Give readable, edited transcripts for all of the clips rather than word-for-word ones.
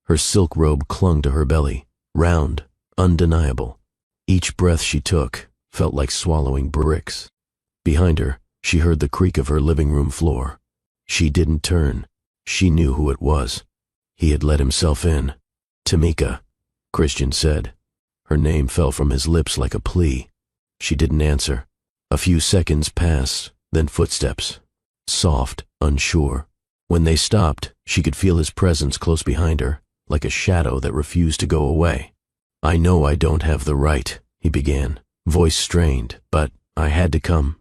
Her silk robe clung to her belly, round, undeniable. Each breath she took felt like swallowing bricks. Behind her, she heard the creak of her living room floor. She didn't turn. She knew who it was. He had let himself in. "Tamika," Christian said. Her name fell from his lips like a plea. She didn't answer. A few seconds passed, then footsteps. Soft, unsure. When they stopped, she could feel his presence close behind her, like a shadow that refused to go away. "I know I don't have the right," he began, voice strained, "but I had to come."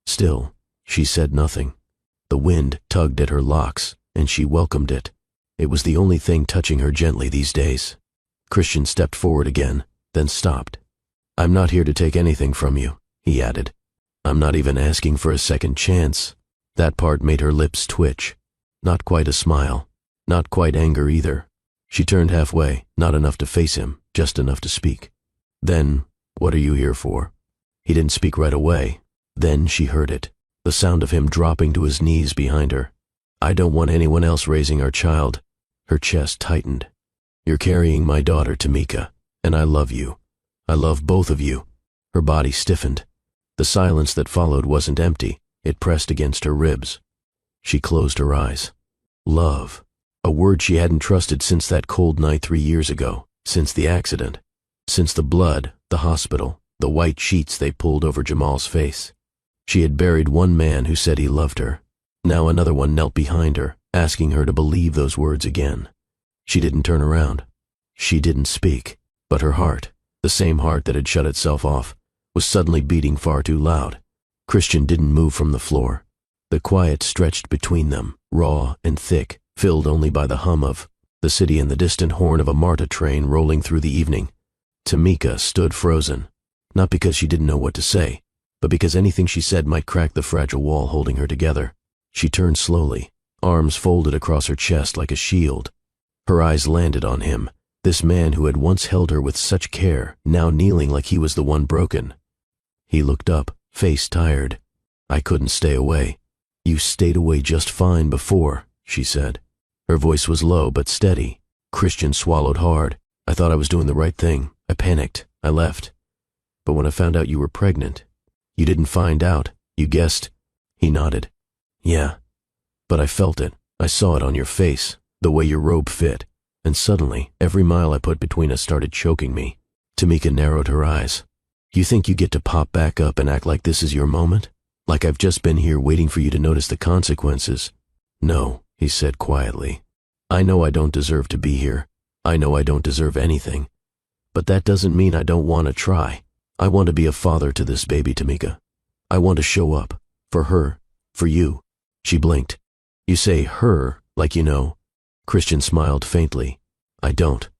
Still, she said nothing. The wind tugged at her locks, and she welcomed it. It was the only thing touching her gently these days. Christian stepped forward again, then stopped. "I'm not here to take anything from you," he added. "I'm not even asking for a second chance." That part made her lips twitch. Not quite a smile, not quite anger either. She turned halfway, not enough to face him, just enough to speak. "Then, what are you here for?" He didn't speak right away. Then she heard it, the sound of him dropping to his knees behind her. "I don't want anyone else raising our child." Her chest tightened. "You're carrying my daughter, Tamika, and I love you. I love both of you." Her body stiffened. The silence that followed wasn't empty. It pressed against her ribs. She closed her eyes. Love. A word she hadn't trusted since that cold night 3 years ago, since the accident, since the blood, the hospital, the white sheets they pulled over Jamal's face. She had buried one man who said he loved her. Now another one knelt behind her, asking her to believe those words again. She didn't turn around. She didn't speak. But her heart, the same heart that had shut itself off, was suddenly beating far too loud. Christian didn't move from the floor. The quiet stretched between them, raw and thick, filled only by the hum of the city and the distant horn of a MARTA train rolling through the evening. Tamika stood frozen, not because she didn't know what to say, but because anything she said might crack the fragile wall holding her together. She turned slowly, arms folded across her chest like a shield. Her eyes landed on him, this man who had once held her with such care, now kneeling like he was the one broken. He looked up, face tired. "I couldn't stay away." "You stayed away just fine before," she said. Her voice was low but steady. Christian swallowed hard. "I thought I was doing the right thing. I panicked. I left. But when I found out you were pregnant..." "You didn't find out. You guessed." He nodded. "Yeah. But I felt it. I saw it on your face, the way your robe fit. And suddenly, every mile I put between us started choking me." Tamika narrowed her eyes. "You think you get to pop back up and act like this is your moment? Like I've just been here waiting for you to notice the consequences?" "No," he said quietly. "I know I don't deserve to be here. I know I don't deserve anything. But that doesn't mean I don't want to try. I want to be a father to this baby, Tamika. I want to show up. For her. For you." She blinked. "You say her, like you know." Christian smiled faintly. "I don't.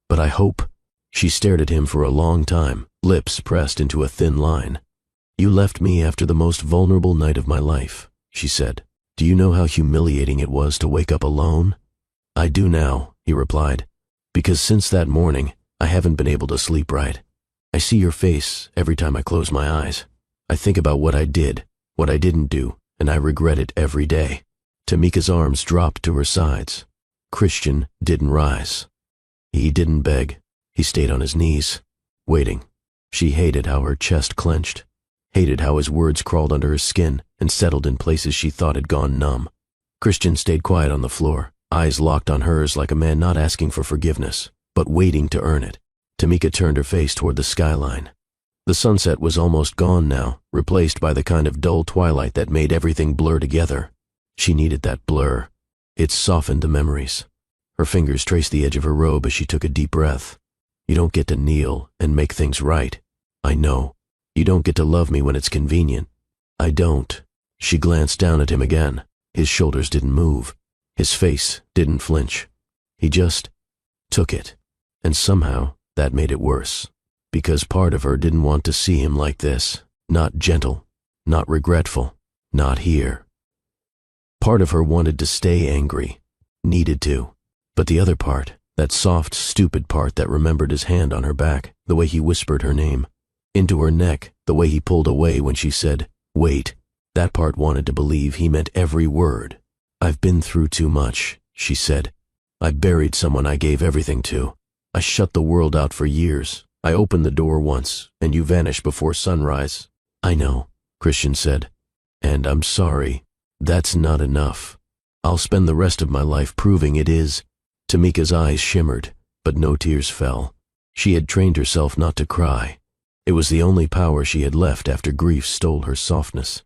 But I hope." She stared at him for a long time, lips pressed into a thin line. "You left me after the most vulnerable night of my life," she said. "Do you know how humiliating it was to wake up alone?" "I do now," he replied. "Because since that morning, I haven't been able to sleep right. I see your face every time I close my eyes. I think about what I did, what I didn't do, and I regret it every day." Tamika's arms dropped to her sides. Christian didn't rise. He didn't beg. He stayed on his knees, waiting. She hated how her chest clenched, hated how his words crawled under her skin and settled in places she thought had gone numb. Christian stayed quiet on the floor, eyes locked on hers like a man not asking for forgiveness, but waiting to earn it. Tamika turned her face toward the skyline. The sunset was almost gone now, replaced by the kind of dull twilight that made everything blur together. She needed that blur. It softened the memories. Her fingers traced the edge of her robe as she took a deep breath. "You don't get to kneel and make things right. I know. You don't get to love me when it's convenient. I don't." She glanced down at him again. His shoulders didn't move. His face didn't flinch. He just took it. And somehow that made it worse. Because part of her didn't want to see him like this. Not gentle. Not regretful. Not here. Part of her wanted to stay angry. Needed to. But the other part, that soft, stupid part that remembered his hand on her back, the way he whispered her name, into her neck, the way he pulled away when she said, "Wait," that part wanted to believe he meant every word. "I've been through too much," she said. I buried someone I gave everything to. I shut the world out for years. I opened the door once, and you vanished before sunrise." "I know," Christian said. "And I'm sorry. That's not enough. I'll spend the rest of my life proving it is." Tamika's eyes shimmered, but no tears fell. She had trained herself not to cry. It was the only power she had left after grief stole her softness.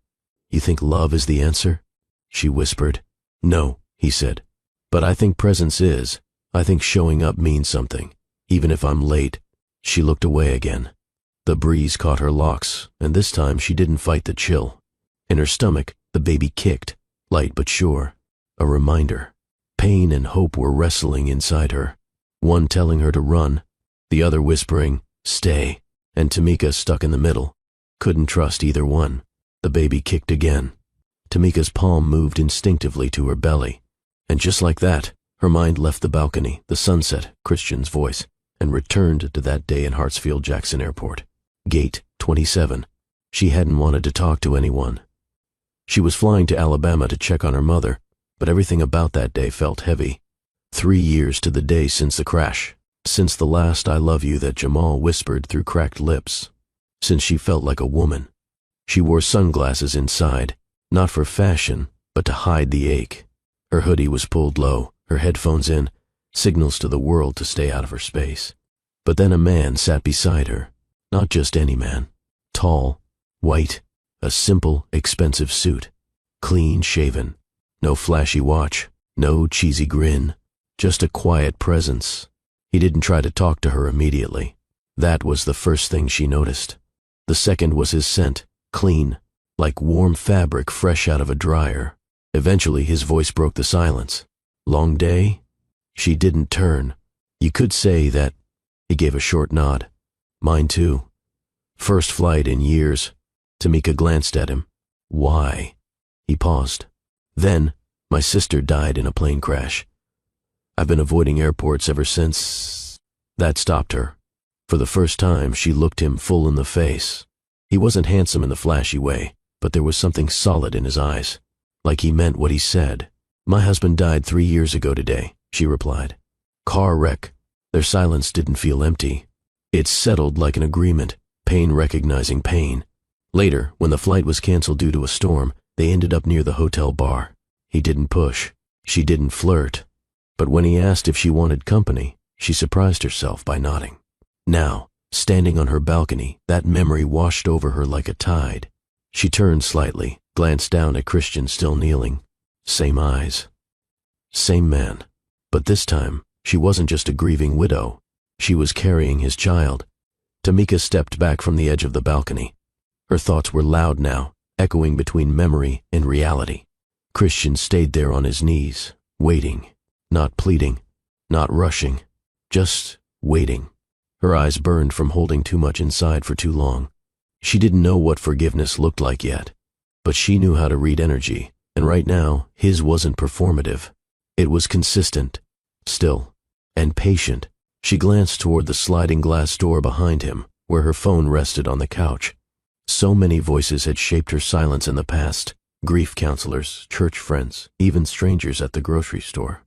"You think love is the answer?" she whispered. "No," he said. "But I think presence is. I think showing up means something, even if I'm late." She looked away again. The breeze caught her locks, and this time she didn't fight the chill. In her stomach, the baby kicked, light but sure. A reminder. Pain and hope were wrestling inside her, one telling her to run, the other whispering, "Stay," and Tamika stuck in the middle. Couldn't trust either one. The baby kicked again. Tamika's palm moved instinctively to her belly, and just like that, her mind left the balcony, the sunset, Christian's voice, and returned to that day in Hartsfield-Jackson Airport. Gate 27. She hadn't wanted to talk to anyone. She was flying to Alabama to check on her mother, but everything about that day felt heavy. 3 years to the day since the crash, since the last "I love you" that Jamal whispered through cracked lips, since she felt like a woman. She wore sunglasses inside, not for fashion, but to hide the ache. Her hoodie was pulled low, her headphones in, signals to the world to stay out of her space. But then a man sat beside her, not just any man. Tall, white, a simple, expensive suit, clean shaven. No flashy watch, no cheesy grin, just a quiet presence. He didn't try to talk to her immediately. That was the first thing she noticed. The second was his scent, clean, like warm fabric fresh out of a dryer. Eventually his voice broke the silence. "Long day?" She didn't turn. "You could say that." He gave a short nod. "Mine too. First flight in years." Tamika glanced at him. "Why?" He paused. "Then, my sister died in a plane crash. I've been avoiding airports ever since." That stopped her. For the first time, she looked him full in the face. He wasn't handsome in the flashy way, but there was something solid in his eyes, like he meant what he said. "My husband died 3 years ago today," she replied. "Car wreck." Their silence didn't feel empty. It settled like an agreement, pain recognizing pain. Later, when the flight was canceled due to a storm, they ended up near the hotel bar. He didn't push. She didn't flirt. But when he asked if she wanted company, she surprised herself by nodding. Now, standing on her balcony, that memory washed over her like a tide. She turned slightly, glanced down at Christian still kneeling. Same eyes. Same man. But this time, she wasn't just a grieving widow. She was carrying his child. Tamika stepped back from the edge of the balcony. Her thoughts were loud now, echoing between memory and reality. Christian stayed there on his knees, waiting, not pleading, not rushing, just waiting. Her eyes burned from holding too much inside for too long. She didn't know what forgiveness looked like yet, but she knew how to read energy, and right now, his wasn't performative. It was consistent, still, and patient. She glanced toward the sliding glass door behind him, where her phone rested on the couch. So many voices had shaped her silence in the past. Grief counselors, church friends, even strangers at the grocery store.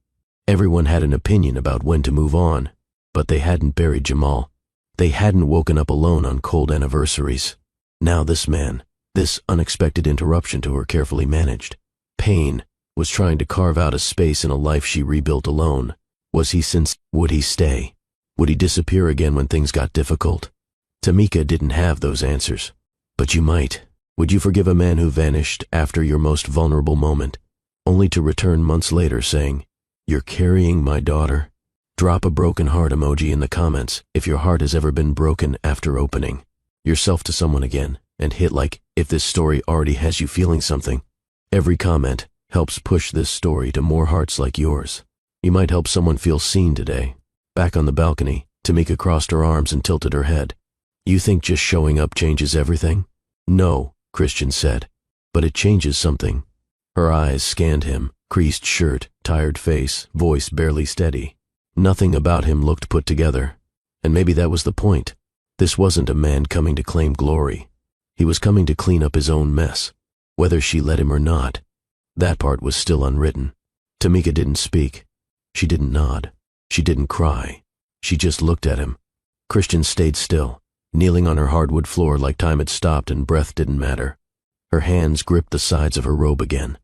Everyone had an opinion about when to move on, but they hadn't buried Jamal. They hadn't woken up alone on cold anniversaries. Now this man, this unexpected interruption to her carefully managed pain, was trying to carve out a space in a life she rebuilt alone. Was he sincere? Would he stay? Would he disappear again when things got difficult? Tamika didn't have those answers. But you might. Would you forgive a man who vanished after your most vulnerable moment, only to return months later saying, "You're carrying my daughter"? Drop a broken heart emoji in the comments if your heart has ever been broken after opening yourself to someone again, and hit like if this story already has you feeling something. Every comment helps push this story to more hearts like yours. You might help someone feel seen today. Back on the balcony, Tamika crossed her arms and tilted her head. "You think just showing up changes everything?" "No," Christian said, "but it changes something." Her eyes scanned him, creased shirt, tired face, voice barely steady. Nothing about him looked put together, and maybe that was the point. This wasn't a man coming to claim glory. He was coming to clean up his own mess, whether she let him or not. That part was still unwritten. Tamika didn't speak. She didn't nod. She didn't cry. She just looked at him. Christian stayed still, kneeling on her hardwood floor like time had stopped and breath didn't matter. Her hands gripped the sides of her robe again.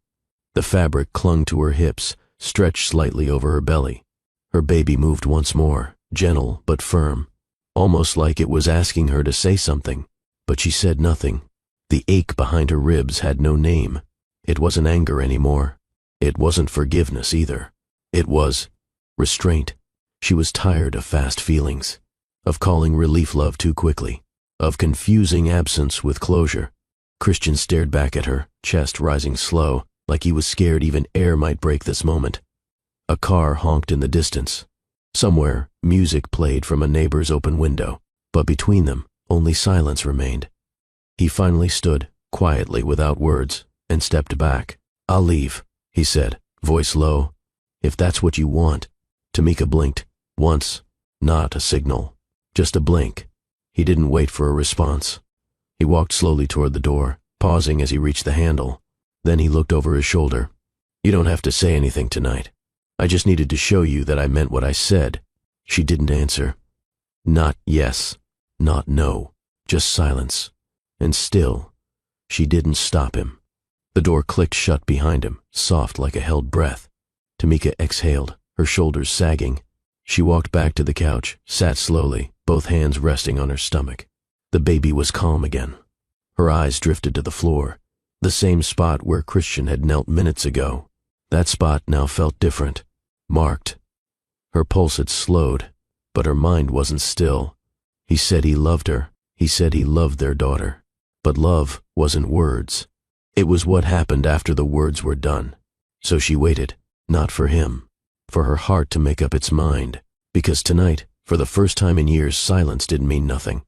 The fabric clung to her hips, stretched slightly over her belly. Her baby moved once more, gentle but firm, almost like it was asking her to say something, but she said nothing. The ache behind her ribs had no name. It wasn't anger anymore. It wasn't forgiveness either. It was restraint. She was tired of fast feelings, of calling relief love too quickly, of confusing absence with closure. Christian stared back at her, chest rising slow, like he was scared even air might break this moment. A car honked in the distance. Somewhere, music played from a neighbor's open window, but between them, only silence remained. He finally stood, quietly without words, and stepped back. "I'll leave," he said, voice low. "If that's what you want." Tamika blinked, once, not a signal, just a blink. He didn't wait for a response. He walked slowly toward the door, pausing as he reached the handle. Then he looked over his shoulder. "You don't have to say anything tonight. I just needed to show you that I meant what I said." She didn't answer. Not yes, not no, just silence. And still, she didn't stop him. The door clicked shut behind him, soft like a held breath. Tamika exhaled, her shoulders sagging. She walked back to the couch, sat slowly, both hands resting on her stomach. The baby was calm again. Her eyes drifted to the floor, the same spot where Christian had knelt minutes ago. That spot now felt different, marked. Her pulse had slowed, but her mind wasn't still. He said he loved her. He said he loved their daughter. But love wasn't words. It was what happened after the words were done. So she waited, not for him, for her heart to make up its mind. Because tonight, for the first time in years, silence didn't mean nothing.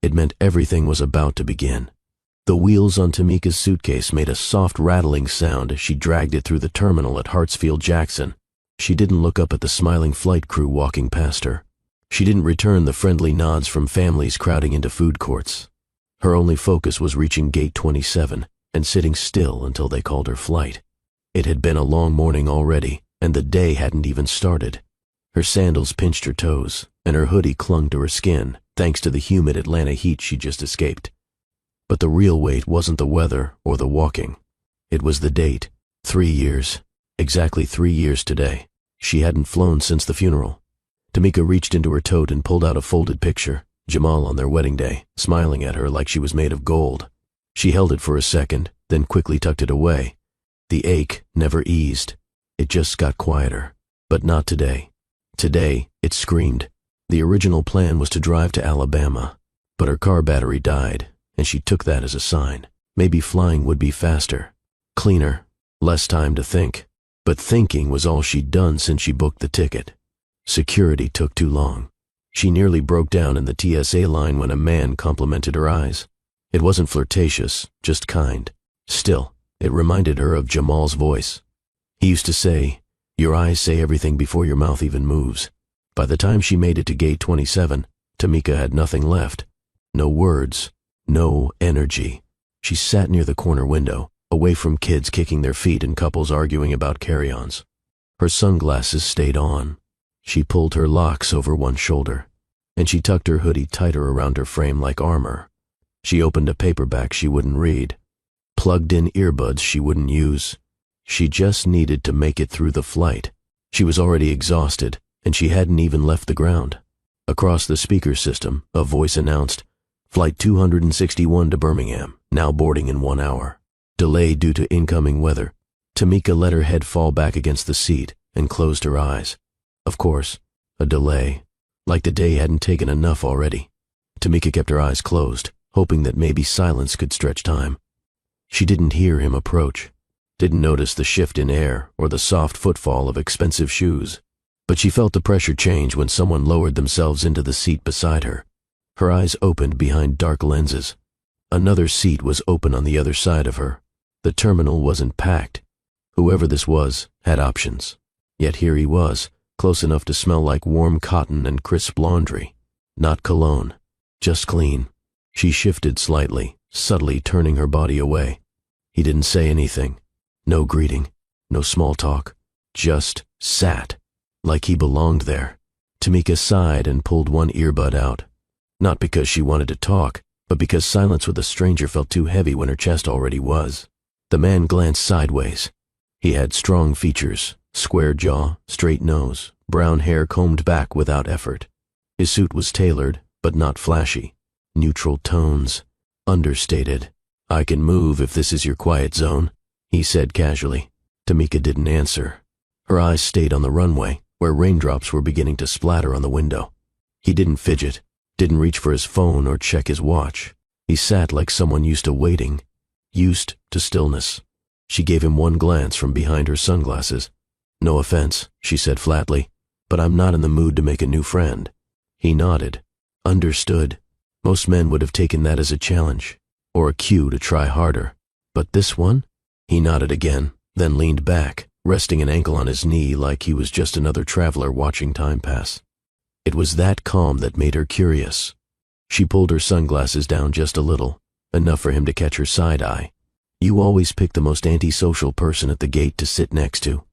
It meant everything was about to begin. The wheels on Tamika's suitcase made a soft rattling sound as she dragged it through the terminal at Hartsfield-Jackson. She didn't look up at the smiling flight crew walking past her. She didn't return the friendly nods from families crowding into food courts. Her only focus was reaching gate 27 and sitting still until they called her flight. It had been a long morning already, and the day hadn't even started. Her sandals pinched her toes, and her hoodie clung to her skin, thanks to the humid Atlanta heat she just escaped. But the real weight wasn't the weather or the walking. It was the date. 3 years. Exactly 3 years today. She hadn't flown since the funeral. Tamika reached into her tote and pulled out a folded picture, Jamal on their wedding day, smiling at her like she was made of gold. She held it for a second, then quickly tucked it away. The ache never eased. It just got quieter. But not today. Today, it screamed. The original plan was to drive to Alabama, but her car battery died, and she took that as a sign. Maybe flying would be faster, cleaner, less time to think. But thinking was all she'd done since she booked the ticket. Security took too long. She nearly broke down in the TSA line when a man complimented her eyes. It wasn't flirtatious, just kind. Still, it reminded her of Jamal's voice. He used to say, "Your eyes say everything before your mouth even moves." By the time she made it to gate 27, Tamika had nothing left. No words, no energy. She sat near the corner window, away from kids kicking their feet and couples arguing about carry-ons. Her sunglasses stayed on. She pulled her locks over one shoulder, and she tucked her hoodie tighter around her frame like armor. She opened a paperback she wouldn't read, plugged in earbuds she wouldn't use. She just needed to make it through the flight. She was already exhausted, and she hadn't even left the ground. Across the speaker system, a voice announced, "Flight 261 to Birmingham, now boarding in 1 hour. Delay due to incoming weather." Tamika let her head fall back against the seat and closed her eyes. Of course, a delay. Like the day hadn't taken enough already. Tamika kept her eyes closed, hoping that maybe silence could stretch time. She didn't hear him approach, didn't notice the shift in air or the soft footfall of expensive shoes. But she felt the pressure change when someone lowered themselves into the seat beside her. Her eyes opened behind dark lenses. Another seat was open on the other side of her. The terminal wasn't packed. Whoever this was had options. Yet here he was, close enough to smell like warm cotton and crisp laundry. Not cologne, just clean. She shifted slightly, subtly turning her body away. He didn't say anything. No greeting, no small talk. Just sat. like he belonged there. Tamika sighed and pulled one earbud out. Not because she wanted to talk, but because silence with a stranger felt too heavy when her chest already was. The man glanced sideways. He had strong features, square jaw, straight nose, brown hair combed back without effort. His suit was tailored, but not flashy. Neutral tones, understated. "I can move if this is your quiet zone," he said casually. Tamika didn't answer. Her eyes stayed on the runway, where raindrops were beginning to splatter on the window. He didn't fidget, didn't reach for his phone or check his watch. He sat like someone used to waiting, used to stillness. She gave him one glance from behind her sunglasses. "No offense," she said flatly, "but I'm not in the mood to make a new friend." He nodded. Understood. Most men would have taken that as a challenge, or a cue to try harder. But this one? He nodded again, then leaned back, resting an ankle on his knee like he was just another traveler watching time pass. It was that calm that made her curious. She pulled her sunglasses down just a little, enough for him to catch her side eye. "You always pick the most antisocial person at the gate to sit next to?"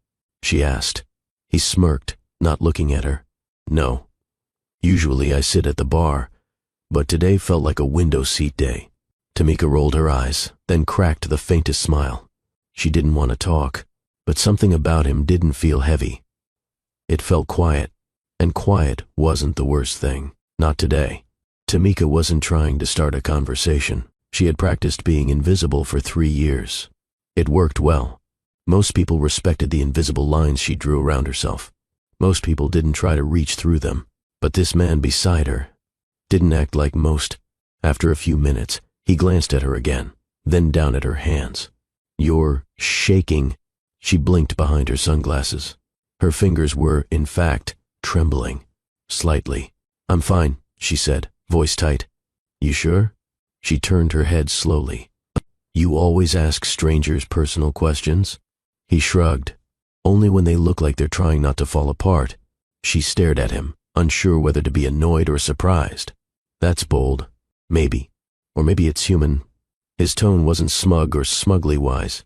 she asked. He smirked, not looking at her. "No. Usually I sit at the bar, but today felt like a window seat day." Tamika rolled her eyes, then cracked the faintest smile. She didn't want to talk, but something about him didn't feel heavy. It felt quiet, and quiet wasn't the worst thing. Not today. Tamika wasn't trying to start a conversation. She had practiced being invisible for 3 years. It worked well. Most people respected the invisible lines she drew around herself. Most people didn't try to reach through them. But this man beside her didn't act like most. After a few minutes, he glanced at her again, then down at her hands. "You're shaking." She blinked behind her sunglasses. Her fingers were, in fact, trembling. Slightly. "I'm fine," she said, voice tight. "You sure?" She turned her head slowly. "You always ask strangers personal questions?" He shrugged. "Only when they look like they're trying not to fall apart." She stared at him, unsure whether to be annoyed or surprised. "That's bold. Maybe. Or maybe it's human." His tone wasn't smug or smugly wise.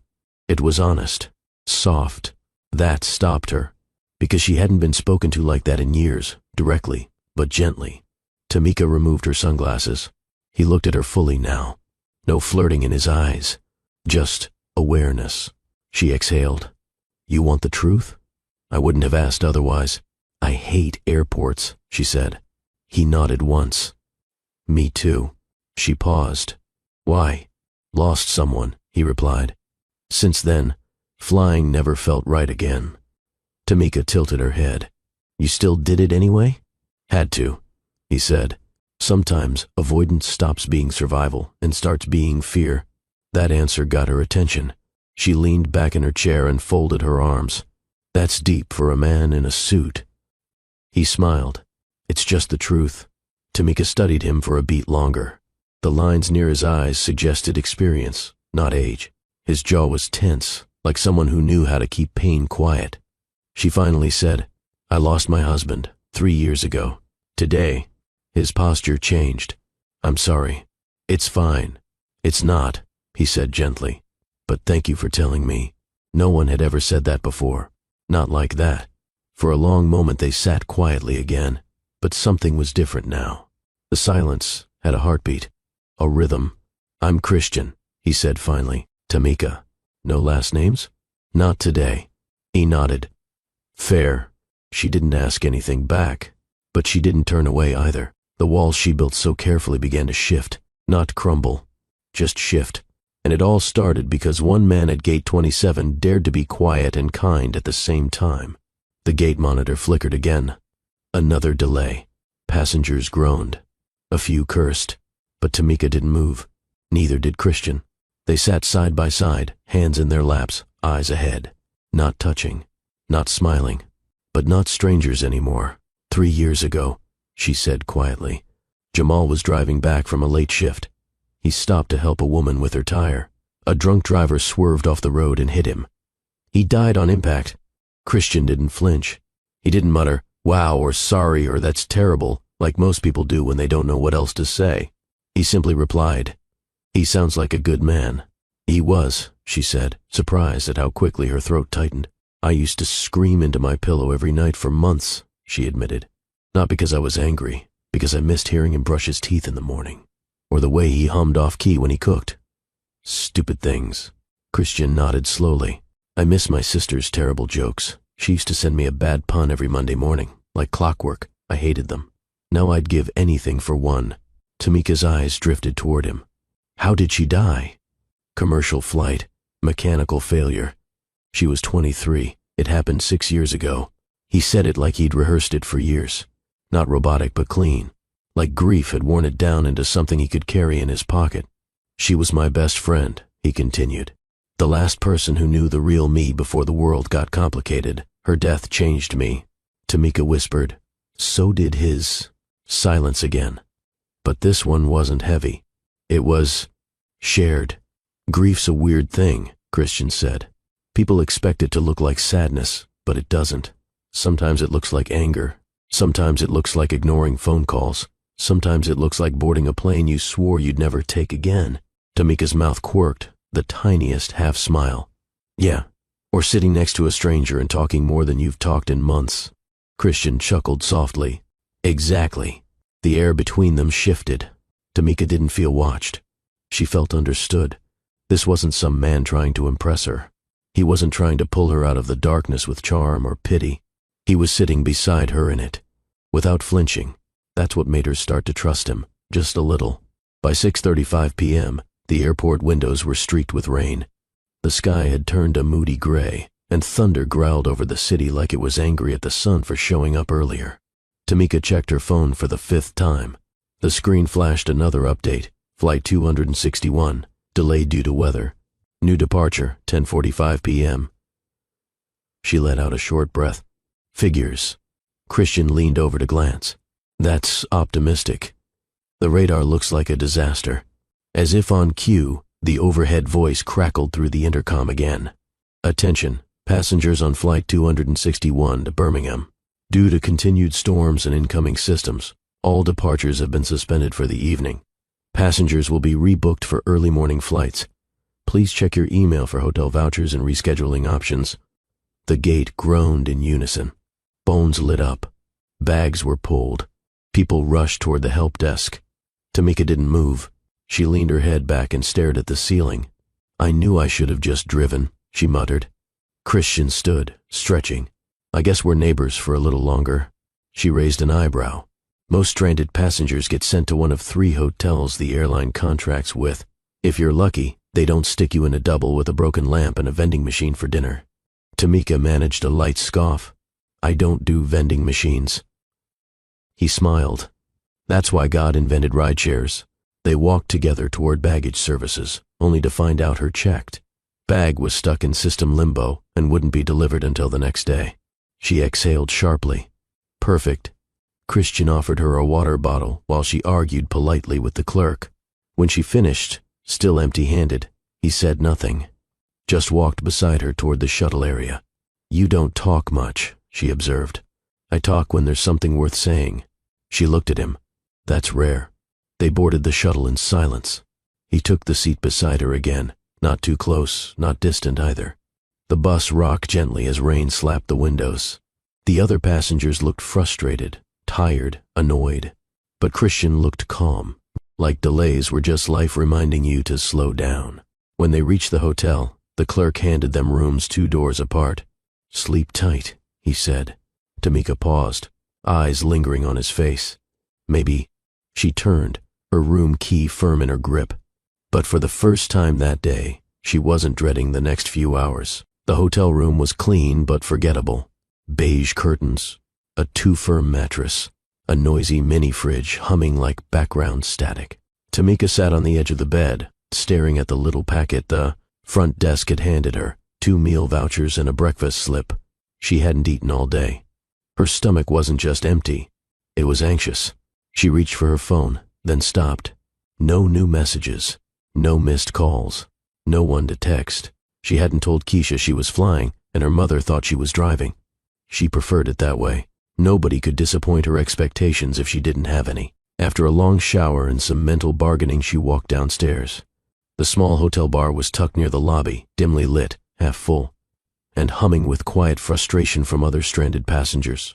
It was honest, soft. That stopped her, because she hadn't been spoken to like that in years, directly, but gently. Tamika removed her sunglasses. He looked at her fully now. No flirting in his eyes, just awareness. She exhaled. "You want the truth? I wouldn't have asked otherwise." "I hate airports," she said. He nodded once. "Me too." She paused. "Why?" "Lost someone," he replied. Since then, flying never felt right again. Tamika tilted her head. "You still did it anyway?" "Had to," he said. "Sometimes avoidance stops being survival and starts being fear." That answer got her attention. She leaned back in her chair and folded her arms. "That's deep for a man in a suit." He smiled. "It's just the truth." Tamika studied him for a beat longer. The lines near his eyes suggested experience, not age. His jaw was tense, like someone who knew how to keep pain quiet. She finally said, "I lost my husband 3 years ago. Today." His posture changed. "I'm sorry." "It's fine." "It's not," he said gently. "But thank you for telling me." No one had ever said that before. Not like that. For a long moment they sat quietly again, but something was different now. The silence had a heartbeat, a rhythm. "I'm Christian," he said finally. "Tamika." "No last names?" "Not today." He nodded. "Fair." She didn't ask anything back, but she didn't turn away either. The walls she built so carefully began to shift, not crumble, just shift. And it all started because one man at gate 27 dared to be quiet and kind at the same time. The gate monitor flickered again. Another delay. Passengers groaned. A few cursed. But Tamika didn't move. Neither did Christian. They sat side by side, hands in their laps, eyes ahead. Not touching. Not smiling. But not strangers anymore. 3 years ago, she said quietly. Jamal was driving back from a late shift. He stopped to help a woman with her tire. A drunk driver swerved off the road and hit him. He died on impact. Christian didn't flinch. He didn't mutter, "Wow," or "Sorry," or "That's terrible," like most people do when they don't know what else to say. He simply replied, "He sounds like a good man." "He was," she said, surprised at how quickly her throat tightened. I used to scream into my pillow every night for months, she admitted. Not because I was angry, because I missed hearing him brush his teeth in the morning, or the way he hummed off-key when he cooked. Stupid things. Christian nodded slowly. I miss my sister's terrible jokes. She used to send me a bad pun every Monday morning, like clockwork. I hated them. Now I'd give anything for one. Tamika's eyes drifted toward him. How did she die? Commercial flight. Mechanical failure. She was 23. It happened 6 years ago. He said it like he'd rehearsed it for years. Not robotic but clean. Like grief had worn it down into something he could carry in his pocket. She was my best friend, he continued. The last person who knew the real me before the world got complicated. Her death changed me. Tamika whispered. So did his. Silence again. But this one wasn't heavy. It was shared. Grief's a weird thing, Christian said. People expect it to look like sadness, but it doesn't. Sometimes it looks like anger. Sometimes it looks like ignoring phone calls. Sometimes it looks like boarding a plane you swore you'd never take again. Tamika's mouth quirked, the tiniest half smile. Yeah, or sitting next to a stranger and talking more than you've talked in months. Christian chuckled softly. Exactly. The air between them shifted. Tamika didn't feel watched. She felt understood. This wasn't some man trying to impress her. He wasn't trying to pull her out of the darkness with charm or pity. He was sitting beside her in it, without flinching. That's what made her start to trust him, just a little. By 6:35 p.m., the airport windows were streaked with rain. The sky had turned a moody gray, and thunder growled over the city like it was angry at the sun for showing up earlier. Tamika checked her phone for the 5th time. The screen flashed another update. Flight 261, delayed due to weather. New departure, 10:45 p.m. She let out a short breath. Figures. Christian leaned over to glance. That's optimistic. The radar looks like a disaster. As if on cue, the overhead voice crackled through the intercom again. Attention, passengers on Flight 261 to Birmingham. Due to continued storms and incoming systems, all departures have been suspended for the evening. Passengers will be rebooked for early morning flights. Please check your email for hotel vouchers and rescheduling options. The gate groaned in unison. Phones lit up. Bags were pulled. People rushed toward the help desk. Tamika didn't move. She leaned her head back and stared at the ceiling. I knew I should have just driven, she muttered. Christian stood, stretching. I guess we're neighbors for a little longer. She raised an eyebrow. Most stranded passengers get sent to one of 3 hotels the airline contracts with. If you're lucky, they don't stick you in a double with a broken lamp and a vending machine for dinner. Tamika managed a light scoff. I don't do vending machines. He smiled. That's why God invented rideshares. They walked together toward baggage services, only to find out her checked. Bag was stuck in system limbo and wouldn't be delivered until the next day. She exhaled sharply. Perfect. Christian offered her a water bottle while she argued politely with the clerk. When she finished, still empty-handed, he said nothing. Just walked beside her toward the shuttle area. You don't talk much, she observed. I talk when there's something worth saying. She looked at him. That's rare. They boarded the shuttle in silence. He took the seat beside her again, not too close, not distant either. The bus rocked gently as rain slapped the windows. The other passengers looked frustrated, tired, annoyed. But Christian looked calm, like delays were just life reminding you to slow down. When they reached the hotel, the clerk handed them rooms 2 doors apart. Sleep tight, he said. Tamika paused, eyes lingering on his face. Maybe. She turned, her room key firm in her grip. But for the first time that day, she wasn't dreading the next few hours. The hotel room was clean but forgettable. Beige curtains, a too firm mattress, a noisy mini-fridge humming like background static. Tamika sat on the edge of the bed, staring at the little packet the front desk had handed her, 2 meal vouchers and a breakfast slip. She hadn't eaten all day. Her stomach wasn't just empty, it was anxious. She reached for her phone, then stopped. No new messages, no missed calls, no one to text. She hadn't told Keisha she was flying, and her mother thought she was driving. She preferred it that way. Nobody could disappoint her expectations if she didn't have any. After a long shower and some mental bargaining, she walked downstairs. The small hotel bar was tucked near the lobby, dimly lit, half full. and humming with quiet frustration from other stranded passengers.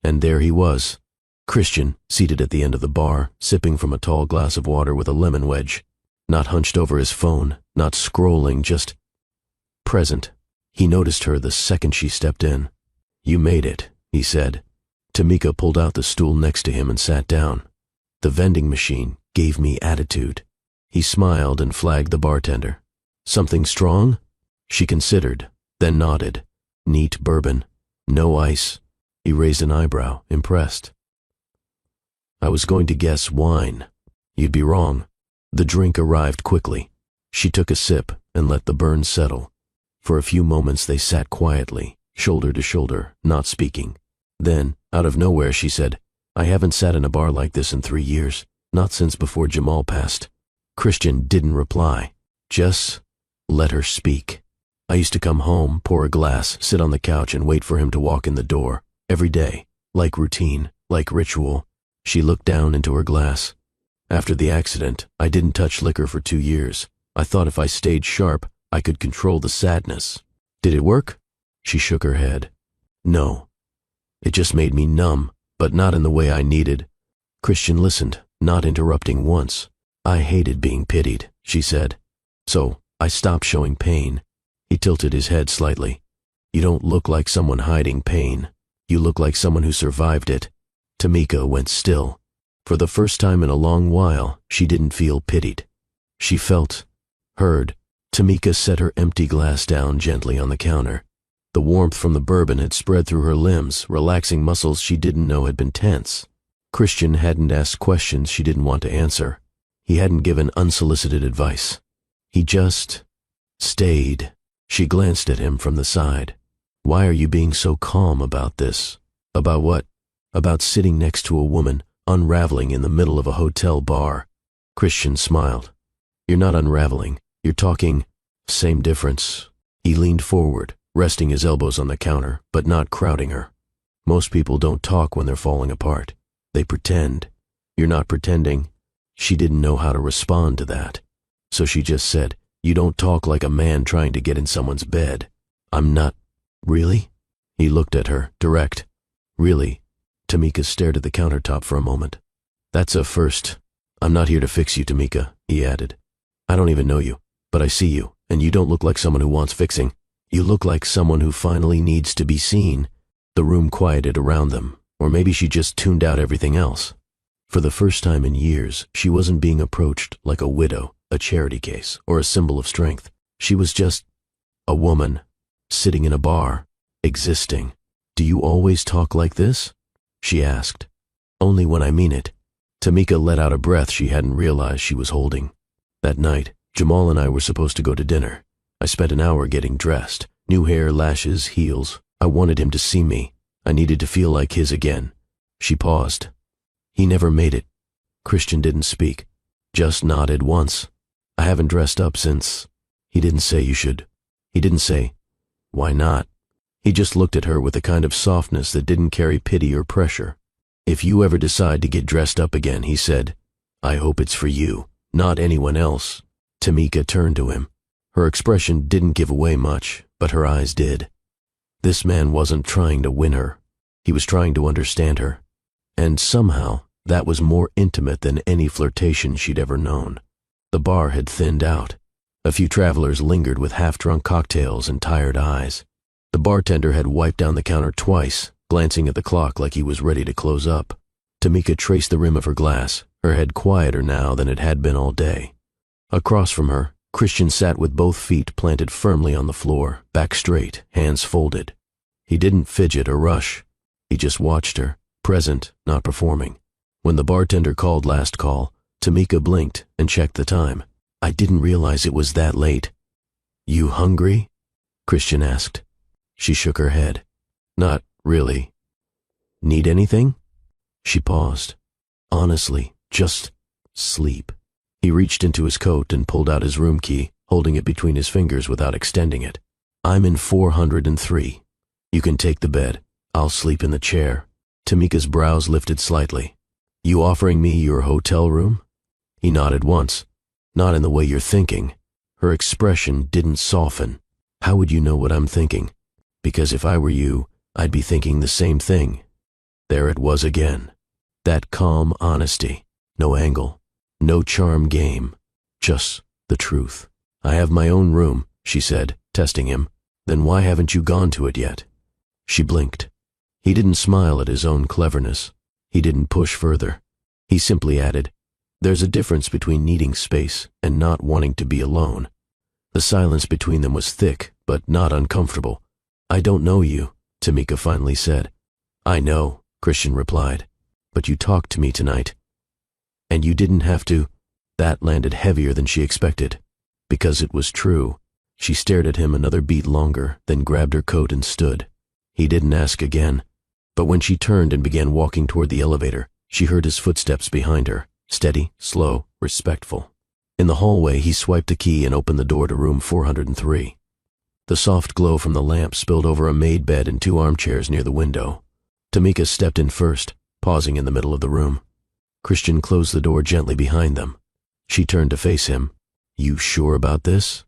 And there he was, Christian, seated at the end of the bar, sipping from a tall glass of water with a lemon wedge, not hunched over his phone, not scrolling, just present. He noticed her the second she stepped in. "You made it," he said. Tamika pulled out the stool next to him and sat down. "The vending machine gave me attitude." He smiled and flagged the bartender. "Something strong?" She considered, then nodded. "Neat bourbon. No ice." He raised an eyebrow, impressed. "I was going to guess wine." "You'd be wrong." The drink arrived quickly. She took a sip and let the burn settle. For a few moments they sat quietly, shoulder to shoulder, not speaking. Then, out of nowhere, she said, "I haven't sat in a bar like this in 3 years, not since before Jamal passed." Christian didn't reply, just let her speak. "I used to come home, pour a glass, sit on the couch and wait for him to walk in the door, every day, like routine, like ritual." She looked down into her glass. "After the accident, I didn't touch liquor for 2 years. I thought if I stayed sharp, I could control the sadness." "Did it work?" She shook her head. "No. It just made me numb, but not in the way I needed." Christian listened, not interrupting once. "I hated being pitied," she said. "So I stopped showing pain." He tilted his head slightly. "You don't look like someone hiding pain. You look like someone who survived it." Tamika went still. For the first time in a long while, she didn't feel pitied. She felt heard. Tamika set her empty glass down gently on the counter. The warmth from the bourbon had spread through her limbs, relaxing muscles she didn't know had been tense. Christian hadn't asked questions she didn't want to answer. He hadn't given unsolicited advice. He just stayed. She glanced at him from the side. "Why are you being so calm about this?" "About what?" "About sitting next to a woman, unraveling in the middle of a hotel bar." Christian smiled. "You're not unraveling. You're talking. Same difference." He leaned forward, resting his elbows on the counter, but not crowding her. "Most people don't talk when they're falling apart. They pretend. You're not pretending." She didn't know how to respond to that. So she just said, "You don't talk like a man trying to get in someone's bed." "I'm not." "Really?" He looked at her, direct. "Really?" Tamika stared at the countertop for a moment. "That's a first. I'm not here to fix you, Tamika," he added. "I don't even know you, but I see you, and you don't look like someone who wants fixing. You look like someone who finally needs to be seen." The room quieted around them, or maybe she just tuned out everything else. For the first time in years, she wasn't being approached like a widow, a charity case, or a symbol of strength. She was just a woman, sitting in a bar, existing. "Do you always talk like this?" she asked. "Only when I mean it." Tamika let out a breath she hadn't realized she was holding. "That night, Jamal and I were supposed to go to dinner. I spent an hour getting dressed, new hair, lashes, heels. I wanted him to see me. I needed to feel like his again." She paused. "He never made it." Christian didn't speak, just nodded once. "I haven't dressed up since." He didn't say you should. He didn't say, "Why not?" He just looked at her with a kind of softness that didn't carry pity or pressure. "If you ever decide to get dressed up again," he said, "I hope it's for you, not anyone else." Tamika turned to him. Her expression didn't give away much, but her eyes did. This man wasn't trying to win her. He was trying to understand her. And somehow, that was more intimate than any flirtation she'd ever known. The bar had thinned out. A few travelers lingered with half-drunk cocktails and tired eyes. The bartender had wiped down the counter twice, glancing at the clock like he was ready to close up. Tamika traced the rim of her glass, her head quieter now than it had been all day. Across from her, Christian sat with both feet planted firmly on the floor, back straight, hands folded. He didn't fidget or rush. He just watched her, present, not performing. When the bartender called last call, Tamika blinked and checked the time. "I didn't realize it was that late." "You hungry?" Christian asked. She shook her head. "Not really." "Need anything?" She paused. "Honestly, just sleep." He reached into his coat and pulled out his room key, holding it between his fingers without extending it. "I'm in 403. You can take the bed. I'll sleep in the chair." Tamika's brows lifted slightly. "You offering me your hotel room?" He nodded once. "Not in the way you're thinking." Her expression didn't soften. "How would you know what I'm thinking?" Because if I were you, I'd be thinking the same thing. There it was again. That calm honesty. No angle. No charm game. Just the truth. I have my own room, she said, testing him. Then why haven't you gone to it yet? She blinked. He didn't smile at his own cleverness. He didn't push further. He simply added, there's a difference between needing space and not wanting to be alone. The silence between them was thick, but not uncomfortable. I don't know you, Tamika finally said. I know, Christian replied. But you talked to me tonight. And you didn't have to. That landed heavier than she expected. Because it was true. She stared at him another beat longer, then grabbed her coat and stood. He didn't ask again. But when she turned and began walking toward the elevator, she heard his footsteps behind her, steady, slow, respectful. In the hallway, he swiped a key and opened the door to room 403. The soft glow from the lamp spilled over a made bed and 2 armchairs near the window. Tamika stepped in first, pausing in the middle of the room. Christian closed the door gently behind them. She turned to face him. You sure about this?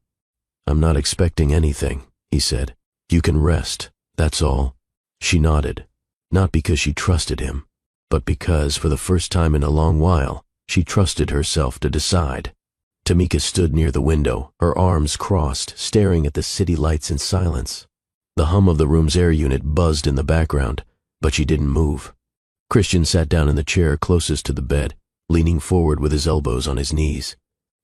I'm not expecting anything, he said. You can rest, that's all. She nodded, not because she trusted him, but because, for the first time in a long while, she trusted herself to decide. Tamika stood near the window, her arms crossed, staring at the city lights in silence. The hum of the room's air unit buzzed in the background, but she didn't move. Christian sat down in the chair closest to the bed, leaning forward with his elbows on his knees.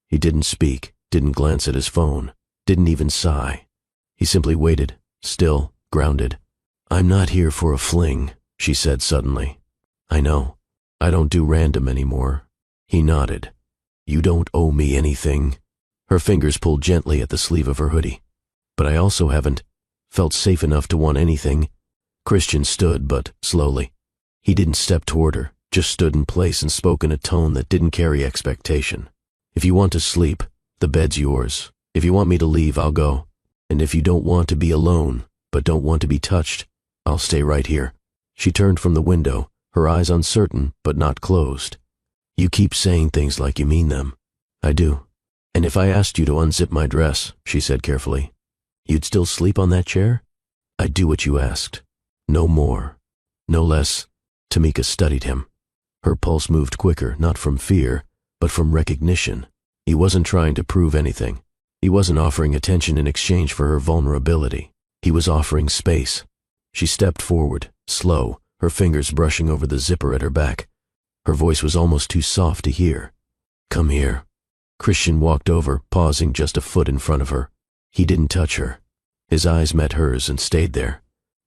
He didn't speak, didn't glance at his phone, didn't even sigh. He simply waited, still, grounded. I'm not here for a fling, she said suddenly. I know. I don't do random anymore. He nodded. You don't owe me anything. Her fingers pulled gently at the sleeve of her hoodie. But I also haven't felt safe enough to want anything. Christian stood, but slowly. He didn't step toward her, just stood in place and spoke in a tone that didn't carry expectation. If you want to sleep, the bed's yours. If you want me to leave, I'll go. And if you don't want to be alone, but don't want to be touched, I'll stay right here. She turned from the window, her eyes uncertain, but not closed. You keep saying things like you mean them. I do. And if I asked you to unzip my dress, she said carefully, you'd still sleep on that chair? I'd do what you asked. No more. No less. Tamika studied him. Her pulse moved quicker, not from fear, but from recognition. He wasn't trying to prove anything. He wasn't offering attention in exchange for her vulnerability. He was offering space. She stepped forward, slow, her fingers brushing over the zipper at her back. Her voice was almost too soft to hear. Come here. Christian walked over, pausing just a foot in front of her. He didn't touch her. His eyes met hers and stayed there.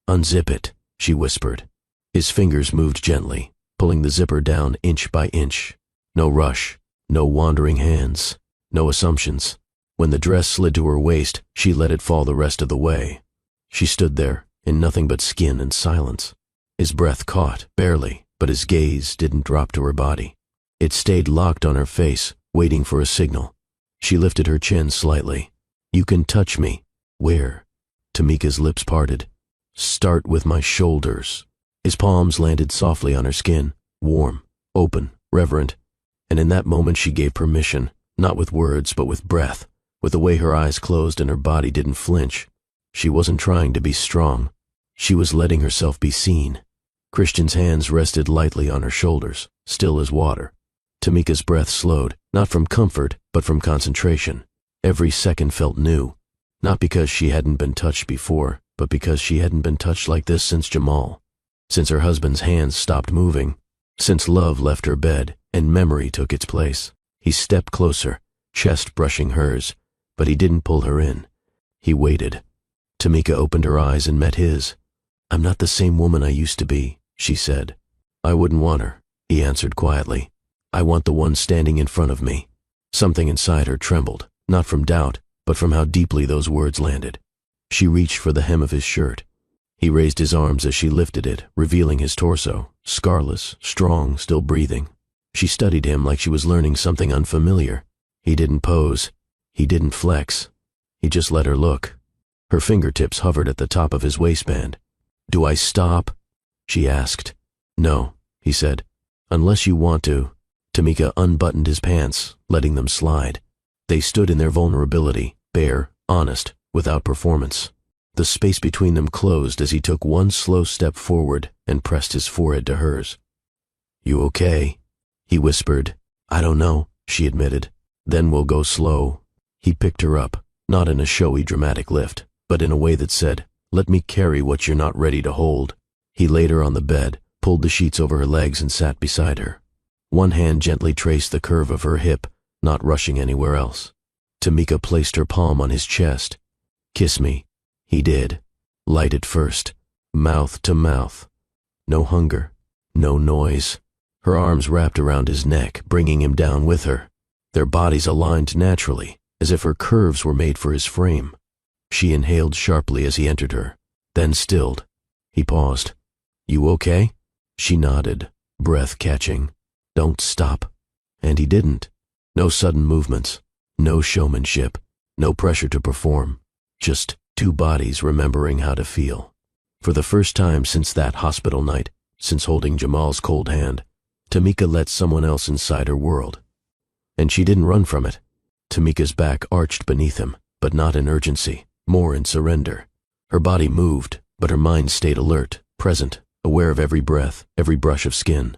Unzip it, she whispered. His fingers moved gently, pulling the zipper down inch by inch. No rush, no wandering hands, no assumptions. When the dress slid to her waist, she let it fall the rest of the way. She stood there, in nothing but skin and silence. His breath caught, barely, but his gaze didn't drop to her body. It stayed locked on her face, waiting for a signal. She lifted her chin slightly. You can touch me. Where? Tamika's lips parted. Start with my shoulders. His palms landed softly on her skin, warm, open, reverent. And in that moment she gave permission, not with words but with breath, with the way her eyes closed and her body didn't flinch. She wasn't trying to be strong. She was letting herself be seen. Christian's hands rested lightly on her shoulders, still as water. Tamika's breath slowed, not from comfort, but from concentration. Every second felt new, not because she hadn't been touched before, but because she hadn't been touched like this since Jamal. Since her husband's hands stopped moving. Since love left her bed and memory took its place. He stepped closer, chest brushing hers, but he didn't pull her in. He waited. Tamika opened her eyes and met his. I'm not the same woman I used to be, she said. I wouldn't want her, he answered quietly. I want the one standing in front of me. Something inside her trembled, not from doubt, but from how deeply those words landed. She reached for the hem of his shirt. He raised his arms as she lifted it, revealing his torso, scarless, strong, still breathing. She studied him like she was learning something unfamiliar. He didn't pose. He didn't flex. He just let her look. Her fingertips hovered at the top of his waistband. Do I stop? She asked. No, he said. Unless you want to. Tamika unbuttoned his pants, letting them slide. They stood in their vulnerability, bare, honest, without performance. The space between them closed as he took one slow step forward and pressed his forehead to hers. "You okay?" he whispered. "I don't know," she admitted. "Then we'll go slow." He picked her up, not in a showy dramatic lift, but in a way that said, "Let me carry what you're not ready to hold." He laid her on the bed, pulled the sheets over her legs and sat beside her. One hand gently traced the curve of her hip, not rushing anywhere else. Tamika placed her palm on his chest. "Kiss me." He did. Light at first, mouth to mouth. No hunger, no noise. Her arms wrapped around his neck, bringing him down with her. Their bodies aligned naturally, as if her curves were made for his frame. She inhaled sharply as he entered her, then stilled. He paused. "You okay?" She nodded, breath catching. "Don't stop." And he didn't. No sudden movements, no showmanship, no pressure to perform. Just two bodies remembering how to feel. For the first time since that hospital night, since holding Jamal's cold hand, Tamika let someone else inside her world. And she didn't run from it. Tamika's back arched beneath him, but not in urgency, more in surrender. Her body moved, but her mind stayed alert, present, aware of every breath, every brush of skin.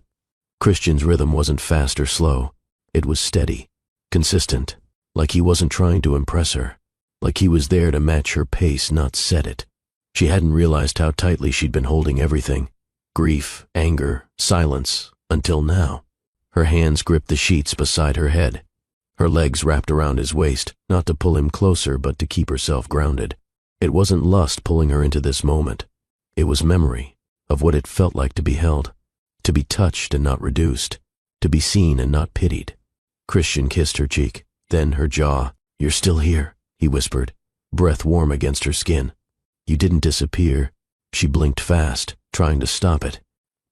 Christian's rhythm wasn't fast or slow. It was steady, consistent, like he wasn't trying to impress her, like he was there to match her pace, not set it. She hadn't realized how tightly she'd been holding everything, grief, anger, silence, until now. Her hands gripped the sheets beside her head. Her legs wrapped around his waist, not to pull him closer, but to keep herself grounded. It wasn't lust pulling her into this moment. It was memory of what it felt like to be held, to be touched and not reduced, to be seen and not pitied. Christian kissed her cheek, then her jaw. "You're still here," he whispered, breath warm against her skin. "You didn't disappear." She blinked fast, trying to stop it.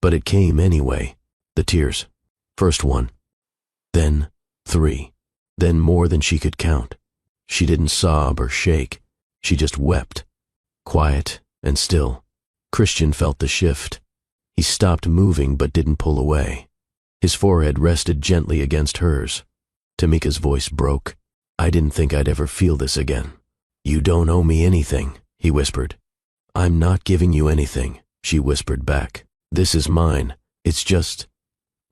But it came anyway. The tears. First one. Then 3. Then more than she could count. She didn't sob or shake. She just wept. Quiet and still. Christian felt the shift. He stopped moving but didn't pull away. His forehead rested gently against hers. Tamika's voice broke. "I didn't think I'd ever feel this again." "You don't owe me anything," he whispered. "I'm not giving you anything," she whispered back. "This is mine. It's just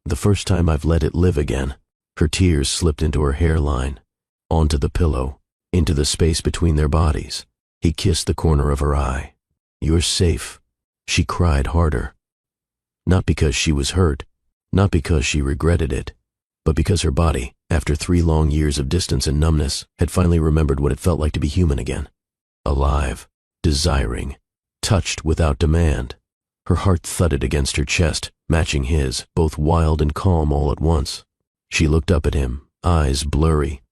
the first time I've let it live again." Her tears slipped into her hairline, onto the pillow, into the space between their bodies. He kissed the corner of her eye. "You're safe." She cried harder. Not because she was hurt, not because she regretted it, but because her body, after 3 long years of distance and numbness, had finally remembered what it felt like to be human again. Alive, desiring, touched without demand. Her heart thudded against her chest, matching his, both wild and calm all at once. She looked up at him, eyes blurry.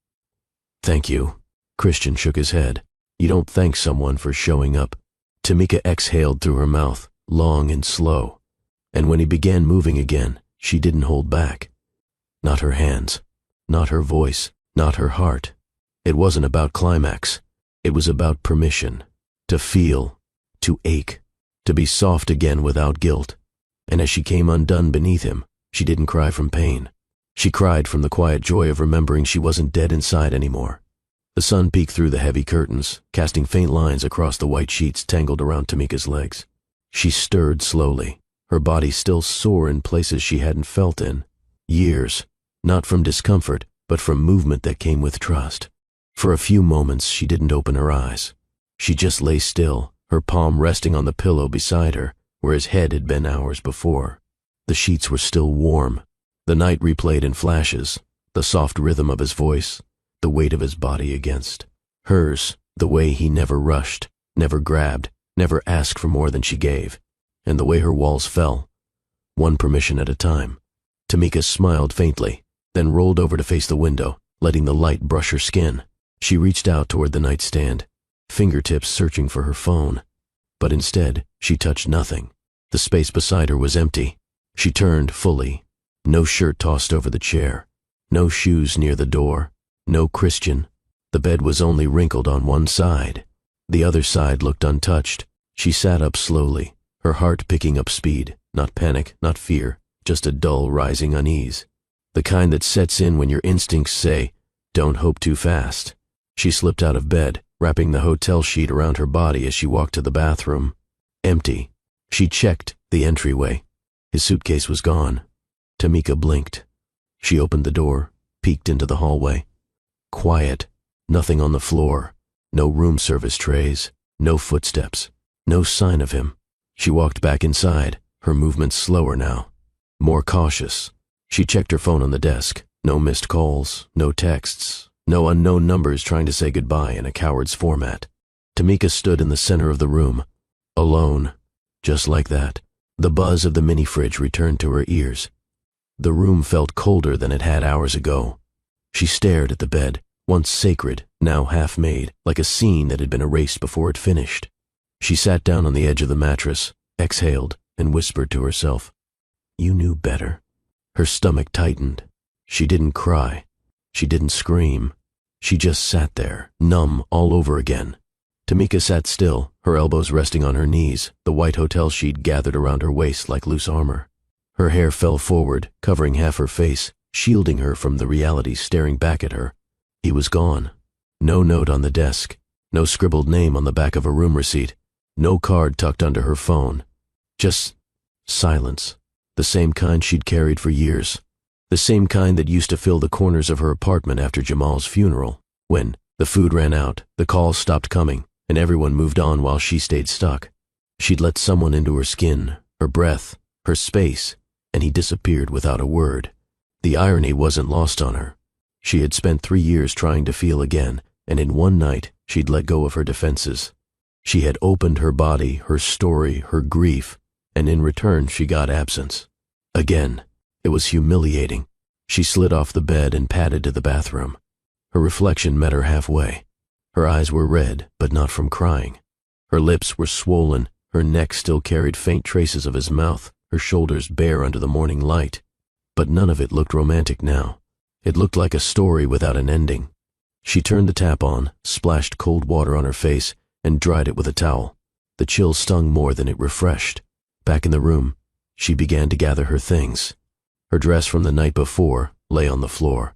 "Thank you." Christian shook his head. "You don't thank someone for showing up." Tamika exhaled through her mouth, long and slow. And when he began moving again, she didn't hold back. Not her hands, not her voice, not her heart. It wasn't about climax. It was about permission. To feel, to ache, to be soft again without guilt. And as she came undone beneath him, she didn't cry from pain. She cried from the quiet joy of remembering she wasn't dead inside anymore. The sun peeked through the heavy curtains, casting faint lines across the white sheets tangled around Tamika's legs. She stirred slowly, her body still sore in places she hadn't felt in years, not from discomfort, but from movement that came with trust. For a few moments she didn't open her eyes. She just lay still, her palm resting on the pillow beside her, where his head had been hours before. The sheets were still warm. The night replayed in flashes, the soft rhythm of his voice, the weight of his body against hers, the way he never rushed, never grabbed, never asked for more than she gave, and the way her walls fell, one permission at a time. Tamika smiled faintly, then rolled over to face the window, letting the light brush her skin. She reached out toward the nightstand, fingertips searching for her phone. But instead, she touched nothing. The space beside her was empty. She turned fully. No shirt tossed over the chair. No shoes near the door. No Christian. The bed was only wrinkled on one side. The other side looked untouched. She sat up slowly, her heart picking up speed, not panic, not fear, just a dull rising unease. The kind that sets in when your instincts say, "Don't hope too fast." She slipped out of bed, wrapping the hotel sheet around her body as she walked to the bathroom. Empty. She checked the entryway. His suitcase was gone. Tamika blinked. She opened the door, peeked into the hallway. Quiet. Nothing on the floor. No room service trays. No footsteps. No sign of him. She walked back inside, her movements slower now. More cautious. She checked her phone on the desk. No missed calls. No texts. No unknown numbers trying to say goodbye in a coward's format. Tamika stood in the center of the room. Alone. Just like that. The buzz of the mini-fridge returned to her ears. The room felt colder than it had hours ago. She stared at the bed, once sacred, now half-made, like a scene that had been erased before it finished. She sat down on the edge of the mattress, exhaled, and whispered to herself, "You knew better." Her stomach tightened. She didn't cry. She didn't scream. She just sat there, numb all over again. Tamika sat still, her elbows resting on her knees, the white hotel sheet gathered around her waist like loose armor. Her hair fell forward, covering half her face, shielding her from the reality staring back at her. He was gone. No note on the desk. No scribbled name on the back of a room receipt. No card tucked under her phone. Just silence. The same kind she'd carried for years. The same kind that used to fill the corners of her apartment after Jamal's funeral. When the food ran out, the calls stopped coming, and everyone moved on while she stayed stuck. She'd let someone into her skin, her breath, her space, and he disappeared without a word. The irony wasn't lost on her. She had spent 3 years trying to feel again, and in one night she'd let go of her defenses. She had opened her body, her story, her grief, and in return she got absence. Again. It was humiliating. She slid off the bed and padded to the bathroom. Her reflection met her halfway. Her eyes were red, but not from crying. Her lips were swollen, her neck still carried faint traces of his mouth, her shoulders bare under the morning light. But none of it looked romantic now. It looked like a story without an ending. She turned the tap on, splashed cold water on her face, and dried it with a towel. The chill stung more than it refreshed. Back in the room, she began to gather her things. Her dress from the night before lay on the floor.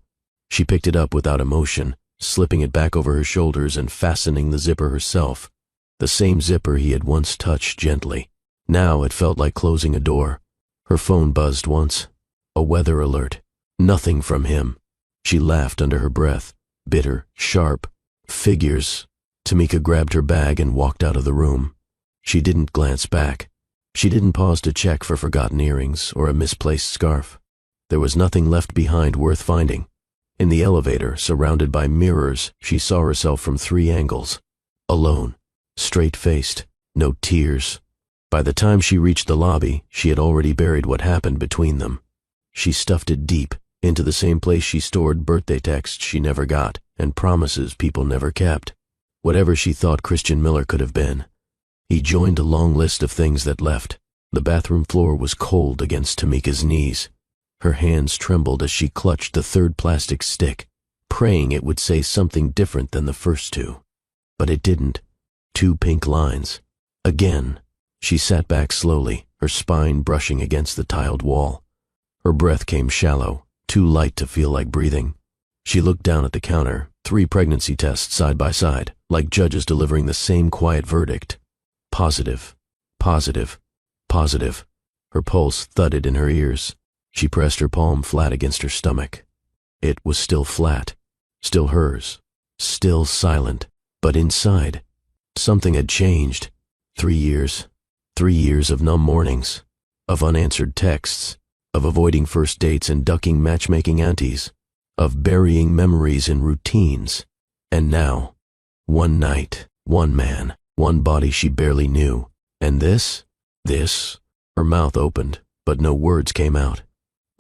She picked it up without emotion, slipping it back over her shoulders and fastening the zipper herself. The same zipper he had once touched gently. Now it felt like closing a door. Her phone buzzed once. A weather alert. Nothing from him. She laughed under her breath. Bitter, sharp. Figures. Tamika grabbed her bag and walked out of the room. She didn't glance back. She didn't pause to check for forgotten earrings or a misplaced scarf. There was nothing left behind worth finding. In the elevator, surrounded by mirrors, she saw herself from 3 angles. Alone. Straight-faced. No tears. By the time she reached the lobby, she had already buried what happened between them. She stuffed it deep, into the same place she stored birthday texts she never got and promises people never kept. Whatever she thought Christian Miller could have been. He joined a long list of things that left. The bathroom floor was cold against Tamika's knees. Her hands trembled as she clutched the 3rd plastic stick, praying it would say something different than the first 2. But it didn't. 2 pink lines. Again. She sat back slowly, her spine brushing against the tiled wall. Her breath came shallow, too light to feel like breathing. She looked down at the counter, 3 pregnancy tests side by side, like judges delivering the same quiet verdict. Positive. Positive. Positive. Her pulse thudded in her ears. She pressed her palm flat against her stomach. It was still flat. Still hers. Still silent. But inside, something had changed. 3 years. 3 years of numb mornings. Of unanswered texts. Of avoiding first dates and ducking matchmaking aunties. Of burying memories in routines. And now, one night, one man, one body she barely knew. And this? Her mouth opened, but no words came out.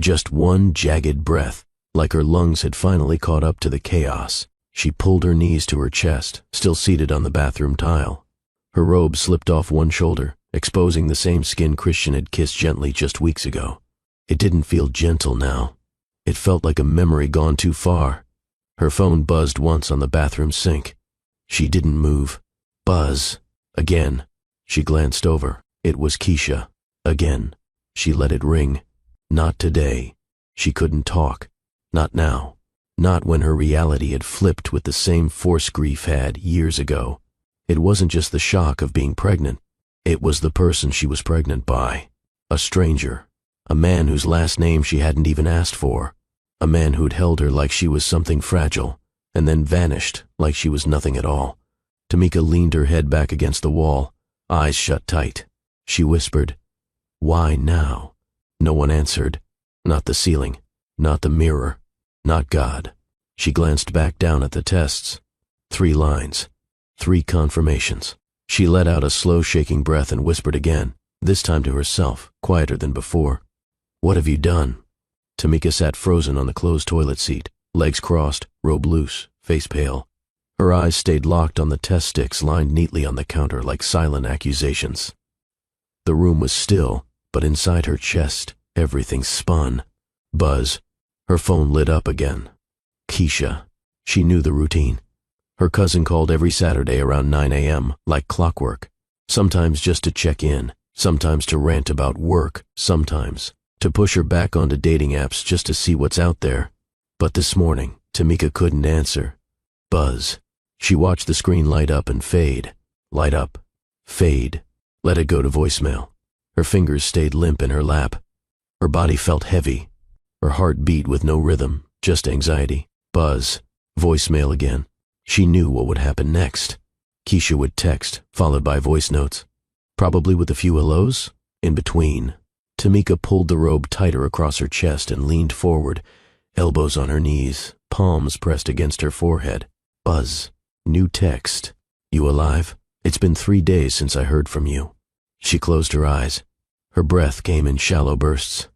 Just one jagged breath, like her lungs had finally caught up to the chaos. She pulled her knees to her chest, still seated on the bathroom tile. Her robe slipped off one shoulder, exposing the same skin Christian had kissed gently just weeks ago. It didn't feel gentle now. It felt like a memory gone too far. Her phone buzzed once on the bathroom sink. She didn't move. Buzz. Again. She glanced over. It was Keisha. Again. She let it ring. Not today. She couldn't talk. Not now. Not when her reality had flipped with the same force grief had years ago. It wasn't just the shock of being pregnant. It was the person she was pregnant by. A stranger. A man whose last name she hadn't even asked for. A man who'd held her like she was something fragile, and then vanished like she was nothing at all. Tamika leaned her head back against the wall, eyes shut tight. She whispered, "Why now?" No one answered. Not the ceiling, not the mirror, not God. She glanced back down at the tests. 3 lines. 3 confirmations. She let out a slow shaking breath and whispered again, this time to herself, quieter than before. "What have you done?" Tamika sat frozen on the closed toilet seat, legs crossed, robe loose, face pale. Her eyes stayed locked on the test sticks lined neatly on the counter like silent accusations. The room was still, but inside her chest, everything spun. Buzz. Her phone lit up again. Keisha. She knew the routine. Her cousin called every Saturday around 9 a.m., like clockwork. Sometimes just to check in, sometimes to rant about work, sometimes to push her back onto dating apps just to see what's out there. But this morning, Tamika couldn't answer. Buzz. She watched the screen light up and fade. Light up. Fade. Let it go to voicemail. Her fingers stayed limp in her lap. Her body felt heavy. Her heart beat with no rhythm, just anxiety. Buzz. Voicemail again. She knew what would happen next. Keisha would text, followed by voice notes. Probably with a few hellos? In between. Tamika pulled the robe tighter across her chest and leaned forward, elbows on her knees, palms pressed against her forehead. Buzz. New text. "You alive? It's been 3 days since I heard from you." She closed her eyes. Her breath came in shallow bursts.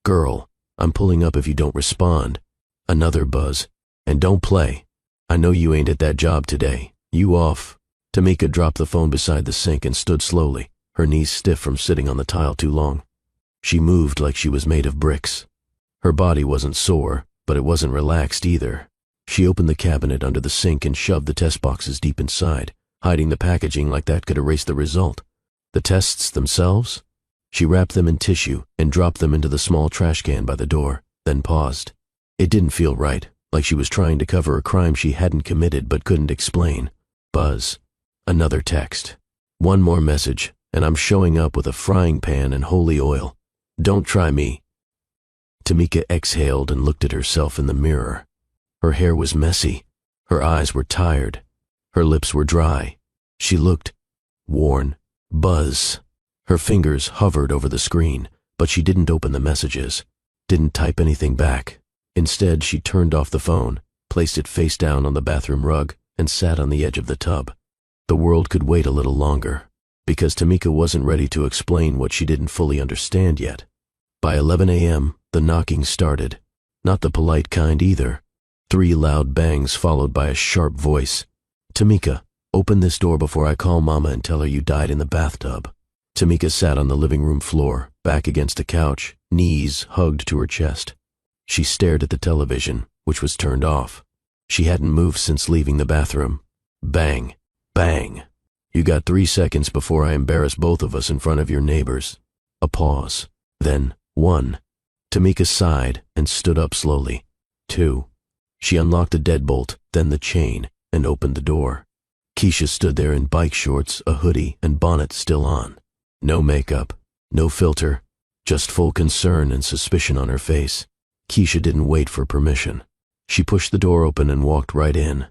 "Girl, I'm pulling up if you don't respond." Another buzz. "And don't play. I know you ain't at that job today. You off." Tamika dropped the phone beside the sink and stood slowly, her knees stiff from sitting on the tile too long. She moved like she was made of bricks. Her body wasn't sore, but it wasn't relaxed either. She opened the cabinet under the sink and shoved the test boxes deep inside, hiding the packaging like that could erase the result. The tests themselves? She wrapped them in tissue and dropped them into the small trash can by the door, then paused. It didn't feel right, like she was trying to cover a crime she hadn't committed but couldn't explain. Buzz. Another text. "One more message, and I'm showing up with a frying pan and holy oil. Don't try me." Tamika exhaled and looked at herself in the mirror. Her hair was messy. Her eyes were tired. Her lips were dry. She looked worn. Buzz. Her fingers hovered over the screen, but she didn't open the messages, didn't type anything back. Instead, she turned off the phone, placed it face down on the bathroom rug, and sat on the edge of the tub. The world could wait a little longer, because Tamika wasn't ready to explain what she didn't fully understand yet. By 11 a.m., the knocking started. Not the polite kind either. 3 loud bangs followed by a sharp voice. "Tamika, open this door before I call Mama and tell her you died in the bathtub." Tamika sat on the living room floor, back against the couch, knees hugged to her chest. She stared at the television, which was turned off. She hadn't moved since leaving the bathroom. Bang. Bang. "You got 3 seconds before I embarrass both of us in front of your neighbors." A pause. Then 1. Tamika sighed and stood up slowly. 2. She unlocked the deadbolt, then the chain, and opened the door. Keisha stood there in bike shorts, a hoodie, and bonnet still on. No makeup, no filter, just full concern and suspicion on her face. Keisha didn't wait for permission. She pushed the door open and walked right in.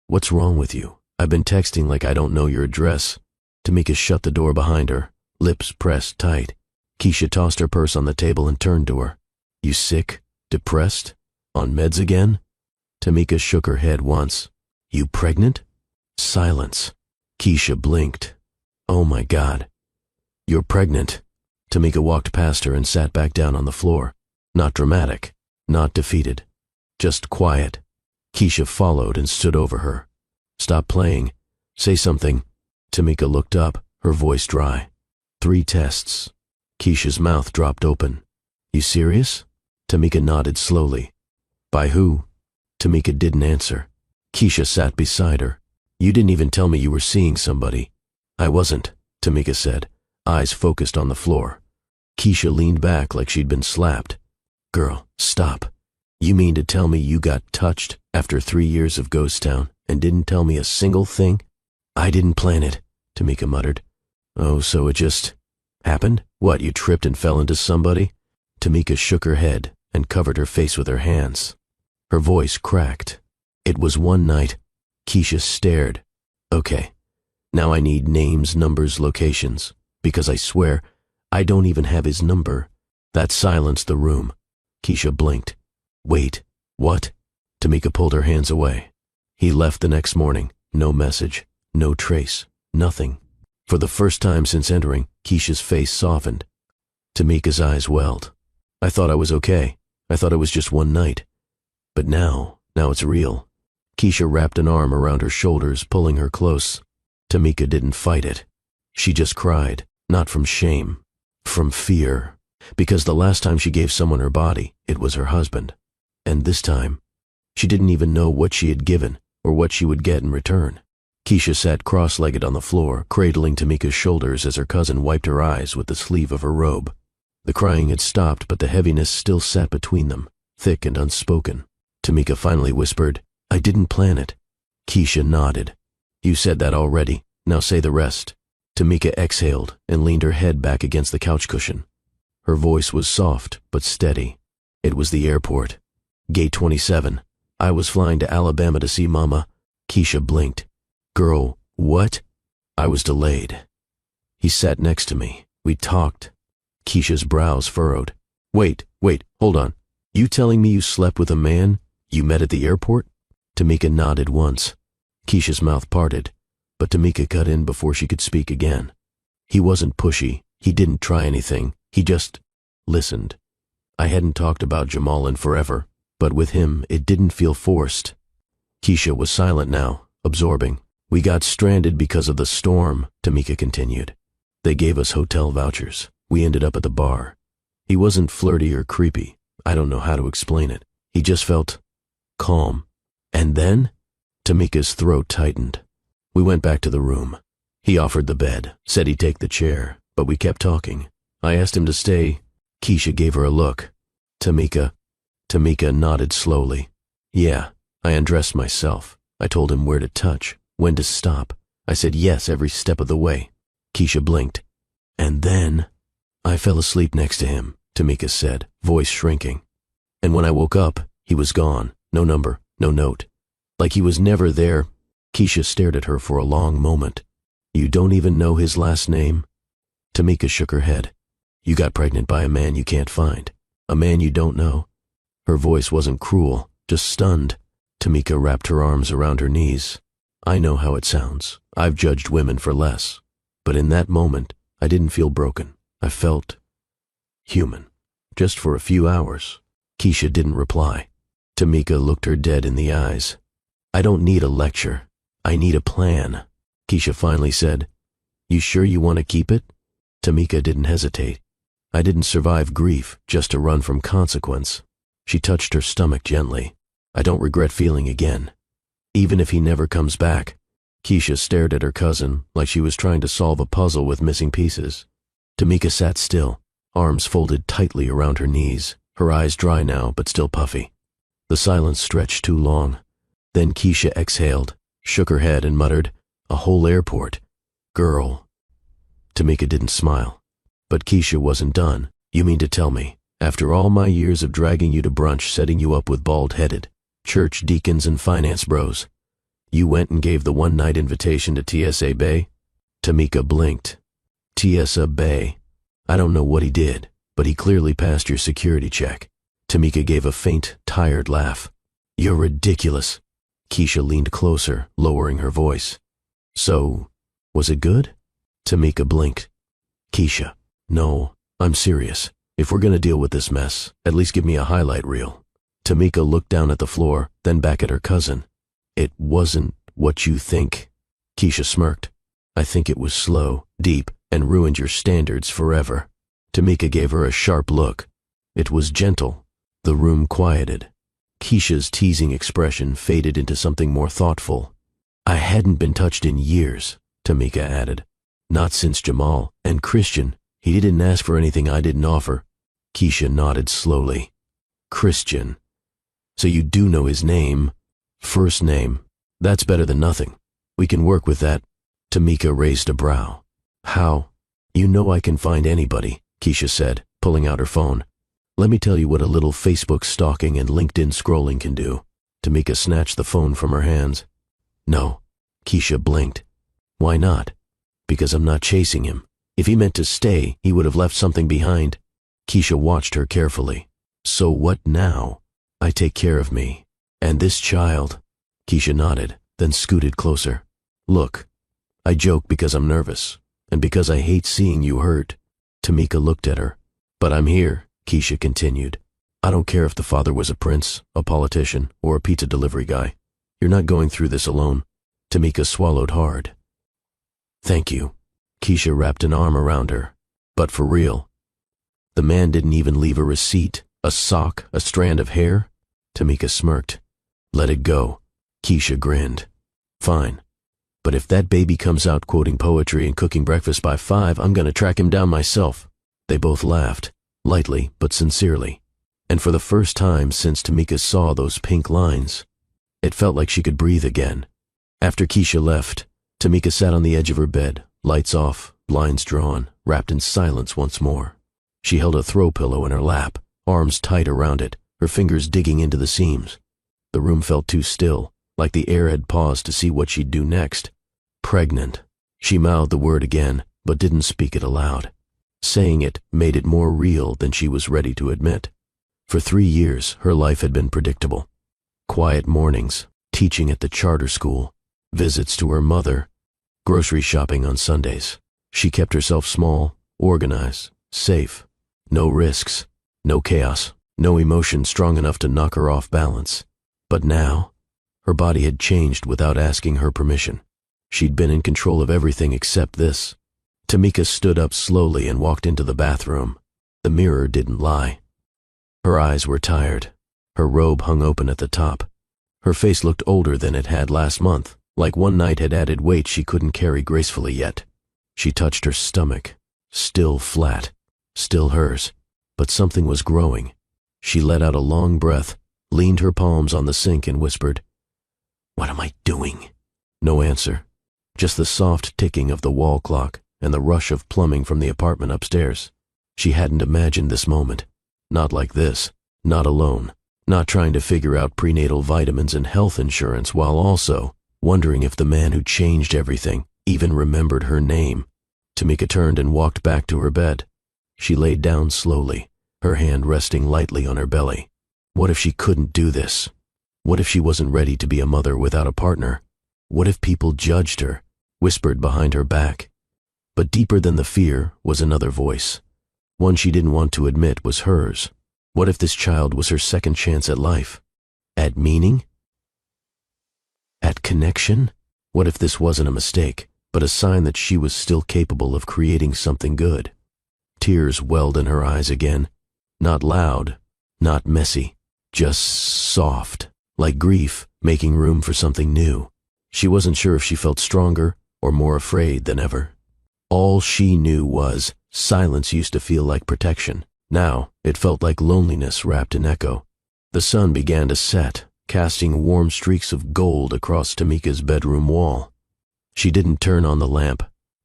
"What's wrong with you? I've been texting like I don't know your address." Tamika shut the door behind her, lips pressed tight. Keisha tossed her purse on the table and turned to her. "You sick? Depressed? On meds again?" Tamika shook her head once. "You pregnant?" Silence. Keisha blinked. "Oh my God. You're pregnant." Tamika walked past her and sat back down on the floor. Not dramatic, not defeated, just quiet. Keisha followed and stood over her. "Stop playing. Say something." Tamika looked up, her voice dry. 3 tests. Keisha's mouth dropped open. "You serious?" Tamika nodded slowly. "By who?" Tamika didn't answer. Keisha sat beside her. "You didn't even tell me you were seeing somebody." "I wasn't," Tamika said, eyes focused on the floor. Keisha leaned back like she'd been slapped. "Girl, stop. You mean to tell me you got touched after 3 years of Ghost Town and didn't tell me a single thing? I didn't plan it, Tamika muttered. Oh, so it just happened? What, you tripped and fell into somebody? Tamika shook her head and covered her face with her hands. Her voice cracked. It was one night. Keisha stared. Okay, now I need names, numbers, locations, because I swear I don't even have his number. That silenced the room. Keisha blinked. Wait, what? Tamika pulled her hands away. He left the next morning. No message, no trace, nothing. For the first time since entering, Keisha's face softened. Tamika's eyes welled. I thought I was okay. I thought it was just one night. But now it's real. Keisha wrapped an arm around her shoulders, pulling her close. Tamika didn't fight it. She just cried, not from shame, from fear. Because the last time she gave someone her body, it was her husband. And this time, she didn't even know what she had given or what she would get in return. Keisha sat cross-legged on the floor, cradling Tamika's shoulders as her cousin wiped her eyes with the sleeve of her robe. The crying had stopped, but the heaviness still sat between them, thick and unspoken. Tamika finally whispered, I didn't plan it. Keisha nodded. You said that already. Now say the rest. Tamika exhaled and leaned her head back against the couch cushion. Her voice was soft but steady. It was the airport. Gate 27. I was flying to Alabama to see Mama. Keisha blinked. Girl, what? I was delayed. He sat next to me. We talked. Keisha's brows furrowed. Wait, hold on. You telling me you slept with a man you met at the airport? Tamika nodded once. Keisha's mouth parted, but Tamika cut in before she could speak again. He wasn't pushy. He didn't try anything. He just listened. I hadn't talked about Jamal in forever, but with him it didn't feel forced. Keisha was silent now, absorbing. We got stranded because of the storm, Tamika continued. They gave us hotel vouchers. We ended up at the bar. He wasn't flirty or creepy. I don't know how to explain it. He just felt calm. And then? Tamika's throat tightened. We went back to the room. He offered the bed, said he'd take the chair, but we kept talking. I asked him to stay. Keisha gave her a look. Tamika nodded slowly. Yeah, I undressed myself. I told him where to touch, when to stop. I said yes every step of the way. Keisha blinked. And then? I fell asleep next to him, Tamika said, voice shrinking. And when I woke up, he was gone. No number, no note. Like he was never there. Keisha stared at her for a long moment. You don't even know his last name? Tamika shook her head. You got pregnant by a man you can't find. A man you don't know. Her voice wasn't cruel, just stunned. Tamika wrapped her arms around her knees. I know how it sounds. I've judged women for less. But in that moment, I didn't feel broken. I felt human. Just for a few hours. Keisha didn't reply. Tamika looked her dead in the eyes. I don't need a lecture. I need a plan. Keisha finally said, You sure you want to keep it? Tamika didn't hesitate. I didn't survive grief just to run from consequence. She touched her stomach gently. I don't regret feeling again. Even if he never comes back. Keisha stared at her cousin like she was trying to solve a puzzle with missing pieces. Tamika sat still, arms folded tightly around her knees, her eyes dry now but still puffy. The silence stretched too long. Then Keisha exhaled, shook her head and muttered, A whole airport. Girl. Tamika didn't smile. But Keisha wasn't done. You mean to tell me, after all my years of dragging you to brunch, setting you up with bald-headed church deacons and finance bros, you went and gave the one-night invitation to TSA Bay? Tamika blinked. TSA Bay. I don't know what he did, but he clearly passed your security check. Tamika gave a faint, tired laugh. You're ridiculous. Keisha leaned closer, lowering her voice. So, was it good? Tamika blinked. Keisha, no, I'm serious. If we're gonna deal with this mess, at least give me a highlight reel. Tamika looked down at the floor, then back at her cousin. It wasn't what you think. Keisha smirked. I think it was slow, deep, and ruined your standards forever. Tamika gave her a sharp look. It was gentle. The room quieted. Keisha's teasing expression faded into something more thoughtful. I hadn't been touched in years, Tamika added. Not since Jamal, and Christian. He didn't ask for anything I didn't offer. Keisha nodded slowly. Christian. So you do know his name? First name. That's better than nothing. We can work with that. Tamika raised a brow. How? You know I can find anybody, Keisha said, pulling out her phone. Let me tell you what a little Facebook stalking and LinkedIn scrolling can do. Tamika snatched the phone from her hands. No. Keisha blinked. Why not? Because I'm not chasing him. If he meant to stay, he would have left something behind. Keisha watched her carefully. So what now? I take care of me. And this child. Keisha nodded, then scooted closer. Look, I joke because I'm nervous, and because I hate seeing you hurt. Tamika looked at her. But I'm here, Keisha continued. I don't care if the father was a prince, a politician, or a pizza delivery guy. You're not going through this alone. Tamika swallowed hard. Thank you. Keisha wrapped an arm around her. But for real. The man didn't even leave a receipt, a sock, a strand of hair. Tamika smirked. Let it go. Keisha grinned. Fine. But if that baby comes out quoting poetry and cooking breakfast by 5, I'm gonna track him down myself. They both laughed, lightly but sincerely. And for the first time since Tamika saw those pink lines, it felt like she could breathe again. After Keisha left, Tamika sat on the edge of her bed, lights off, blinds drawn, wrapped in silence once more. She held a throw pillow in her lap, arms tight around it, her fingers digging into the seams. The room felt too still, like the air had paused to see what she'd do next. Pregnant. She mouthed the word again, but didn't speak it aloud. Saying it made it more real than she was ready to admit. For 3 years, her life had been predictable. Quiet mornings, teaching at the charter school, visits to her mother, grocery shopping on Sundays. She kept herself small, organized, safe. No risks, no chaos, no emotion strong enough to knock her off balance. But now, her body had changed without asking her permission. She'd been in control of everything except this. Tamika stood up slowly and walked into the bathroom. The mirror didn't lie. Her eyes were tired. Her robe hung open at the top. Her face looked older than it had last month, like one night had added weight she couldn't carry gracefully yet. She touched her stomach, still flat, still hers, but something was growing. She let out a long breath, leaned her palms on the sink and whispered, "What am I doing?" No answer, just the soft ticking of the wall clock and the rush of plumbing from the apartment upstairs. She hadn't imagined this moment. Not like this, not alone, not trying to figure out prenatal vitamins and health insurance while also wondering if the man who changed everything even remembered her name. Tamika turned and walked back to her bed. She laid down slowly, her hand resting lightly on her belly. What if she couldn't do this? What if she wasn't ready to be a mother without a partner? What if people judged her, whispered behind her back? But deeper than the fear was another voice. One she didn't want to admit was hers. What if this child was her second chance at life? At meaning? At connection? What if this wasn't a mistake, but a sign that she was still capable of creating something good? Tears welled in her eyes again. Not loud, not messy, just soft, like grief making room for something new. She wasn't sure if she felt stronger or more afraid than ever. All she knew was silence used to feel like protection. Now it felt like loneliness wrapped in echo. The sun began to set, casting warm streaks of gold across Tamika's bedroom wall. She didn't turn on the lamp.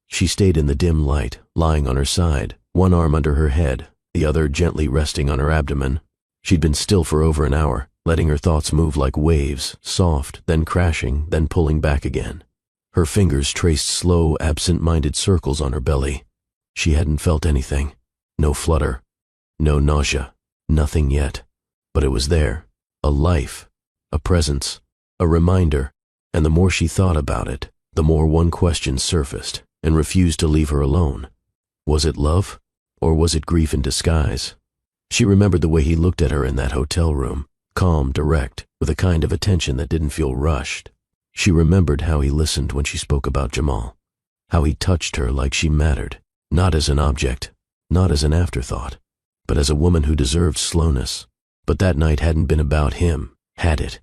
She stayed in the dim light, lying on her side, one arm under her head, the other gently resting on her abdomen. She'd been still for over an hour, letting her thoughts move like waves, soft, then crashing, then pulling back again. Her fingers traced slow, absent-minded circles on her belly. She hadn't felt anything. No flutter. No nausea. Nothing yet. But it was there. A life. A presence. A reminder. And the more she thought about it, the more one question surfaced and refused to leave her alone. Was it love? Or was it grief in disguise? She remembered the way he looked at her in that hotel room, calm, direct, with a kind of attention that didn't feel rushed. She remembered how he listened when she spoke about Jamal, how he touched her like she mattered, not as an object, not as an afterthought, but as a woman who deserved slowness. But that night hadn't been about him, had it?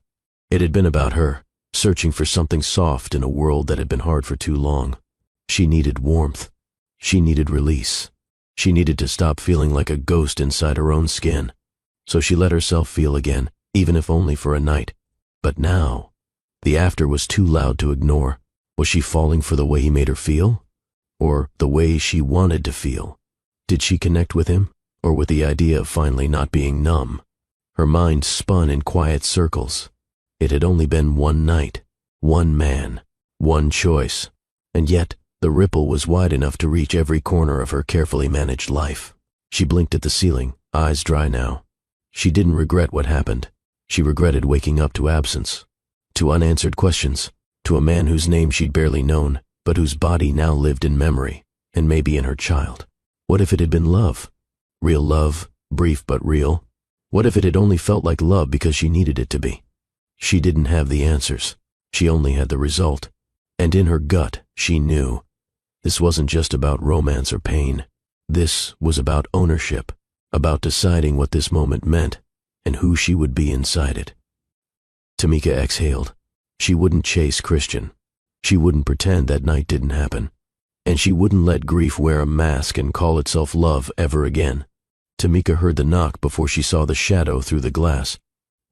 It had been about her, searching for something soft in a world that had been hard for too long. She needed warmth. She needed release. She needed to stop feeling like a ghost inside her own skin. So she let herself feel again, even if only for a night. But now, the after was too loud to ignore. Was she falling for the way he made her feel? Or the way she wanted to feel? Did she connect with him? Or with the idea of finally not being numb? Her mind spun in quiet circles. It had only been one night, one man, one choice, and yet the ripple was wide enough to reach every corner of her carefully managed life. She blinked at the ceiling, eyes dry now. She didn't regret what happened. She regretted waking up to absence, to unanswered questions, to a man whose name she'd barely known, but whose body now lived in memory, and maybe in her child. What if it had been love? Real love, brief but real? What if it had only felt like love because she needed it to be? She didn't have the answers. She only had the result. And in her gut, she knew. This wasn't just about romance or pain. This was about ownership, about deciding what this moment meant, and who she would be inside it. Tamika exhaled. She wouldn't chase Christian. She wouldn't pretend that night didn't happen. And she wouldn't let grief wear a mask and call itself love ever again. Tamika heard the knock before she saw the shadow through the glass.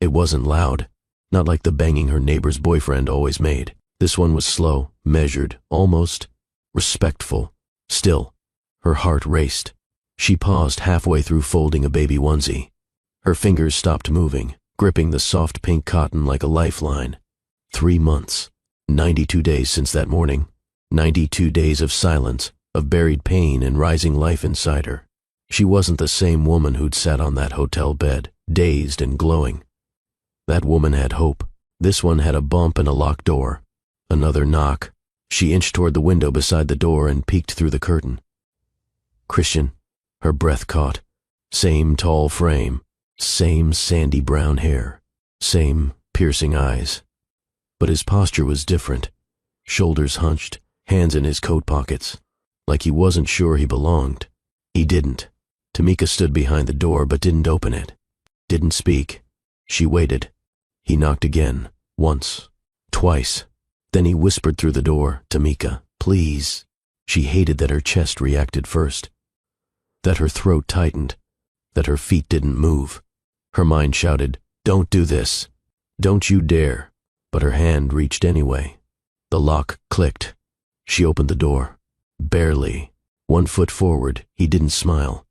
It wasn't loud, not like the banging her neighbor's boyfriend always made. This one was slow, measured, almost respectful. Still, her heart raced. She paused halfway through folding a baby onesie. Her fingers stopped moving, gripping the soft pink cotton like a lifeline. 3 months, 92 days since that morning, 92 days of silence, of buried pain and rising life inside her. She wasn't the same woman who'd sat on that hotel bed, dazed and glowing. That woman had hope. This one had a bump and a locked door. Another knock. She inched toward the window beside the door and peeked through the curtain. Christian. Her breath caught. Same tall frame, same sandy brown hair, same piercing eyes. But his posture was different. Shoulders hunched, hands in his coat pockets, like he wasn't sure he belonged. He didn't. Tamika stood behind the door but didn't open it. Didn't speak. She waited. He knocked again, once, twice. Then he whispered through the door, "Tamika, please." She hated that her chest reacted first, that her throat tightened, that her feet didn't move. Her mind shouted, "Don't do this. Don't you dare." But her hand reached anyway. The lock clicked. She opened the door. Barely. 1 foot forward. He didn't smile.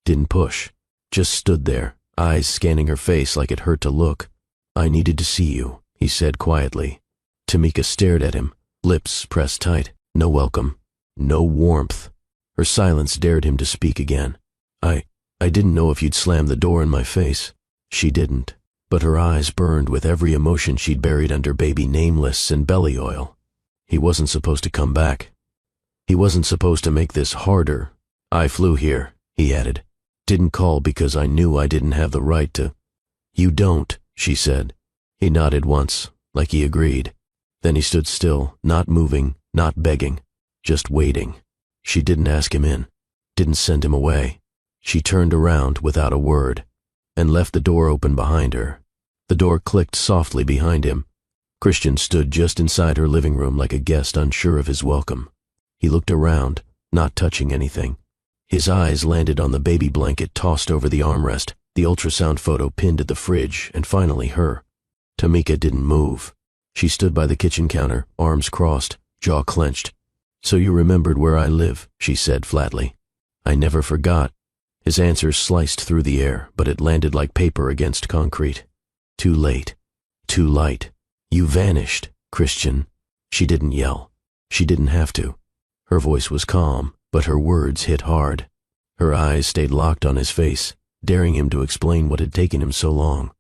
Didn't push. Just stood there, eyes scanning her face like it hurt to look. "I needed to see you," he said quietly. Tamika stared at him, lips pressed tight. No welcome. No warmth. Her silence dared him to speak again. I didn't know if you'd slam the door in my face." She didn't, but her eyes burned with every emotion she'd buried under baby nameless and belly oil. He wasn't supposed to come back. He wasn't supposed to make this harder. "I flew here," he added. "Didn't call because I knew I didn't have the right to." "You don't," she said. He nodded once, like he agreed. Then he stood still, not moving, not begging, just waiting. She didn't ask him in, didn't send him away. She turned around without a word and left the door open behind her. The door clicked softly behind him. Christian stood just inside her living room like a guest unsure of his welcome. He looked around, not touching anything. His eyes landed on the baby blanket tossed over the armrest, the ultrasound photo pinned at the fridge, and finally her. Tamika didn't move. She stood by the kitchen counter, arms crossed, jaw clenched. "So you remembered where I live," she said flatly. "I never forgot." His answer sliced through the air, but it landed like paper against concrete. "Too late. Too light. You vanished, Christian." She didn't yell. She didn't have to. Her voice was calm, but her words hit hard. Her eyes stayed locked on his face, daring him to explain what had taken him so long.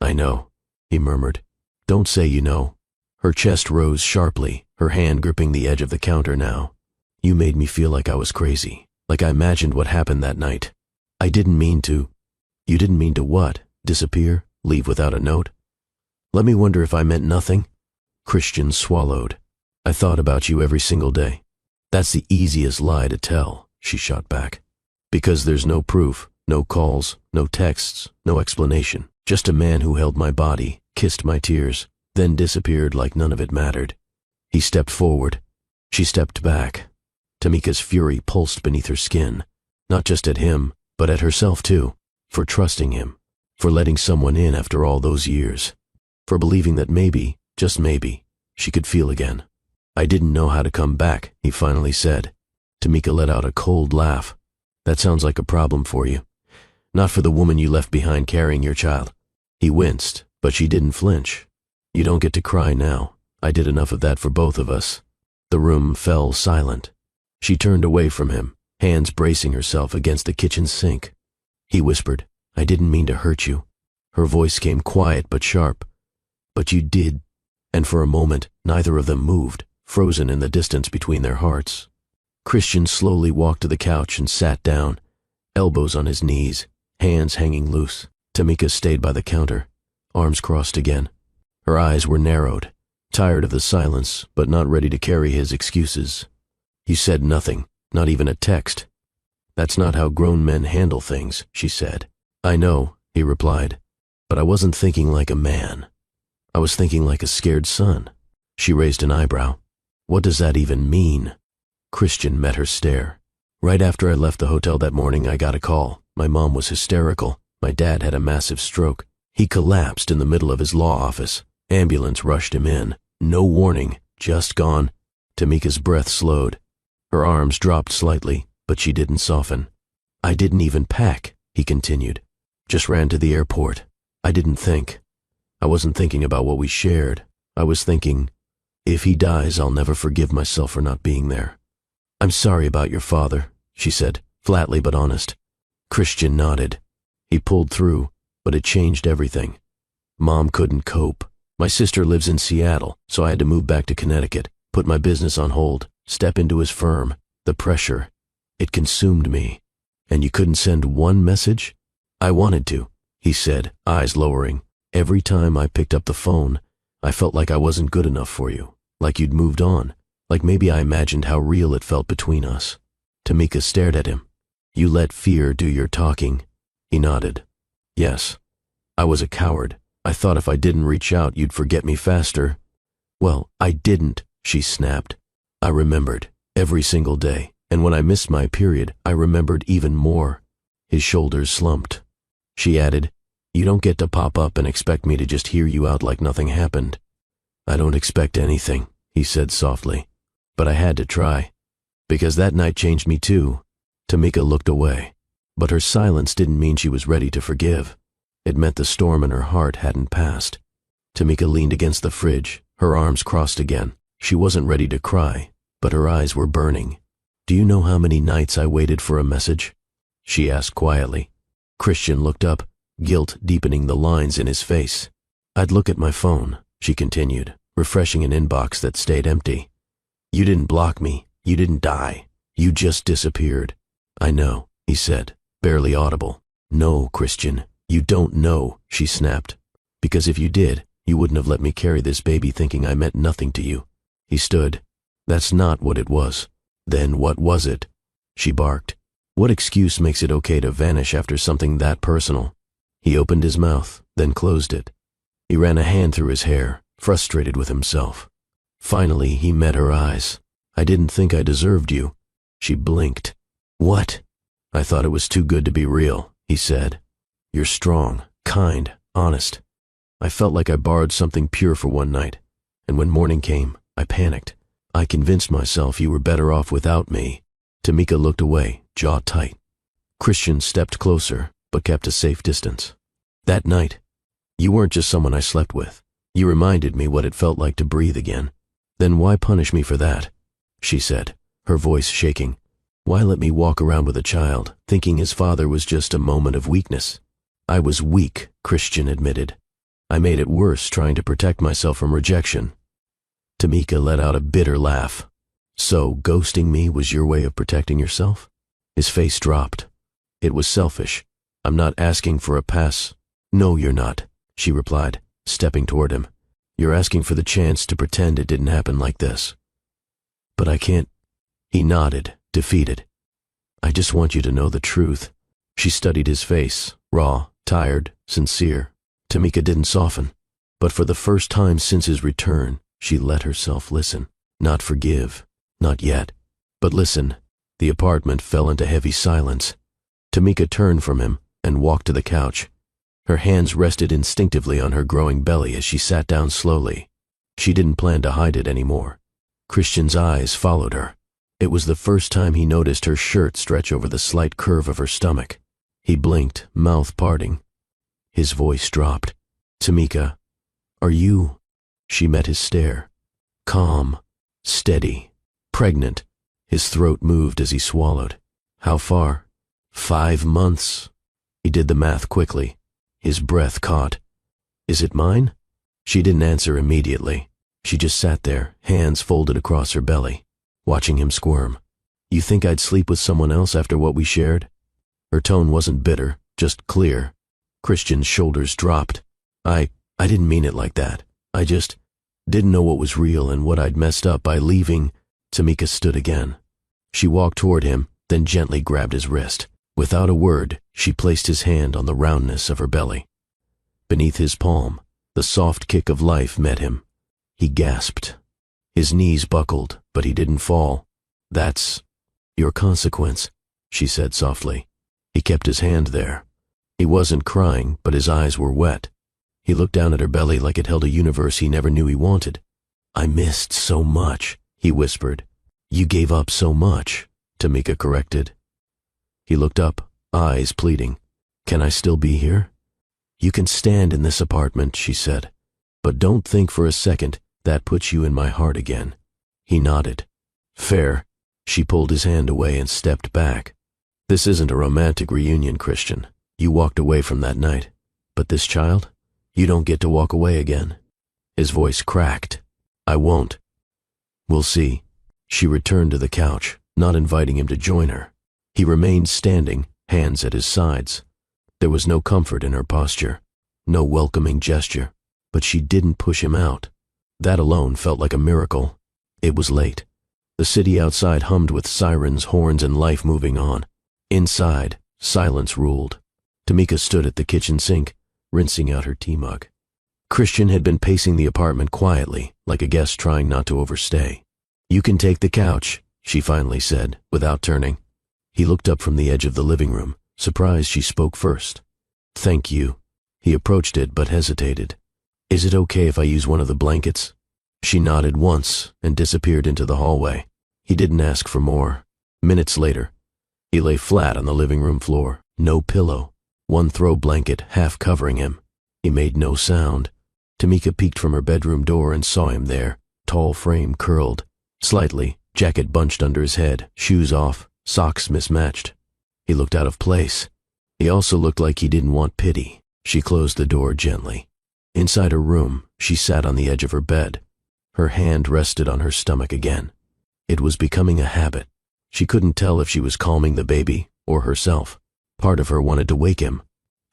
"I know," he murmured. "Don't say you know." Her chest rose sharply, her hand gripping the edge of the counter now. "You made me feel like I was crazy, like I imagined what happened that night. I didn't mean to." "You didn't mean to what? Disappear? Leave without a note?" "Let me wonder if I meant nothing." Christian swallowed. "I thought about you every single day." "That's the easiest lie to tell," she shot back. "Because there's no proof, no calls, no texts, no explanation. Just a man who held my body, kissed my tears, then disappeared like none of it mattered." He stepped forward. She stepped back. Tamika's fury pulsed beneath her skin, not just at him, but at herself too, for trusting him, for letting someone in after all those years, for believing that maybe, just maybe, she could feel again. I didn't know how to come back, he finally said. Tamika let out a cold laugh. That sounds like a problem for you. Not for the woman you left behind carrying your child. He winced, but she didn't flinch. You don't get to cry now. I did enough of that for both of us. The room fell silent. She turned away from him, hands bracing herself against the kitchen sink. He whispered, I didn't mean to hurt you. Her voice came quiet but sharp. But you did. And for a moment, neither of them moved, frozen in the distance between their hearts. Christian slowly walked to the couch and sat down, elbows on his knees, hands hanging loose. Tamika stayed by the counter, arms crossed again. Her eyes were narrowed, tired of the silence, but not ready to carry his excuses. He said nothing, not even a text. That's not how grown men handle things, she said. I know, he replied, but I wasn't thinking like a man. I was thinking like a scared son. She raised an eyebrow. What does that even mean? Christian met her stare. Right after I left the hotel that morning, I got a call. My mom was hysterical. My dad had a massive stroke. He collapsed in the middle of his law office. Ambulance rushed him in. No warning, just gone. Tamika's breath slowed. Her arms dropped slightly, but she didn't soften. I didn't even pack, he continued. Just ran to the airport. I didn't think. I wasn't thinking about what we shared. I was thinking, if he dies, I'll never forgive myself for not being there. I'm sorry about your father, she said, flatly but honest. Christian nodded. He pulled through, but it changed everything. Mom couldn't cope. My sister lives in Seattle, so I had to move back to Connecticut, put my business on hold, step into his firm. The pressure, it consumed me. And you couldn't send one message? I wanted to, he said, eyes lowering. Every time I picked up the phone, I felt like I wasn't good enough for you, like you'd moved on, like maybe I imagined how real it felt between us. Tamika stared at him. You let fear do your talking. He nodded. Yes. I was a coward. I thought if I didn't reach out, you'd forget me faster. Well, I didn't, she snapped. I remembered, every single day, and when I missed my period, I remembered even more. His shoulders slumped. She added, you don't get to pop up and expect me to just hear you out like nothing happened. I don't expect anything, he said softly, but I had to try. Because that night changed me too. Tamika looked away, but her silence didn't mean she was ready to forgive. It meant the storm in her heart hadn't passed. Tamika leaned against the fridge, her arms crossed again. She wasn't ready to cry, but her eyes were burning. Do you know how many nights I waited for a message? She asked quietly. Christian looked up, guilt deepening the lines in his face. I'd look at my phone, she continued, refreshing an inbox that stayed empty. You didn't block me. You didn't die. You just disappeared. I know, he said, barely audible. No, Christian, you don't know, she snapped. Because if you did, you wouldn't have let me carry this baby thinking I meant nothing to you. He stood. That's not what it was. Then what was it? She barked. What excuse makes it okay to vanish after something that personal? He opened his mouth, then closed it. He ran a hand through his hair, frustrated with himself. Finally, he met her eyes. I didn't think I deserved you. She blinked. What? I thought it was too good to be real, he said. You're strong, kind, honest. I felt like I borrowed something pure for one night, and when morning came, I panicked. I convinced myself you were better off without me. Tamika looked away, jaw tight. Christian stepped closer, but kept a safe distance. That night, you weren't just someone I slept with. You reminded me what it felt like to breathe again. Then why punish me for that? She said, her voice shaking. Why let me walk around with a child, thinking his father was just a moment of weakness? I was weak, Christian admitted. I made it worse trying to protect myself from rejection. Tamika let out a bitter laugh. So, ghosting me was your way of protecting yourself? His face dropped. It was selfish. I'm not asking for a pass. No, you're not, she replied, stepping toward him. You're asking for the chance to pretend it didn't happen like this. But I can't. He nodded, defeated. I just want you to know the truth. She studied his face, raw, tired, sincere. Tamika didn't soften, but for the first time since his return, she let herself listen. Not forgive, not yet, but listen. The apartment fell into heavy silence. Tamika turned from him and walked to the couch. Her hands rested instinctively on her growing belly as she sat down slowly. She didn't plan to hide it anymore. Christian's eyes followed her. It was the first time he noticed her shirt stretch over the slight curve of her stomach. He blinked, mouth parting. His voice dropped. "Tamika, are you?" She met his stare. Calm, steady, pregnant. His throat moved as he swallowed. "How far?" 5 months. He did the math quickly. His breath caught. "Is it mine?" She didn't answer immediately. She just sat there, hands folded across her belly, watching him squirm. "You think I'd sleep with someone else after what we shared?" Her tone wasn't bitter, just clear. Christian's shoulders dropped. I didn't mean it like that. I just didn't know what was real and what I'd messed up by leaving." Tamika stood again. She walked toward him, then gently grabbed his wrist. Without a word, she placed his hand on the roundness of her belly. Beneath his palm, the soft kick of life met him. He gasped. His knees buckled, but he didn't fall. "That's your consequence," she said softly. He kept his hand there. He wasn't crying, but his eyes were wet. He looked down at her belly like it held a universe he never knew he wanted. "I missed so much," he whispered. "You gave up so much," Tamika corrected. He looked up, eyes pleading. "Can I still be here?" "You can stand in this apartment," she said. "But don't think for a second that puts you in my heart again." He nodded. "Fair." She pulled his hand away and stepped back. "This isn't a romantic reunion, Christian. You walked away from that night. But this child? You don't get to walk away again." His voice cracked. "I won't." "We'll see." She returned to the couch, not inviting him to join her. He remained standing, hands at his sides. There was no comfort in her posture, no welcoming gesture, but she didn't push him out. That alone felt like a miracle. It was late. The city outside hummed with sirens, horns, and life moving on. Inside, silence ruled. Tamika stood at the kitchen sink, rinsing out her tea mug. Christian had been pacing the apartment quietly, like a guest trying not to overstay. "You can take the couch," she finally said, without turning. He looked up from the edge of the living room, surprised she spoke first. "Thank you." He approached it but hesitated. "Is it okay if I use one of the blankets?" She nodded once and disappeared into the hallway. He didn't ask for more. Minutes later, he lay flat on the living room floor, no pillow, one throw blanket half covering him. He made no sound. Tamika peeked from her bedroom door and saw him there, tall frame curled, slightly, jacket bunched under his head, shoes off, socks mismatched. He looked out of place. He also looked like he didn't want pity. She closed the door gently. Inside her room, she sat on the edge of her bed. Her hand rested on her stomach again. It was becoming a habit. She couldn't tell if she was calming the baby or herself. Part of her wanted to wake him,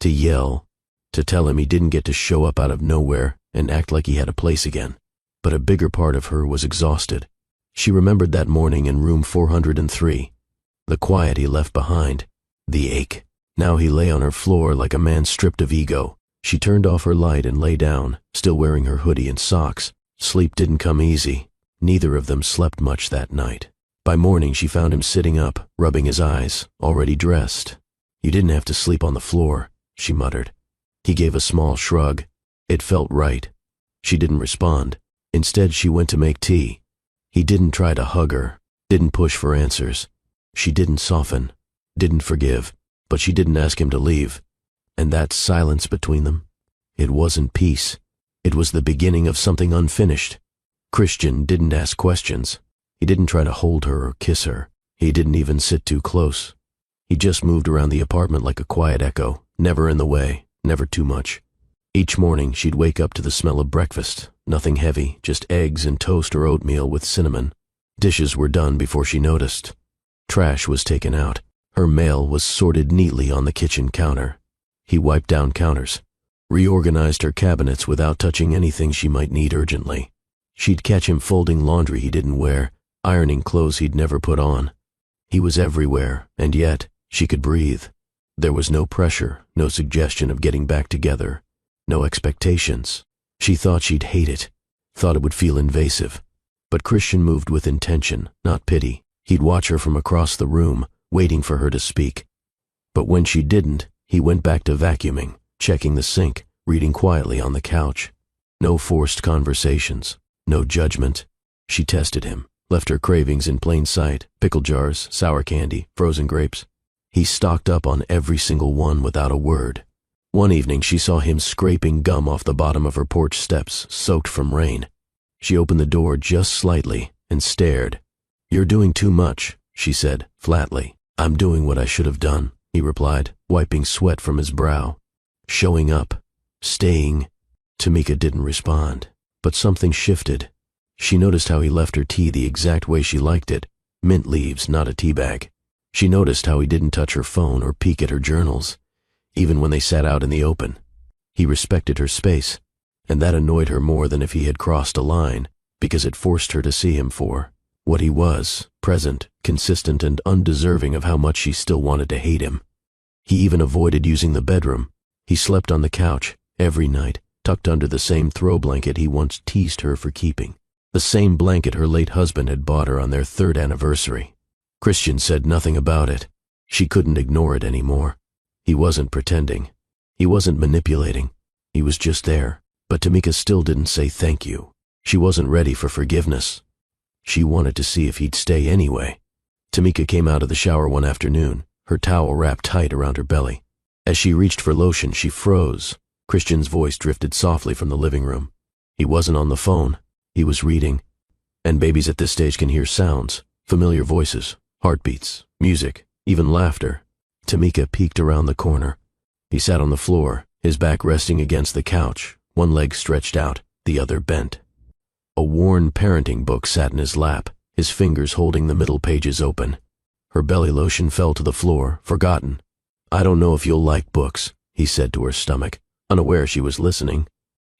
to yell, to tell him he didn't get to show up out of nowhere and act like he had a place again. But a bigger part of her was exhausted. She remembered that morning in room 403, the quiet he left behind, the ache. Now he lay on her floor like a man stripped of ego. She turned off her light and lay down, still wearing her hoodie and socks. Sleep didn't come easy. Neither of them slept much that night. By morning she found him sitting up, rubbing his eyes, already dressed. "You didn't have to sleep on the floor," she muttered. He gave a small shrug. It felt right. She didn't respond. Instead, she went to make tea. He didn't try to hug her, didn't push for answers. She didn't soften, didn't forgive, but she didn't ask him to leave. And that silence between them, it wasn't peace. It was the beginning of something unfinished. Christian didn't ask questions. He didn't try to hold her or kiss her. He didn't even sit too close. He just moved around the apartment like a quiet echo, never in the way, never too much. Each morning she'd wake up to the smell of breakfast, nothing heavy, just eggs and toast or oatmeal with cinnamon. Dishes were done before she noticed. Trash was taken out. Her mail was sorted neatly on the kitchen counter. He wiped down counters, reorganized her cabinets without touching anything she might need urgently. She'd catch him folding laundry he didn't wear, ironing clothes he'd never put on. He was everywhere, and yet she could breathe. There was no pressure, no suggestion of getting back together, no expectations. She thought she'd hate it, thought it would feel invasive. But Christian moved with intention, not pity. He'd watch her from across the room, waiting for her to speak. But when she didn't, he went back to vacuuming, checking the sink, reading quietly on the couch. No forced conversations, no judgment. She tested him, left her cravings in plain sight, pickle jars, sour candy, frozen grapes. He stocked up on every single one without a word. One evening she saw him scraping gum off the bottom of her porch steps, soaked from rain. She opened the door just slightly and stared. "You're doing too much," she said, flatly. "I'm doing what I should have done," he replied, wiping sweat from his brow. "Showing up. Staying." Tamika didn't respond, but something shifted. She noticed how he left her tea the exact way she liked it, mint leaves, not a tea bag. She noticed how he didn't touch her phone or peek at her journals, even when they sat out in the open. He respected her space, and that annoyed her more than if he had crossed a line, because it forced her to see him for what he was, present, consistent, and undeserving of how much she still wanted to hate him. He even avoided using the bedroom. He slept on the couch, every night, tucked under the same throw blanket he once teased her for keeping. The same blanket her late husband had bought her on their 3rd anniversary. Christian said nothing about it. She couldn't ignore it anymore. He wasn't pretending. He wasn't manipulating. He was just there. But Tamika still didn't say thank you. She wasn't ready for forgiveness. She wanted to see if he'd stay anyway. Tamika came out of the shower one afternoon, her towel wrapped tight around her belly. As she reached for lotion, she froze. Christian's voice drifted softly from the living room. He wasn't on the phone. He was reading. And babies at this stage can hear sounds, familiar voices, heartbeats, music, even laughter. Tamika peeked around the corner. He sat on the floor, his back resting against the couch, one leg stretched out, the other bent. A worn parenting book sat in his lap, his fingers holding the middle pages open. Her belly lotion fell to the floor, forgotten. "I don't know if you'll like books," he said to her stomach, unaware she was listening,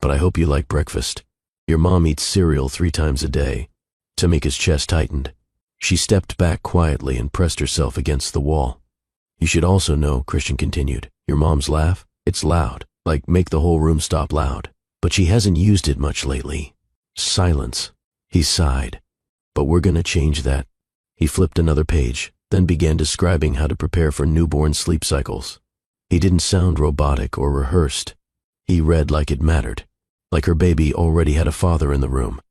"but I hope you like breakfast. Your mom eats cereal 3 times a day." Tamika's chest tightened. She stepped back quietly and pressed herself against the wall. "You should also know," Christian continued, "your mom's laugh, it's loud, like make the whole room stop loud. But she hasn't used it much lately." Silence. He sighed. "But we're gonna change that." He flipped another page, then began describing how to prepare for newborn sleep cycles. He didn't sound robotic or rehearsed. He read like it mattered, like her baby already had a father in the room.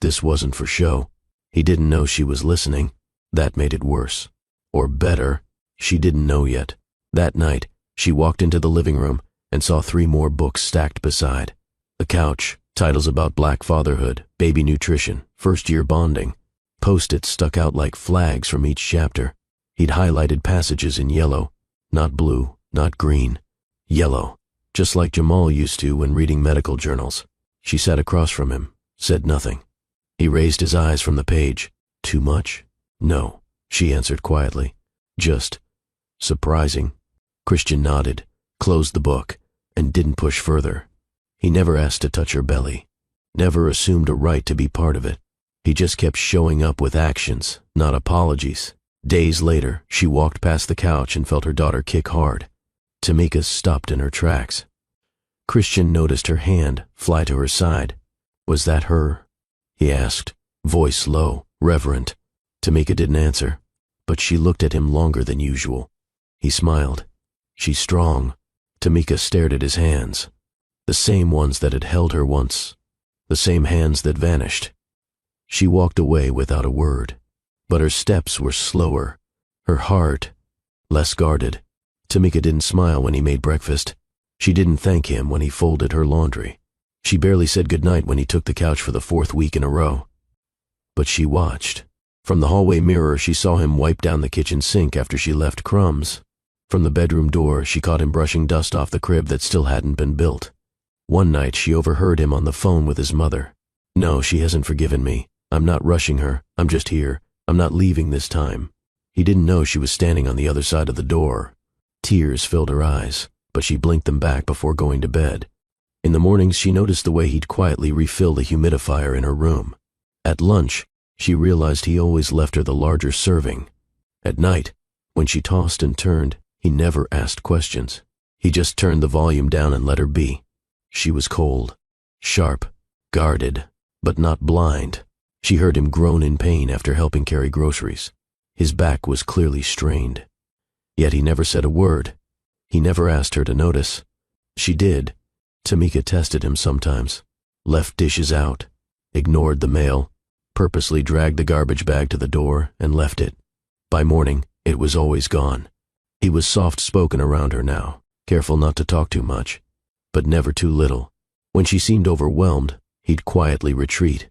This wasn't for show. He didn't know she was listening. That made it worse. Or better. She didn't know yet. That night, she walked into the living room and saw 3 more books stacked beside. The couch, titles about black fatherhood, baby nutrition, first-year bonding. Post-its stuck out like flags from each chapter. He'd highlighted passages in yellow, not blue, not green. Yellow, just like Jamal used to when reading medical journals. She sat across from him, said nothing. He raised his eyes from the page. "Too much?" "No," she answered quietly. "Just surprising." Christian nodded, closed the book, and didn't push further. He never asked to touch her belly, never assumed a right to be part of it. He just kept showing up with actions, not apologies. Days later, she walked past the couch and felt her daughter kick hard. Tamika stopped in her tracks. Christian noticed her hand fly to her side. "Was that her?" he asked, voice low, reverent. Tamika didn't answer, but she looked at him longer than usual. He smiled. "She's strong." Tamika stared at his hands. The same ones that had held her once. The same hands that vanished. She walked away without a word, but her steps were slower, her heart less guarded. Tamika didn't smile when he made breakfast. She didn't thank him when he folded her laundry. She barely said goodnight when he took the couch for the 4th week in a row. But she watched. From the hallway mirror, she saw him wipe down the kitchen sink after she left crumbs. From the bedroom door, she caught him brushing dust off the crib that still hadn't been built. One night, she overheard him on the phone with his mother. "No, she hasn't forgiven me. I'm not rushing her. I'm just here. I'm not leaving this time." He didn't know she was standing on the other side of the door. Tears filled her eyes, but she blinked them back before going to bed. In the mornings, she noticed the way he'd quietly refill the humidifier in her room. At lunch, she realized he always left her the larger serving. At night, when she tossed and turned, he never asked questions. He just turned the volume down and let her be. She was cold, sharp, guarded, but not blind. She heard him groan in pain after helping carry groceries. His back was clearly strained. Yet he never said a word. He never asked her to notice. She did. Tamika tested him sometimes. Left dishes out. Ignored the mail. Purposely dragged the garbage bag to the door and left it. By morning, it was always gone. He was soft-spoken around her now, careful not to talk too much, but never too little. When she seemed overwhelmed, he'd quietly retreat.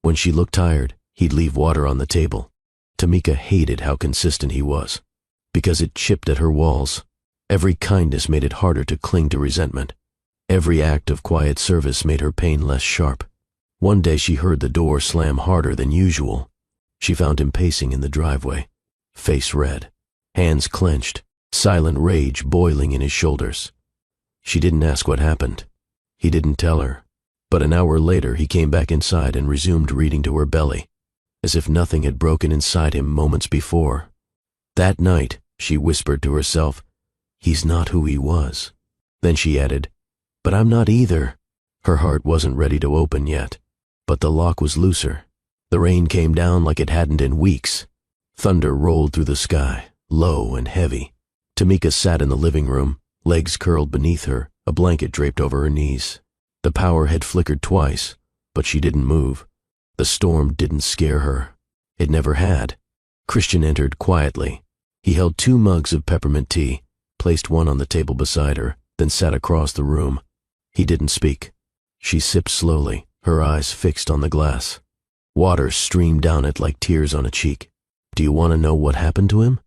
When she looked tired, he'd leave water on the table. Tamika hated how consistent he was, because it chipped at her walls. Every kindness made it harder to cling to resentment. Every act of quiet service made her pain less sharp. One day she heard the door slam harder than usual. She found him pacing in the driveway, face red, hands clenched, silent rage boiling in his shoulders. She didn't ask what happened. He didn't tell her. But an hour later he came back inside and resumed reading to her belly, as if nothing had broken inside him moments before. That night, she whispered to herself, "He's not who he was." Then she added, "But I'm not either." Her heart wasn't ready to open yet, but the lock was looser. The rain came down like it hadn't in weeks. Thunder rolled through the sky, low and heavy. Tamika sat in the living room, legs curled beneath her, a blanket draped over her knees. The power had flickered twice, but she didn't move. The storm didn't scare her. It never had. Christian entered quietly. He held 2 mugs of peppermint tea, placed one on the table beside her, then sat across the room. He didn't speak. She sipped slowly, her eyes fixed on the glass. Water streamed down it like tears on a cheek. "Do you want to know what happened to him?"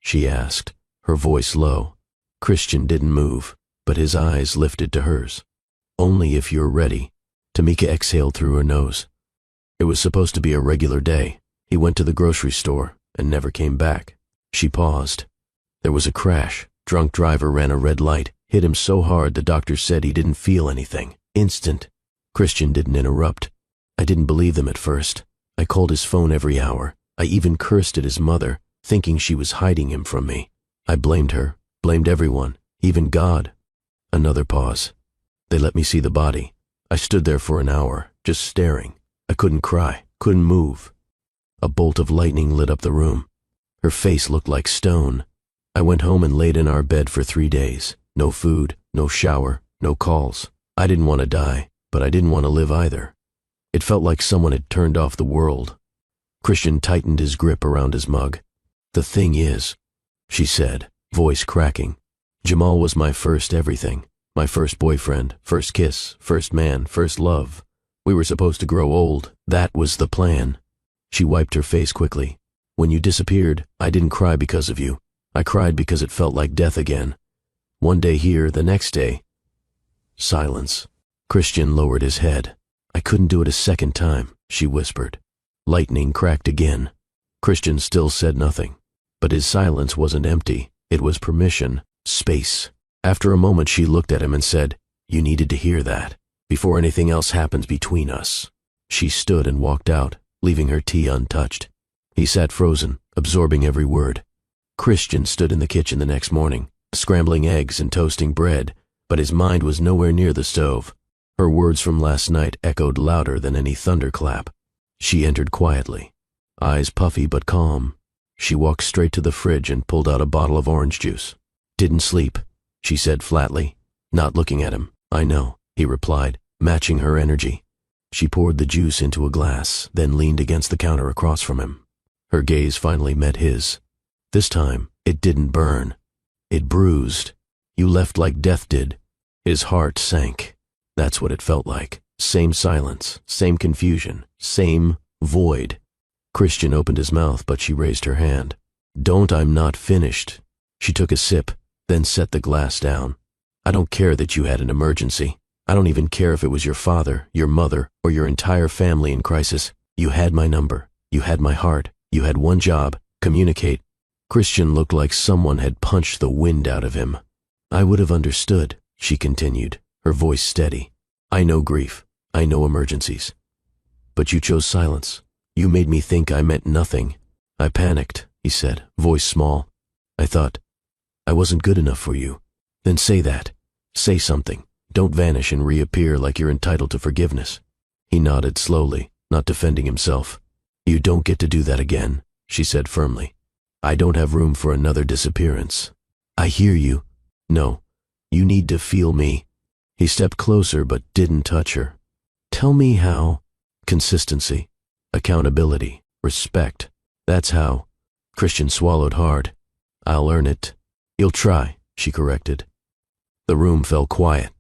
she asked, her voice low. Christian didn't move, but his eyes lifted to hers. "Only if you're ready." Tamika exhaled through her nose. It was supposed to be a regular day. He went to the grocery store and never came back. She paused. There was a crash. Drunk driver ran a red light, hit him so hard the doctor said he didn't feel anything. Instant. Christian didn't interrupt. I didn't believe them at first. I called his phone every hour. I even cursed at his mother, thinking she was hiding him from me. I blamed her, blamed everyone, even God. Another pause. They let me see the body. I stood there for an hour, just staring. I couldn't cry, couldn't move. A bolt of lightning lit up the room. Her face looked like stone. I went home and laid in our bed for 3 days. No food, no shower, no calls. I didn't want to die, but I didn't want to live either. It felt like someone had turned off the world. Christian tightened his grip around his mug. "The thing is," she said, voice cracking, "Jamal was my first everything. My first boyfriend, first kiss, first man, first love. We were supposed to grow old. That was the plan." She wiped her face quickly. "When you disappeared, I didn't cry because of you. I cried because it felt like death again. One day here, the next day." Silence. Christian lowered his head. "I couldn't do it a second time," she whispered. Lightning cracked again. Christian still said nothing, but his silence wasn't empty. It was permission, space. After a moment she looked at him and said, "You needed to hear that, before anything else happens between us." She stood and walked out, leaving her tea untouched. He sat frozen, absorbing every word. Christian stood in the kitchen the next morning, scrambling eggs and toasting bread, but his mind was nowhere near the stove. Her words from last night echoed louder than any thunderclap. She entered quietly, eyes puffy but calm. She walked straight to the fridge and pulled out a bottle of orange juice. "Didn't sleep," she said flatly, not looking at him. "I know," he replied, matching her energy. She poured the juice into a glass, then leaned against the counter across from him. Her gaze finally met his. This time, it didn't burn. It bruised. "You left like death did." His heart sank. That's what it felt like. Same silence, same confusion, same void. Christian opened his mouth, but she raised her hand. "Don't, I'm not finished." She took a sip, then set the glass down. "I don't care that you had an emergency. I don't even care if it was your father, your mother, or your entire family in crisis. You had my number. You had my heart. You had one job: communicate." Christian looked like someone had punched the wind out of him. "I would have understood," she continued, her voice steady. "I know grief. I know emergencies. But you chose silence. You made me think I meant nothing." "I panicked," he said, voice small. "I thought I wasn't good enough for you." "Then say that. Say something. Don't vanish and reappear like you're entitled to forgiveness." He nodded slowly, not defending himself. "You don't get to do that again," she said firmly. "I don't have room for another disappearance." "I hear you." "No, you need to feel me. He stepped closer but didn't touch her. Tell me how. Consistency, accountability, respect. That's how. Christian swallowed hard. I'll earn it. You'll try, she corrected. The room fell quiet.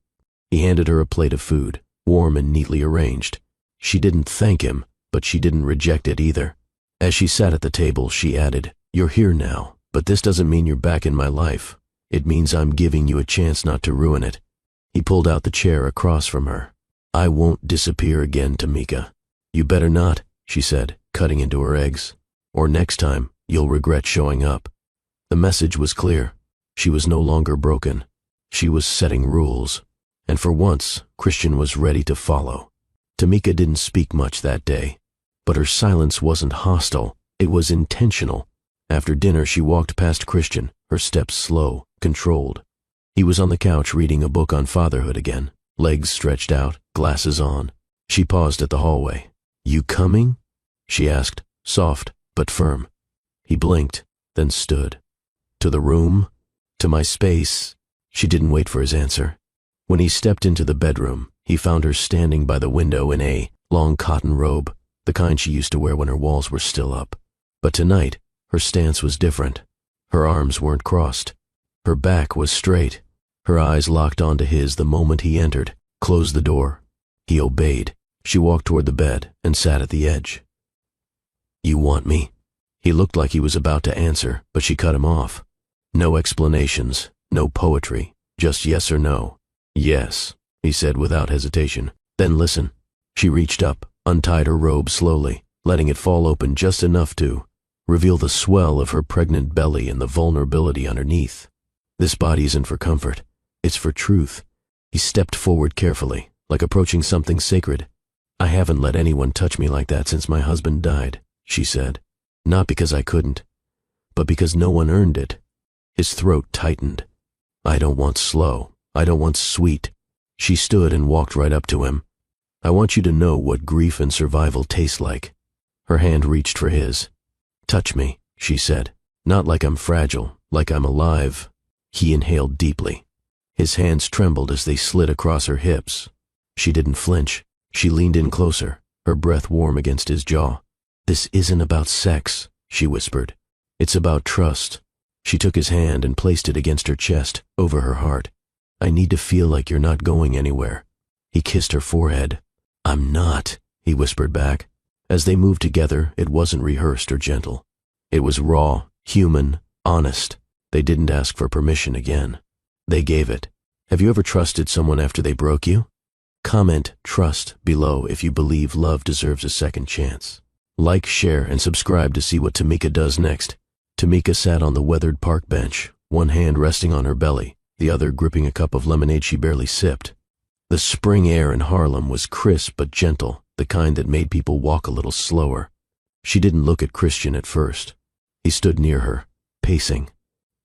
He handed her a plate of food, warm and neatly arranged. She didn't thank him, but she didn't reject it either. As she sat at the table, she added, You're here now, but this doesn't mean you're back in my life. It means I'm giving you a chance not to ruin it. He pulled out the chair across from her. I won't disappear again, Tamika. You better not, she said, cutting into her eggs. Or next time, you'll regret showing up. The message was clear. She was no longer broken. She was setting rules. And for once, Christian was ready to follow. Tamika didn't speak much that day. But her silence wasn't hostile. It was intentional. After dinner, she walked past Christian, her steps slow, controlled. He was on the couch reading a book on fatherhood again, legs stretched out, glasses on. She paused at the hallway. You coming? She asked, soft but firm. He blinked, then stood. To the room? To my space? She didn't wait for his answer. When he stepped into the bedroom, he found her standing by the window in a long cotton robe, the kind she used to wear when her walls were still up. But tonight, her stance was different. Her arms weren't crossed. Her back was straight. Her eyes locked onto his the moment he entered, closed the door. He obeyed. She walked toward the bed and sat at the edge. You want me? He looked like he was about to answer, but she cut him off. No explanations, no poetry, just yes or no. Yes, he said without hesitation. Then listen. She reached up, untied her robe slowly, letting it fall open just enough to reveal the swell of her pregnant belly and the vulnerability underneath. This body isn't for comfort. It's for truth. He stepped forward carefully, like approaching something sacred. I haven't let anyone touch me like that since my husband died, she said. Not because I couldn't, but because no one earned it. His throat tightened. I don't want slow. I don't want sweet. She stood and walked right up to him. I want you to know what grief and survival taste like. Her hand reached for his. Touch me, she said. Not like I'm fragile, like I'm alive. He inhaled deeply. His hands trembled as they slid across her hips. She didn't flinch. She leaned in closer, her breath warm against his jaw. This isn't about sex, she whispered. It's about trust. She took his hand and placed it against her chest, over her heart. I need to feel like you're not going anywhere. He kissed her forehead. I'm not, he whispered back. As they moved together, it wasn't rehearsed or gentle. It was raw, human, honest. They didn't ask for permission again. They gave it. Have you ever trusted someone after they broke you? Comment trust below if you believe love deserves a second chance. Like, share, and subscribe to see what Tamika does next. Tamika sat on the weathered park bench, one hand resting on her belly, the other gripping a cup of lemonade she barely sipped. The spring air in Harlem was crisp but gentle, the kind that made people walk a little slower. She didn't look at Christian at first. He stood near her, pacing,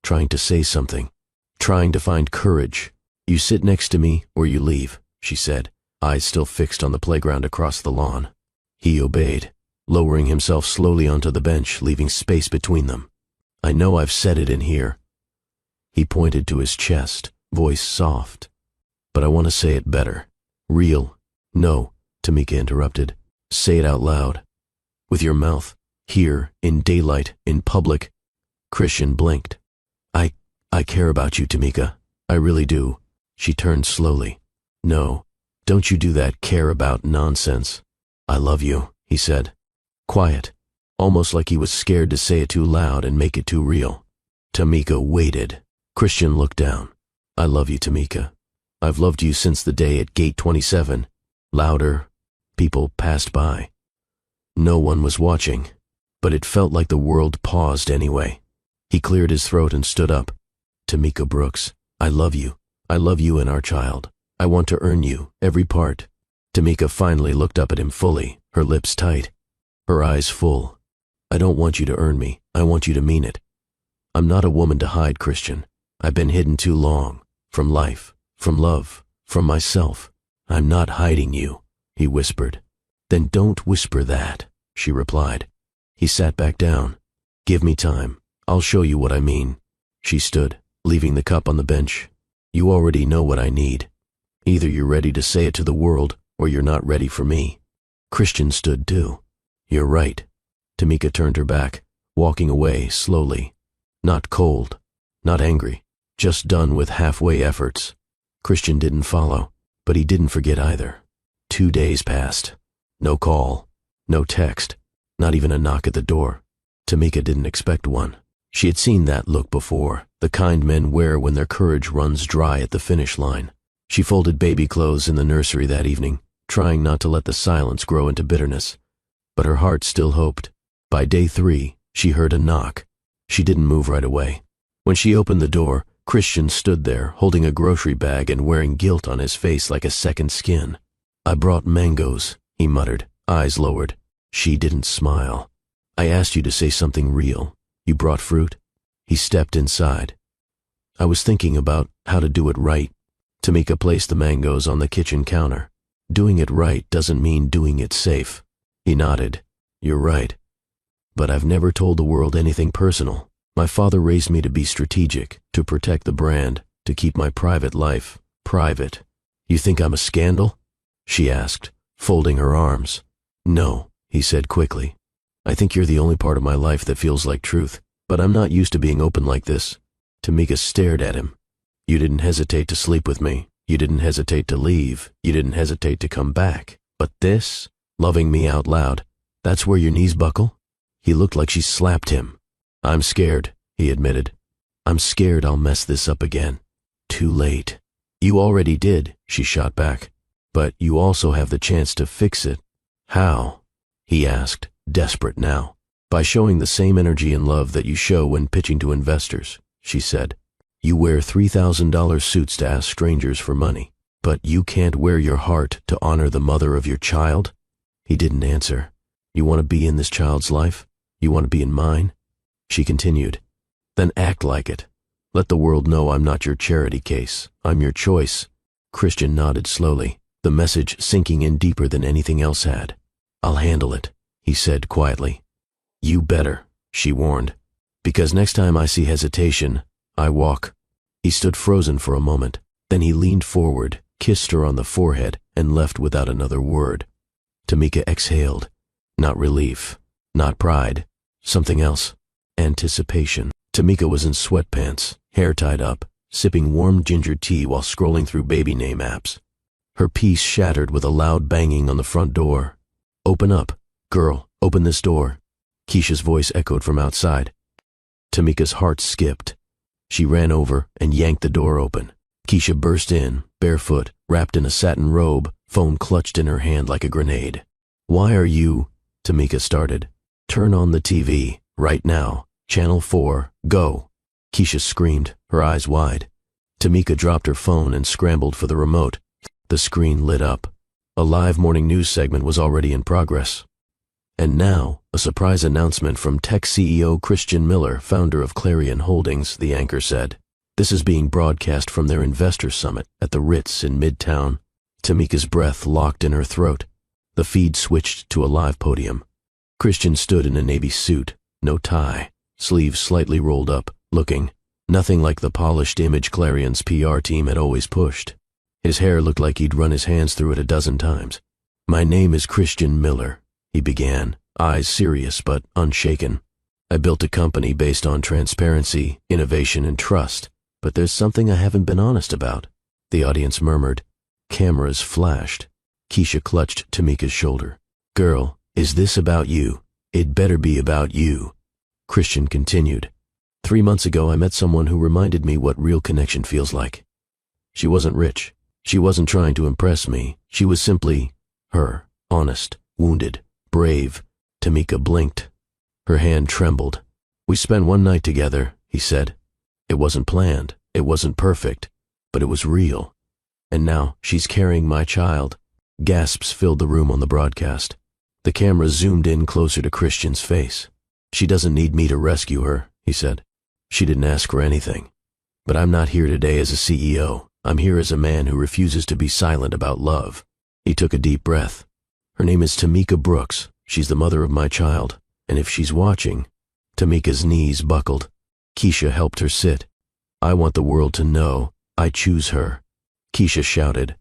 trying to say something, trying to find courage. You sit next to me or you leave, she said, eyes still fixed on the playground across the lawn. He obeyed, lowering himself slowly onto the bench, leaving space between them. I know I've said it in here. He pointed to his chest, voice soft. But I want to say it better. Real. No, Tamika interrupted. Say it out loud. With your mouth. Here, in daylight, in public. Christian blinked. I care about you, Tamika. I really do. She turned slowly. No, don't you do that care about nonsense. I love you, he said. Quiet, almost like he was scared to say it too loud and make it too real. Tamika waited. Christian looked down. I love you, Tamika. I've loved you since the day at Gate 27. Louder. People passed by. No one was watching, but it felt like the world paused anyway. He cleared his throat and stood up. Tamika Brooks, I love you. I love you and our child. I want to earn you, every part. Tamika finally looked up at him fully, her lips tight, her eyes full. I don't want you to earn me. I want you to mean it. I'm not a woman to hide, Christian. I've been hidden too long. From life, from love, from myself. I'm not hiding you, he whispered. Then don't whisper that, she replied. He sat back down. Give me time. I'll show you what I mean. She stood, leaving the cup on the bench. You already know what I need. Either you're ready to say it to the world, or you're not ready for me. Christian stood too. You're right. Tamika turned her back, walking away slowly. Not cold, not angry, just done with halfway efforts. Christian didn't follow, but he didn't forget either. 2 days passed. No call, no text, not even a knock at the door. Tamika didn't expect one. She had seen that look before, the kind men wear when their courage runs dry at the finish line. She folded baby clothes in the nursery that evening, trying not to let the silence grow into bitterness. But her heart still hoped. By day 3, she heard a knock. She didn't move right away. When she opened the door, Christian stood there, holding a grocery bag and wearing guilt on his face like a second skin. I brought mangoes, he muttered, eyes lowered. She didn't smile. I asked you to say something real. You brought fruit? He stepped inside. I was thinking about how to do it right. Tamika placed the mangoes on the kitchen counter. Doing it right doesn't mean doing it safe. He nodded. You're right. But I've never told the world anything personal. My father raised me to be strategic, to protect the brand, to keep my private life private. You think I'm a scandal? She asked, folding her arms. No, he said quickly. I think you're the only part of my life that feels like truth, but I'm not used to being open like this. Tamika stared at him. You didn't hesitate to sleep with me. You didn't hesitate to leave. You didn't hesitate to come back. But this, loving me out loud, that's where your knees buckle? He looked like she slapped him. I'm scared, he admitted. I'm scared I'll mess this up again. Too late. You already did, she shot back. But you also have the chance to fix it. How? He asked, desperate now. By showing the same energy and love that you show when pitching to investors, she said. You wear $3,000 suits to ask strangers for money, but you can't wear your heart to honor the mother of your child? He didn't answer. You want to be in this child's life? You want to be in mine? She continued. Then act like it. Let the world know I'm not your charity case. I'm your choice. Christian nodded slowly, the message sinking in deeper than anything else had. I'll handle it, he said quietly. You better, she warned. Because next time I see hesitation, I walk. He stood frozen for a moment. Then he leaned forward, kissed her on the forehead, and left without another word. Tamika exhaled. Not relief, not pride, something else. Anticipation. Tamika was in sweatpants, hair tied up, sipping warm ginger tea while scrolling through baby name apps. Her peace shattered with a loud banging on the front door. Open up. Girl, open this door. Keisha's voice echoed from outside. Tamika's heart skipped. She ran over and yanked the door open. Keisha burst in, barefoot, wrapped in a satin robe, phone clutched in her hand like a grenade. Why are you? Tamika started. Turn on the TV, right now. Channel 4, go. Keisha screamed, her eyes wide. Tamika dropped her phone and scrambled for the remote. The screen lit up. A live morning news segment was already in progress. And now, a surprise announcement from tech CEO Christian Miller, founder of Clarion Holdings, the anchor said. This is being broadcast from their investor summit at the Ritz in Midtown. Tamika's breath locked in her throat. The feed switched to a live podium. Christian stood in a navy suit, no tie, sleeves slightly rolled up, looking nothing like the polished image Clarion's PR team had always pushed. His hair looked like he'd run his hands through it a dozen times. My name is Christian Miller, he began, eyes serious but unshaken. I built a company based on transparency, innovation, and trust, but there's something I haven't been honest about. The audience murmured. Cameras flashed. Keisha clutched Tamika's shoulder. Girl, is this about you? It better be about you. Christian continued. 3 months ago I met someone who reminded me what real connection feels like. She wasn't rich. She wasn't trying to impress me. She was simply her, honest, wounded, brave. Tamika blinked. Her hand trembled. We spent one night together, he said. It wasn't planned. It wasn't perfect. But it was real. And now she's carrying my child. Gasps filled the room on the broadcast. The camera zoomed in closer to Christian's face. She doesn't need me to rescue her, he said. She didn't ask for anything. But I'm not here today as a CEO. I'm here as a man who refuses to be silent about love. He took a deep breath. Her name is Tamika Brooks. She's the mother of my child. And if she's watching... Tamika's knees buckled. Keisha helped her sit. I want the world to know I choose her. Keisha shouted.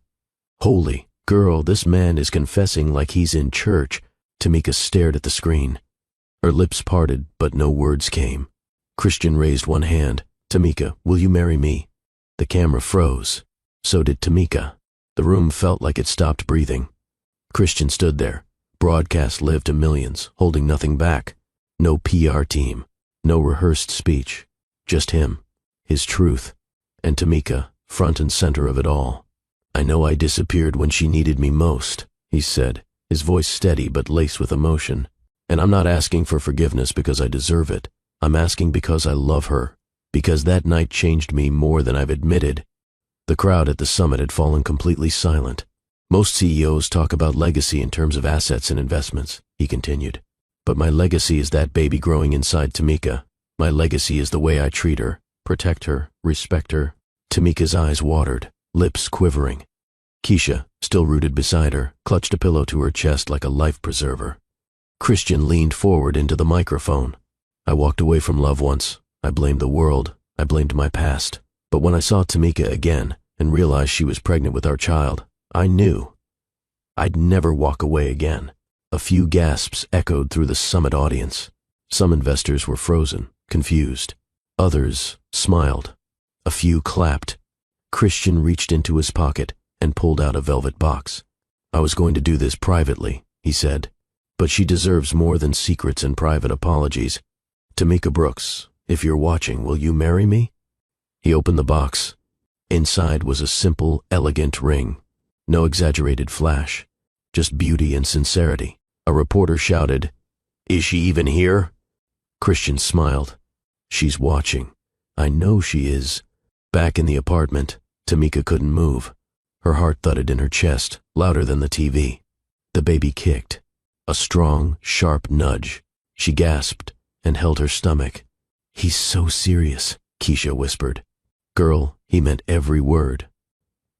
Holy girl, this man is confessing like he's in church. Tamika stared at the screen. Her lips parted, but no words came. Christian raised one hand. Tamika, will you marry me? The camera froze. So did Tamika. The room felt like it stopped breathing. Christian stood there, broadcast live to millions, holding nothing back. No PR team, no rehearsed speech, just him, his truth, and Tamika, front and center of it all. I know I disappeared when she needed me most, he said, his voice steady but laced with emotion. And I'm not asking for forgiveness because I deserve it. I'm asking because I love her, because that night changed me more than I've admitted. The crowd at the summit had fallen completely silent. Most CEOs talk about legacy in terms of assets and investments, he continued. But my legacy is that baby growing inside Tamika. My legacy is the way I treat her, protect her, respect her. Tamika's eyes watered, lips quivering. Keisha, still rooted beside her, clutched a pillow to her chest like a life preserver. Christian leaned forward into the microphone. I walked away from love once. I blamed the world. I blamed my past. But when I saw Tamika again and realized she was pregnant with our child, I knew I'd never walk away again. A few gasps echoed through the summit audience. Some investors were frozen, confused. Others smiled. A few clapped. Christian reached into his pocket and pulled out a velvet box. I was going to do this privately, he said. But she deserves more than secrets and private apologies. Tamika Brooks, if you're watching, will you marry me? He opened the box. Inside was a simple, elegant ring. No exaggerated flash, just beauty and sincerity. A reporter shouted, "Is she even here?" Christian smiled. She's watching. I know she is. Back in the apartment, Tamika couldn't move. Her heart thudded in her chest, louder than the TV. The baby kicked. A strong, sharp nudge. She gasped and held her stomach. He's so serious, Keisha whispered. Girl, he meant every word.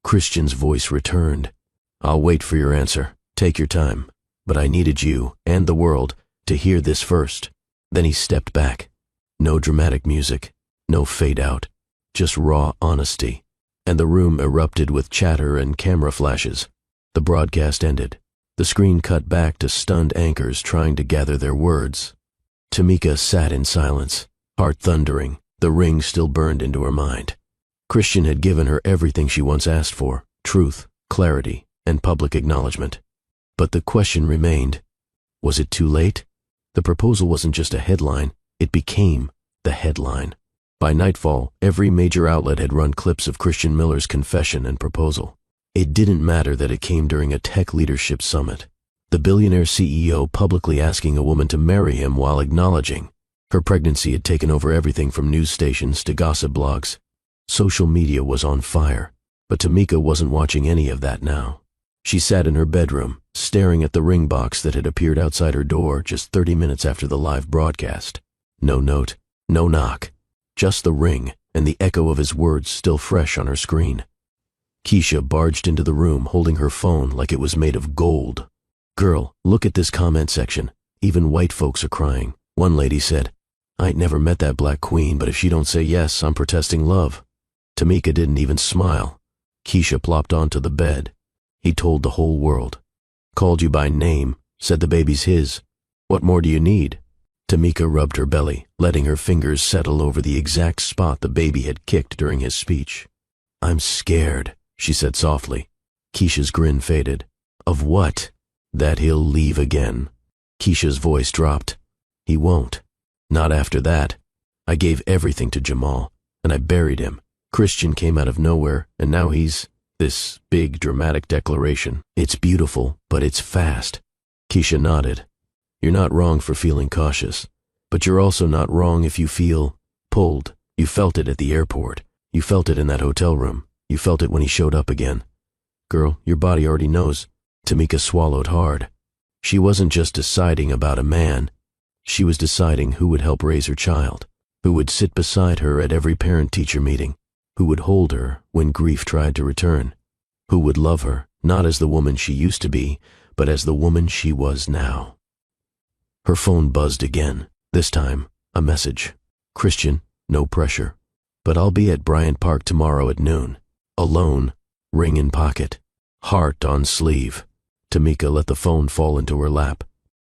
Christian's voice returned. I'll wait for your answer. Take your time. But I needed you, and the world, to hear this first. Then he stepped back. No dramatic music, no fade out, just raw honesty. And the room erupted with chatter and camera flashes. The broadcast ended. The screen cut back to stunned anchors trying to gather their words. Tamika sat in silence, heart thundering. The ring still burned into her mind. Christian had given her everything she once asked for, truth, clarity, and public acknowledgement. But the question remained, was it too late? The proposal wasn't just a headline, it became the headline. By nightfall, every major outlet had run clips of Christian Miller's confession and proposal. It didn't matter that it came during a tech leadership summit. The billionaire CEO publicly asking a woman to marry him while acknowledging her pregnancy had taken over everything from news stations to gossip blogs. Social media was on fire, but Tamika wasn't watching any of that now. She sat in her bedroom, staring at the ring box that had appeared outside her door just 30 minutes after the live broadcast. No note, no knock, just the ring and the echo of his words still fresh on her screen. Keisha barged into the room holding her phone like it was made of gold. Girl, look at this comment section. Even white folks are crying. One lady said, I ain't never met that black queen, but if she don't say yes, I'm protesting love. Tamika didn't even smile. Keisha plopped onto the bed. He told the whole world. Called you by name, said the baby's his. What more do you need? Tamika rubbed her belly, letting her fingers settle over the exact spot the baby had kicked during his speech. I'm scared, she said softly. Keisha's grin faded. Of what? That he'll leave again. Keisha's voice dropped. He won't. Not after that. I gave everything to Jamal, and I buried him. Christian came out of nowhere, and now he's this big dramatic declaration. It's beautiful, but it's fast. Keisha nodded. You're not wrong for feeling cautious, but you're also not wrong if you feel pulled. You felt it at the airport. You felt it in that hotel room. You felt it when he showed up again. Girl, your body already knows. Tamika swallowed hard. She wasn't just deciding about a man. She was deciding who would help raise her child, who would sit beside her at every parent-teacher meeting, who would hold her when grief tried to return, who would love her, not as the woman she used to be, but as the woman she was now. Her phone buzzed again, this time a message. Christian, no pressure, but I'll be at Bryant Park tomorrow at noon. Alone, ring in pocket. Heart on sleeve. Tamika let the phone fall into her lap.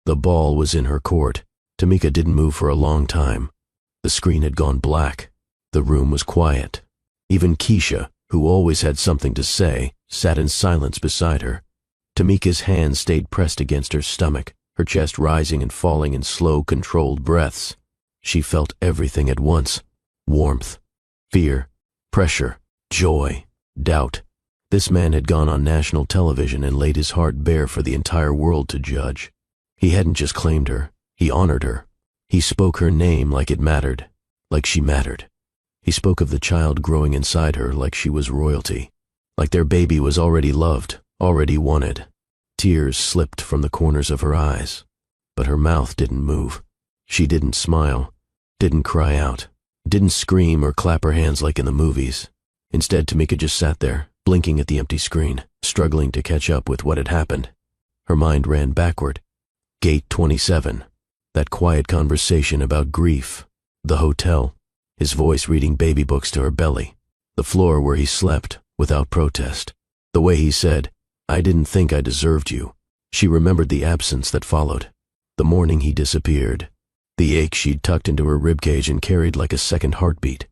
The ball was in her court. Tamika didn't move for a long time. The screen had gone black. The room was quiet. Even Keisha, who always had something to say, sat in silence beside her. Tamika's hand stayed pressed against her stomach, her chest rising and falling in slow, controlled breaths. She felt everything at once: warmth, fear, pressure, joy, doubt. This man had gone on national television and laid his heart bare for the entire world to judge. He hadn't just claimed her, he honored her. He spoke her name like it mattered, like she mattered. He spoke of the child growing inside her like she was royalty, like their baby was already loved, already wanted. Tears slipped from the corners of her eyes, but her mouth didn't move. She didn't smile, didn't cry out, didn't scream or clap her hands like in the movies. Instead, Tamika just sat there, blinking at the empty screen, struggling to catch up with what had happened. Her mind ran backward. Gate 27. That quiet conversation about grief. The hotel. His voice reading baby books to her belly. The floor where he slept, without protest. The way he said, "I didn't think I deserved you." She remembered the absence that followed. The morning he disappeared. The ache she'd tucked into her ribcage and carried like a second heartbeat.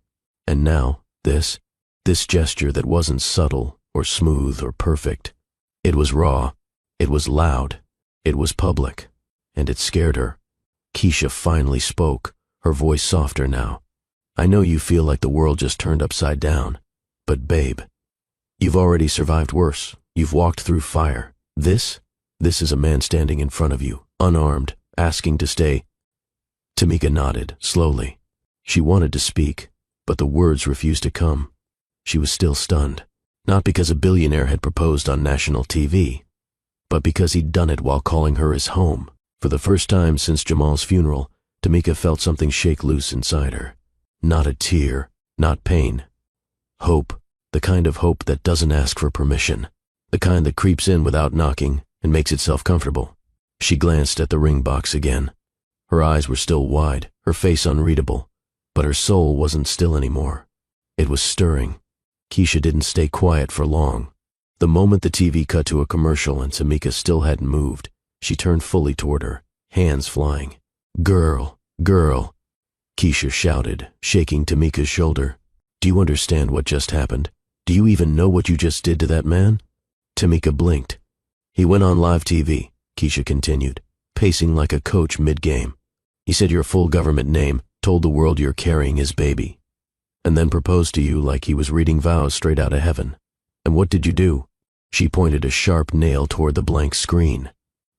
And now, this gesture that wasn't subtle or smooth or perfect. It was raw. It was loud. It was public. And it scared her. Keisha finally spoke, her voice softer now. "I know you feel like the world just turned upside down. But babe, you've already survived worse. You've walked through fire. This is a man standing in front of you, unarmed, asking to stay." Tamika nodded, slowly. She wanted to speak, but the words refused to come. She was still stunned, not because a billionaire had proposed on national TV, but because he'd done it while calling her his home. For the first time since Jamal's funeral, Tamika felt something shake loose inside her. Not a tear, not pain. Hope, the kind of hope that doesn't ask for permission, the kind that creeps in without knocking and makes itself comfortable. She glanced at the ring box again. Her eyes were still wide, her face unreadable, but her soul wasn't still anymore. It was stirring. Keisha didn't stay quiet for long. The moment the TV cut to a commercial and Tamika still hadn't moved, she turned fully toward her, hands flying. "Girl, girl," Keisha shouted, shaking Tamika's shoulder. "Do you understand what just happened? Do you even know what you just did to that man?" Tamika blinked. "He went on live TV," Keisha continued, pacing like a coach mid-game. "He said your full government name, told the world you're carrying his baby, and then proposed to you like he was reading vows straight out of heaven. And what did you do?" She pointed a sharp nail toward the blank screen.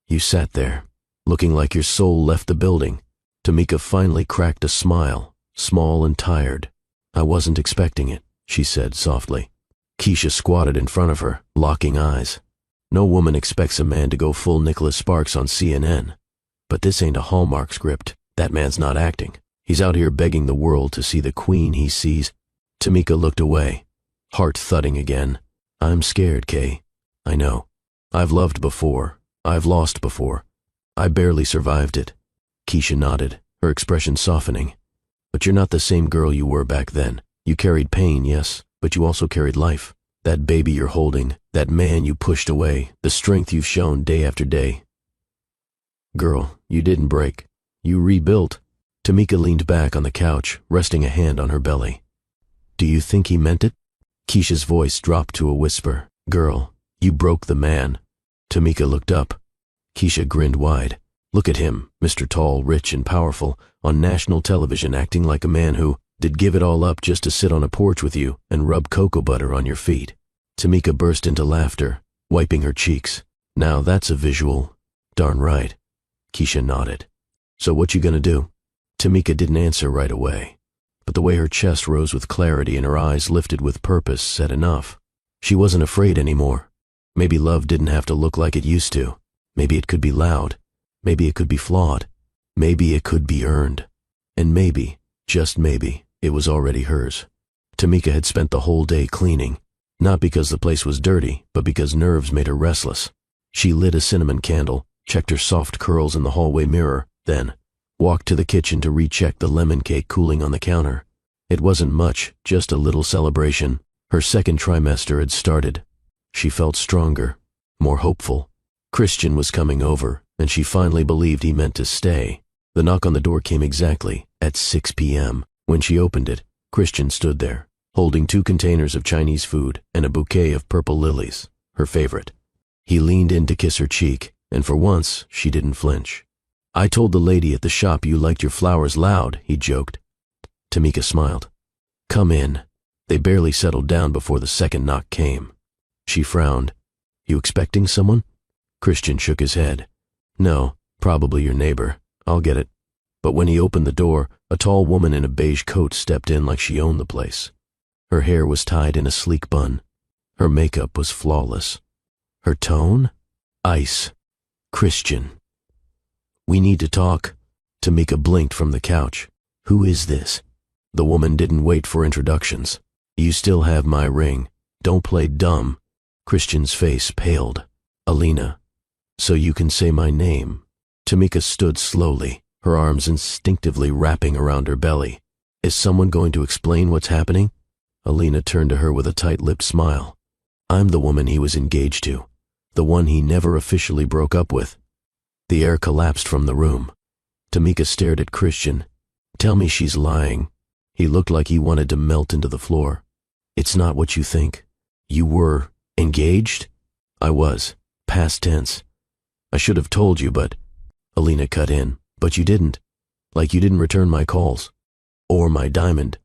"You sat there, looking like your soul left the building." Tamika finally cracked a smile, small and tired. "I wasn't expecting it," she said softly. Keisha squatted in front of her, locking eyes. No woman expects a man to go full Nicholas Sparks on CNN. But this ain't a Hallmark script. That man's not acting. He's out here begging the world to see the queen he sees. Tamika looked away, heart thudding again. "I'm scared, Kay. I know. I've loved before. I've lost before. I barely survived it." Keisha nodded, her expression softening. "But you're not the same girl you were back then. You carried pain, yes, but you also carried life. That baby you're holding, that man you pushed away, the strength you've shown day after day. Girl, you didn't break. You rebuilt." Tamika leaned back on the couch, resting a hand on her belly. "Do you think he meant it?" Keisha's voice dropped to a whisper. "Girl, you broke the man." Tamika looked up. Keisha grinned wide. "Look at him, Mr. Tall, rich and powerful, on national television acting like a man who did give it all up just to sit on a porch with you and rub cocoa butter on your feet." Tamika burst into laughter, wiping her cheeks. "Now that's a visual." "Darn right." Keisha nodded. "So what you gonna do?" Tamika didn't answer right away, but the way her chest rose with clarity and her eyes lifted with purpose said enough. She wasn't afraid anymore. Maybe love didn't have to look like it used to. Maybe it could be loud. Maybe it could be flawed. Maybe it could be earned. And maybe, just maybe, it was already hers. Tamika had spent the whole day cleaning, not because the place was dirty, but because nerves made her restless. She lit a cinnamon candle, checked her soft curls in the hallway mirror, then walked to the kitchen to recheck the lemon cake cooling on the counter. It wasn't much, just a little celebration. Her second trimester had started. She felt stronger, more hopeful. Christian was coming over, and she finally believed he meant to stay. The knock on the door came exactly at 6 p.m. When she opened it, Christian stood there, holding 2 containers of Chinese food and a bouquet of purple lilies, her favorite. He leaned in to kiss her cheek, and for once, she didn't flinch. "I told the lady at the shop you liked your flowers loud," he joked. Tamika smiled. "Come in." They barely settled down before the second knock came. She frowned. "You expecting someone?" Christian shook his head. "No, probably your neighbor. I'll get it." But when he opened the door, a tall woman in a beige coat stepped in like she owned the place. Her hair was tied in a sleek bun. Her makeup was flawless. Her tone? Ice. "Christian." "We need to talk." Tamika blinked from the couch. "Who is this?" The woman didn't wait for introductions. "You still have my ring. Don't play dumb." Christian's face paled. "Alina. So you can say my name." Tamika stood slowly, her arms instinctively wrapping around her belly. "Is someone going to explain what's happening?" Alina turned to her with a tight-lipped smile. "I'm the woman he was engaged to, the one he never officially broke up with." The air collapsed from the room. Tamika stared at Christian. "Tell me she's lying." He looked like he wanted to melt into the floor. "It's not what you think. You were engaged?" "I was. Past tense. I should have told you, but—" Alina cut in. "But you didn't. Like you didn't return my calls. Or my diamond."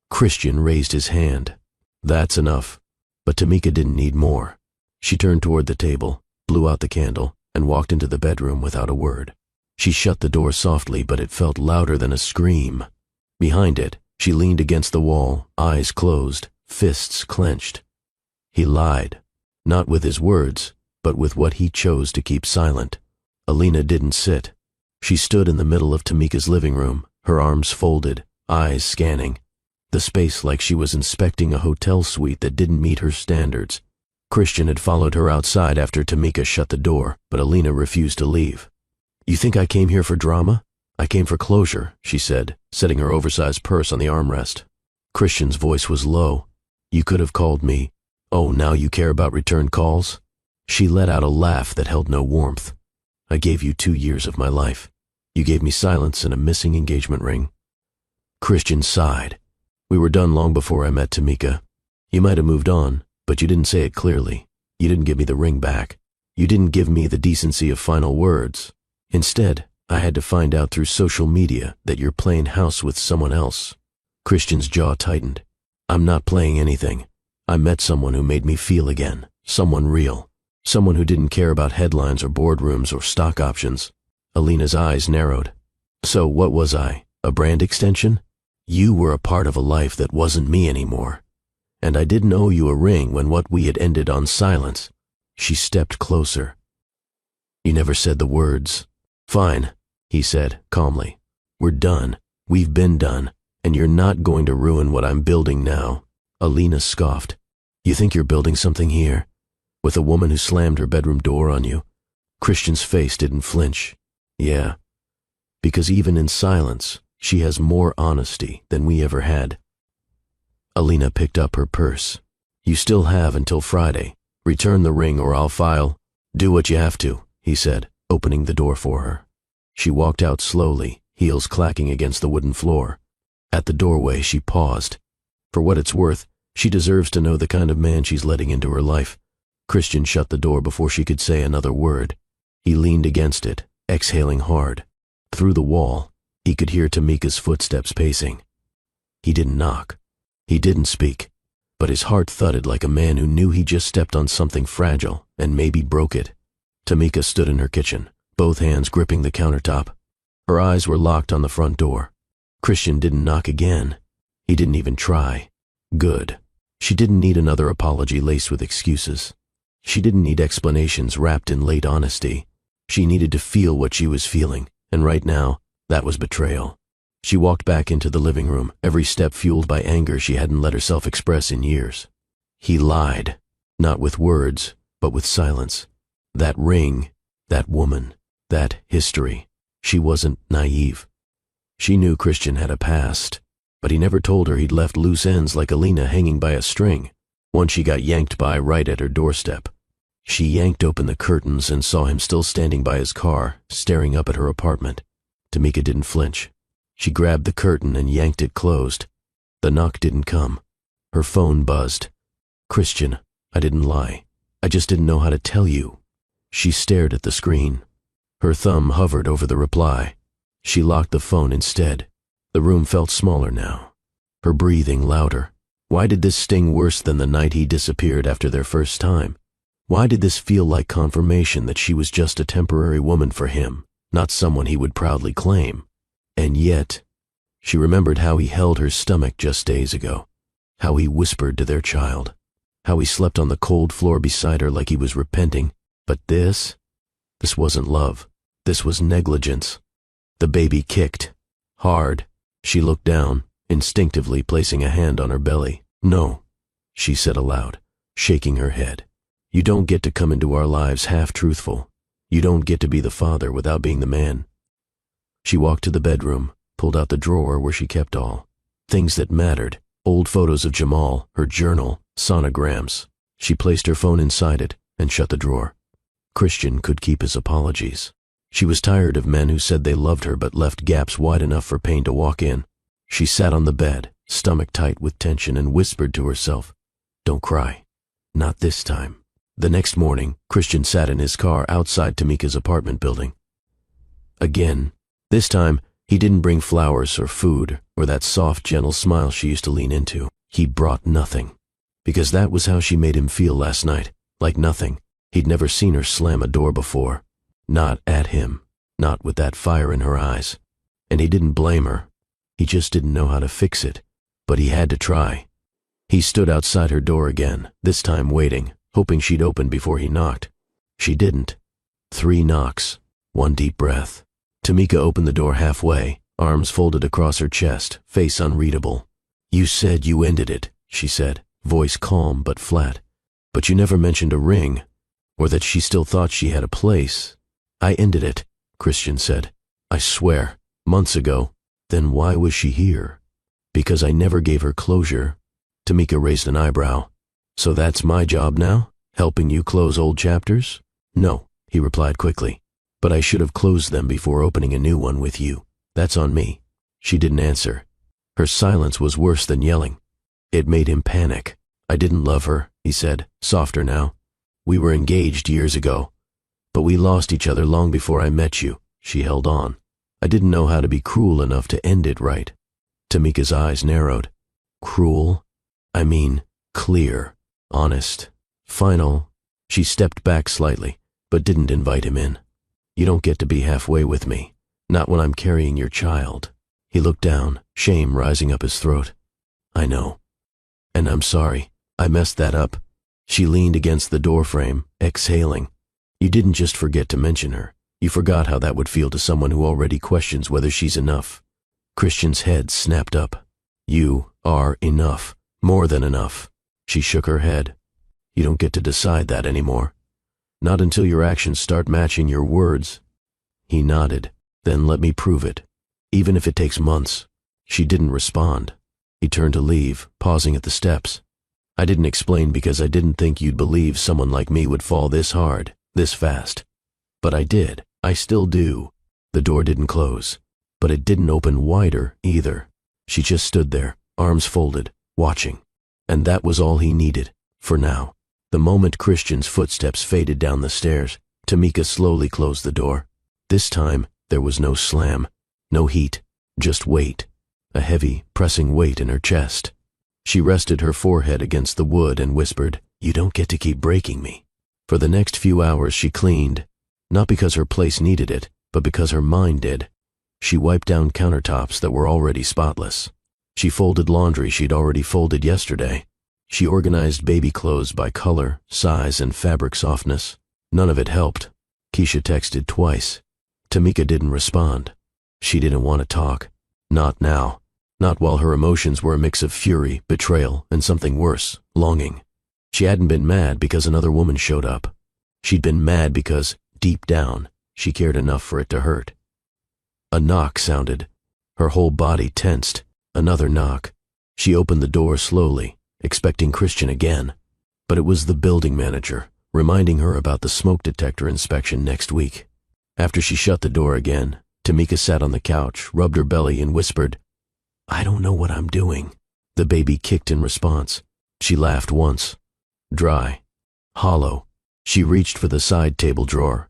Christian raised his hand. "That's enough." But Tamika didn't need more. She turned toward the table, blew out the candle, and walked into the bedroom without a word. She shut the door softly, but it felt louder than a scream. Behind it, she leaned against the wall, eyes closed, fists clenched. He lied, not with his words, but with what he chose to keep silent. Alina didn't sit. She stood in the middle of Tamika's living room, her arms folded, eyes scanning. The space like she was inspecting a hotel suite that didn't meet her standards. Christian had followed her outside after Tamika shut the door, but Alina refused to leave. "You think I came here for drama? I came for closure," she said, setting her oversized purse on the armrest. Christian's voice was low. "You could have called me. Oh, now you care about return calls?" She let out a laugh that held no warmth. "I gave you 2 years of my life. You gave me silence and a missing engagement ring." Christian sighed. "We were done long before I met Tamika. You might have moved on, but you didn't say it clearly. You didn't give me the ring back. You didn't give me the decency of final words. Instead, I had to find out through social media that you're playing house with someone else." Christian's jaw tightened. "I'm not playing anything. I met someone who made me feel again, someone real, someone who didn't care about headlines or boardrooms or stock options." Alina's eyes narrowed. "So what was I, a brand extension? You were a part of a life that wasn't me anymore. And I didn't owe you a ring when what we had ended on silence." She stepped closer. "You never said the words." "Fine," he said calmly. "We're done. We've been done. And you're not going to ruin what I'm building now." Alina scoffed. "You think you're building something here? With a woman who slammed her bedroom door on you?" Christian's face didn't flinch. "Yeah. Because even in silence, she has more honesty than we ever had." Alina picked up her purse. "You still have until Friday. Return the ring or I'll file." "Do what you have to," he said, opening the door for her. She walked out slowly, heels clacking against the wooden floor. At the doorway, she paused. For what it's worth, she deserves to know the kind of man she's letting into her life. Christian shut the door before she could say another word. He leaned against it, exhaling hard. Through the wall, he could hear Tamika's footsteps pacing. He didn't knock. He didn't speak. But his heart thudded like a man who knew he just stepped on something fragile and maybe broke it. Tamika stood in her kitchen, both hands gripping the countertop. Her eyes were locked on the front door. Christian didn't knock again. He didn't even try. Good. She didn't need another apology laced with excuses. She didn't need explanations wrapped in late honesty. She needed to feel what she was feeling, and right now, that was betrayal. She walked back into the living room, every step fueled by anger she hadn't let herself express in years. He lied, not with words, but with silence. That ring, that woman, that history. She wasn't naive. She knew Christian had a past, but he never told her he'd left loose ends like Alina hanging by a string. one she got yanked by right at her doorstep. She yanked open the curtains and saw him still standing by his car, staring up at her apartment. Tamika didn't flinch. She grabbed the curtain and yanked it closed. The knock didn't come. Her phone buzzed. "Christian, I didn't lie. I just didn't know how to tell you." She stared at the screen. Her thumb hovered over the reply. She locked the phone instead. The room felt smaller now. Her breathing louder. Why did this sting worse than the night he disappeared after their first time? Why did this feel like confirmation that she was just a temporary woman for him, not someone he would proudly claim? And yet, she remembered how he held her stomach just days ago, how he whispered to their child, how he slept on the cold floor beside her like he was repenting. But this wasn't love. This was negligence. The baby kicked. Hard. She looked down, instinctively placing a hand on her belly. "No," she said aloud, shaking her head. "You don't get to come into our lives half-truthful. You don't get to be the father without being the man." She walked to the bedroom, pulled out the drawer where she kept all things that mattered, old photos of Jamal, her journal, sonograms. She placed her phone inside it and shut the drawer. Christian could keep his apologies. She was tired of men who said they loved her but left gaps wide enough for pain to walk in. She sat on the bed, stomach tight with tension, and whispered to herself, "Don't cry. Not this time." The next morning, Christian sat in his car outside Tamika's apartment building. Again. This time, he didn't bring flowers or food or that soft, gentle smile she used to lean into. He brought nothing. Because that was how she made him feel last night, like nothing. He'd never seen her slam a door before. Not at him, not with that fire in her eyes. And he didn't blame her. He just didn't know how to fix it, but he had to try. He stood outside her door again, this time waiting, hoping she'd open before he knocked. She didn't. 3 knocks, 1 deep breath. Tamika opened the door halfway, arms folded across her chest, face unreadable. "You said you ended it," she said, voice calm but flat. "But you never mentioned a ring, or that she still thought she had a place." "I ended it," Christian said. "I swear, months ago." "Then why was she here?" "Because I never gave her closure." Tamika raised an eyebrow. "So that's my job now? Helping you close old chapters?" "No," he replied quickly. "But I should have closed them before opening a new one with you. That's on me." She didn't answer. Her silence was worse than yelling. It made him panic. "I didn't love her," he said, softer now. "We were engaged years ago. But we lost each other long before I met you." She held on. "I didn't know how to be cruel enough to end it right." Tamika's eyes narrowed. "Cruel? I mean, clear, honest, final." She stepped back slightly, but didn't invite him in. "You don't get to be halfway with me, not when I'm carrying your child." He looked down, shame rising up his throat. "I know. And I'm sorry. I messed that up." She leaned against the doorframe, exhaling. "You didn't just forget to mention her. You forgot how that would feel to someone who already questions whether she's enough." Christian's head snapped up. "You are enough. More than enough." She shook her head. "You don't get to decide that anymore. Not until your actions start matching your words." He nodded. "Then let me prove it. Even if it takes months." She didn't respond. He turned to leave, pausing at the steps. "I didn't explain because I didn't think you'd believe someone like me would fall this hard, this fast. But I did. I still do." The door didn't close, but it didn't open wider either. She just stood there, arms folded, watching. And that was all he needed, for now. The moment Christian's footsteps faded down the stairs, Tamika slowly closed the door. This time, there was no slam, no heat, just weight. A heavy, pressing weight in her chest. She rested her forehead against the wood and whispered, "You don't get to keep breaking me." For the next few hours she cleaned, not because her place needed it, but because her mind did. She wiped down countertops that were already spotless. She folded laundry she'd already folded yesterday. She organized baby clothes by color, size, and fabric softness. None of it helped. Keisha texted twice. Tamika didn't respond. She didn't want to talk. Not now. Not while her emotions were a mix of fury, betrayal, and something worse, longing. She hadn't been mad because another woman showed up. She'd been mad because, deep down, she cared enough for it to hurt. A knock sounded. Her whole body tensed. Another knock. She opened the door slowly, expecting Christian again. But it was the building manager, reminding her about the smoke detector inspection next week. After she shut the door again, Tamika sat on the couch, rubbed her belly, and whispered, "I don't know what I'm doing." The baby kicked in response. She laughed once. Dry. Hollow. She reached for the side table drawer,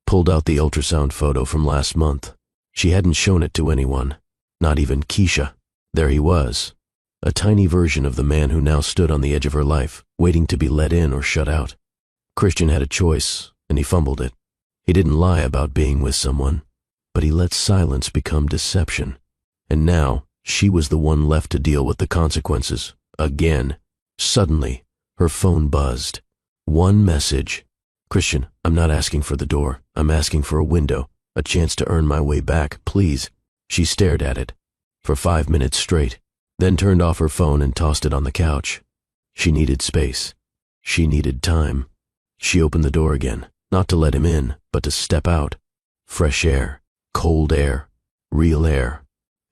pulled out the ultrasound photo from last month. She hadn't shown it to anyone, not even Keisha. There he was, a tiny version of the man who now stood on the edge of her life, waiting to be let in or shut out. Christian had a choice, and he fumbled it. He didn't lie about being with someone, but he let silence become deception. And now, she was the one left to deal with the consequences, again. Suddenly, her phone buzzed. One message. "Christian, I'm not asking for the door. I'm asking for a window, a chance to earn my way back, please." She stared at it for 5 minutes straight, then turned off her phone and tossed it on the couch. She needed space. She needed time. She opened the door again, not to let him in, but to step out. Fresh air, cold air, real air.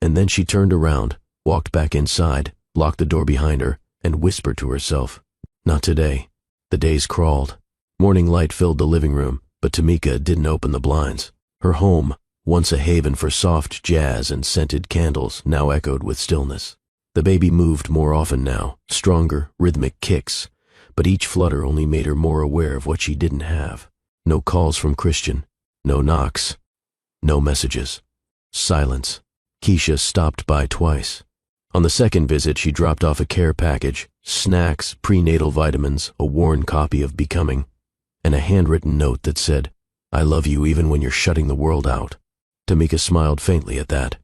And then she turned around, walked back inside, locked the door behind her, and whispered to herself, "Not today." The days crawled. Morning light filled the living room, but Tamika didn't open the blinds. Her home, once a haven for soft jazz and scented candles, now echoed with stillness. The baby moved more often now, stronger, rhythmic kicks, but each flutter only made her more aware of what she didn't have. No calls from Christian, no knocks, no messages. Silence. Keisha stopped by twice. On the second visit, she dropped off a care package, snacks, prenatal vitamins, a worn copy of Becoming, and a handwritten note that said, "I love you even when you're shutting the world out." Tamika smiled faintly at that.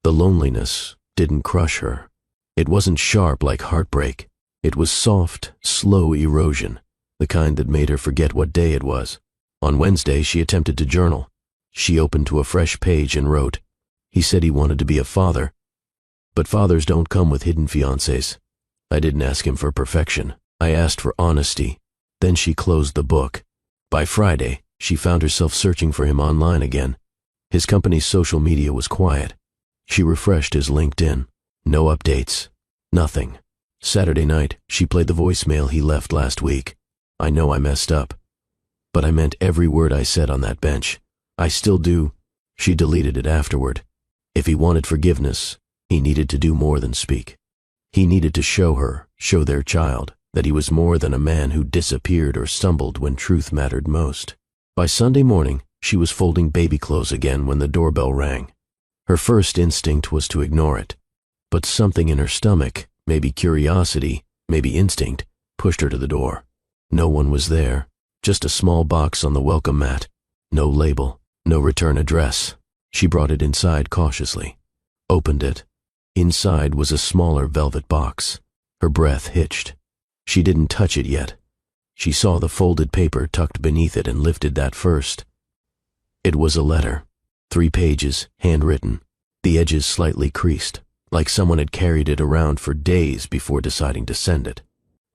The loneliness didn't crush her. It wasn't sharp like heartbreak. It was soft, slow erosion, the kind that made her forget what day it was. On Wednesday, she attempted to journal. She opened to a fresh page and wrote, "He said he wanted to be a father, but fathers don't come with hidden fiancés. I didn't ask him for perfection. I asked for honesty." Then she closed the book. By Friday, she found herself searching for him online again. His company's social media was quiet. She refreshed his LinkedIn. No updates. Nothing. Saturday night, she played the voicemail he left last week. "I know I messed up, but I meant every word I said on that bench. I still do." She deleted it afterward. If he wanted forgiveness, he needed to do more than speak. He needed to show her, show their child, that he was more than a man who disappeared or stumbled when truth mattered most. By Sunday morning, she was folding baby clothes again when the doorbell rang. Her first instinct was to ignore it, but something in her stomach, maybe curiosity, maybe instinct, pushed her to the door. No one was there, just a small box on the welcome mat. No label, no return address. She brought it inside cautiously, opened it. Inside was a smaller velvet box. Her breath hitched. She didn't touch it yet. She saw the folded paper tucked beneath it and lifted that first. It was a letter. 3 pages, handwritten, the edges slightly creased, like someone had carried it around for days before deciding to send it.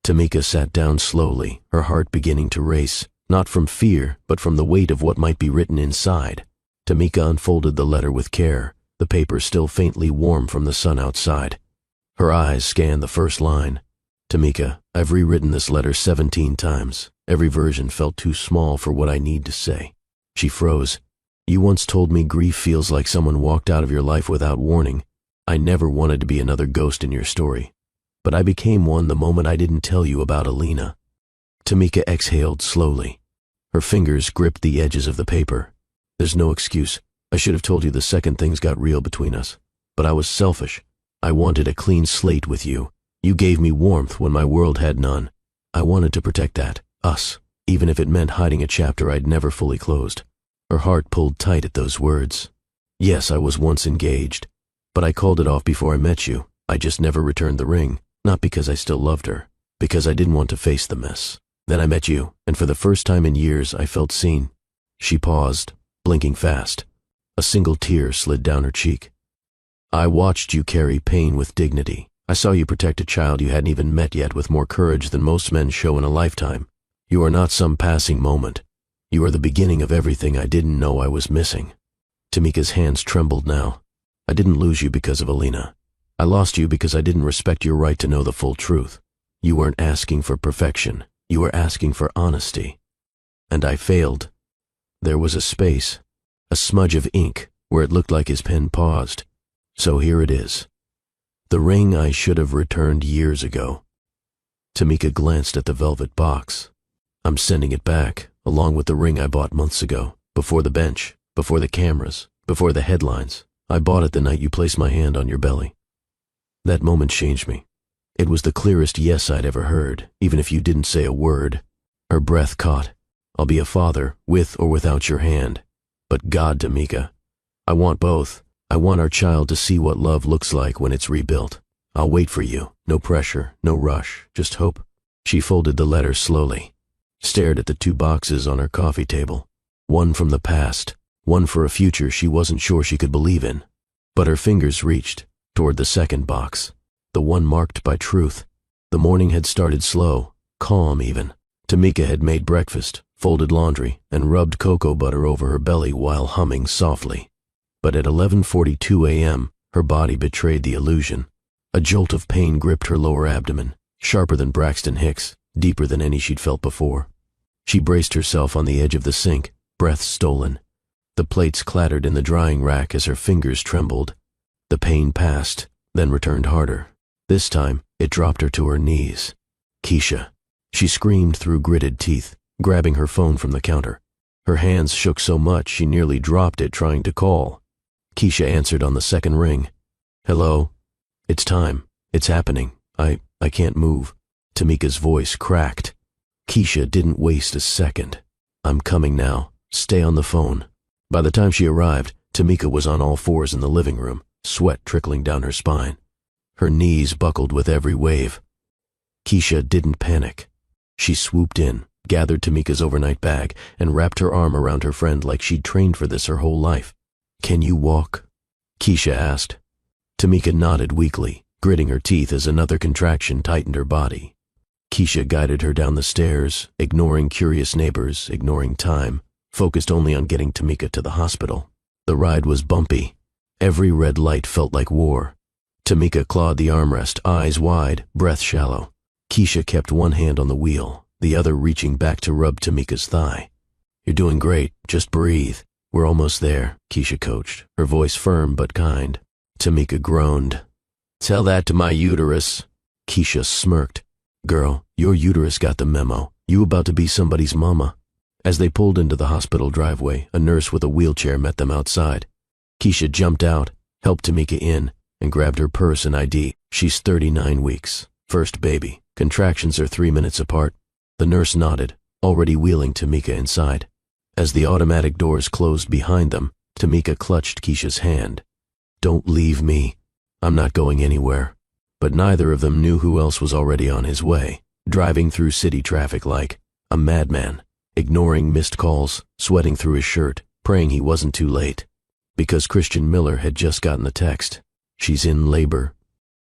Tamika sat down slowly, her heart beginning to race, not from fear, but from the weight of what might be written inside. Tamika unfolded the letter with care, the paper still faintly warm from the sun outside. Her eyes scanned the first line. "Tamika, I've rewritten this letter 17 times. Every version felt too small for what I need to say." She froze. "You once told me grief feels like someone walked out of your life without warning. I never wanted to be another ghost in your story, but I became one the moment I didn't tell you about Alina." Tamika exhaled slowly. Her fingers gripped the edges of the paper. "There's no excuse. I should have told you the second things got real between us. But I was selfish. I wanted a clean slate with you. You gave me warmth when my world had none. I wanted to protect that, us, even if it meant hiding a chapter I'd never fully closed." Her heart pulled tight at those words. "Yes, I was once engaged, but I called it off before I met you. I just never returned the ring, not because I still loved her, because I didn't want to face the mess. Then I met you, and for the first time in years, I felt seen." She paused, blinking fast. A single tear slid down her cheek. "I watched you carry pain with dignity. I saw you protect a child you hadn't even met yet with more courage than most men show in a lifetime. You are not some passing moment. You are the beginning of everything I didn't know I was missing." Tamika's hands trembled now. "I didn't lose you because of Alina. I lost you because I didn't respect your right to know the full truth. You weren't asking for perfection. You were asking for honesty. And I failed. There was a space, a smudge of ink, where it looked like his pen paused. So here it is. The ring I should have returned years ago. Tamika glanced at the velvet box. I'm sending it back, along with the ring I bought months ago, before the bench, before the cameras, before the headlines. I bought it the night you placed my hand on your belly. That moment changed me. It was the clearest yes I'd ever heard, even if you didn't say a word. Her breath caught. I'll be a father, with or without your hand. But God, Tamika, I want both. I want our child to see what love looks like when it's rebuilt. I'll wait for you. No pressure, no rush, just hope. She folded the letter slowly, stared at the 2 boxes on her coffee table. One from the past, one for a future she wasn't sure she could believe in. But her fingers reached toward the second box, the one marked by truth. The morning had started slow, calm even. Tamika had made breakfast, folded laundry, and rubbed cocoa butter over her belly while humming softly. But at 11:42 a.m., her body betrayed the illusion. A jolt of pain gripped her lower abdomen, sharper than Braxton Hicks, deeper than any she'd felt before. She braced herself on the edge of the sink, breath stolen. The plates clattered in the drying rack as her fingers trembled. The pain passed, then returned harder. This time, it dropped her to her knees. Keisha. She screamed through gritted teeth, grabbing her phone from the counter. Her hands shook so much she nearly dropped it trying to call. Keisha answered on the second ring. Hello? It's time. It's happening. I can't move. Tamika's voice cracked. Keisha didn't waste a second. I'm coming now. Stay on the phone. By the time she arrived, Tamika was on all fours in the living room, sweat trickling down her spine. Her knees buckled with every wave. Keisha didn't panic. She swooped in, gathered Tamika's overnight bag, and wrapped her arm around her friend like she'd trained for this her whole life. Can you walk? Keisha asked. Tamika nodded weakly, gritting her teeth as another contraction tightened her body. Keisha guided her down the stairs, ignoring curious neighbors, ignoring time, focused only on getting Tamika to the hospital. The ride was bumpy. Every red light felt like war. Tamika clawed the armrest, eyes wide, breath shallow. Keisha kept one hand on the wheel, the other reaching back to rub Tamika's thigh. You're doing great. Just breathe. We're almost there, Keisha coached, her voice firm but kind. Tamika groaned. Tell that to my uterus. Keisha smirked. Girl, your uterus got the memo. You about to be somebody's mama. As they pulled into the hospital driveway, a nurse with a wheelchair met them outside. Keisha jumped out, helped Tamika in, and grabbed her purse and ID. She's 39 weeks. First baby. Contractions are 3 minutes apart. The nurse nodded, already wheeling Tamika inside. As the automatic doors closed behind them, Tamika clutched Keisha's hand. Don't leave me. I'm not going anywhere. But neither of them knew who else was already on his way, driving through city traffic like a madman, ignoring missed calls, sweating through his shirt, praying he wasn't too late. Because Christian Miller had just gotten the text. She's in labor.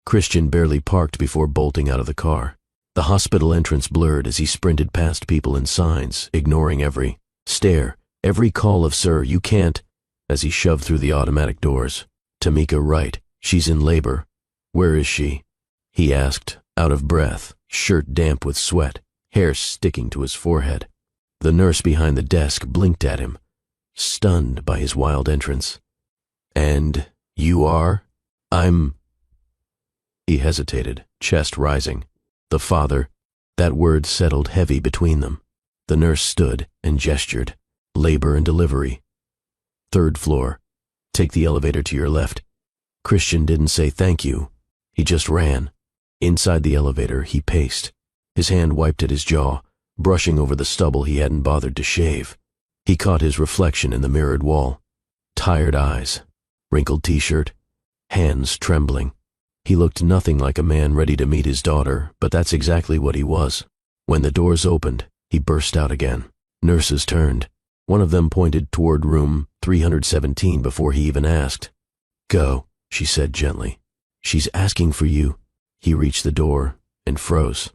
Christian barely parked before bolting out of the car. The hospital entrance blurred as he sprinted past people and signs, ignoring every stare, every call of "Sir, you can't," as he shoved through the automatic doors. Tamika right. She's in labor. Where is she? He asked, out of breath, shirt damp with sweat, hair sticking to his forehead. The nurse behind the desk blinked at him, stunned by his wild entrance. And you are? He hesitated, chest rising. The father. That word settled heavy between them. The nurse stood and gestured. Labor and delivery. 3rd floor. Take the elevator to your left. Christian didn't say thank you. He just ran. Inside the elevator, he paced. His hand wiped at his jaw, brushing over the stubble he hadn't bothered to shave. He caught his reflection in the mirrored wall. Tired eyes. Wrinkled t-shirt. Hands trembling. He looked nothing like a man ready to meet his daughter, but that's exactly what he was. When the doors opened, he burst out again. Nurses turned. One of them pointed toward room 317 before he even asked. Go, she said gently. She's asking for you. He reached the door and froze.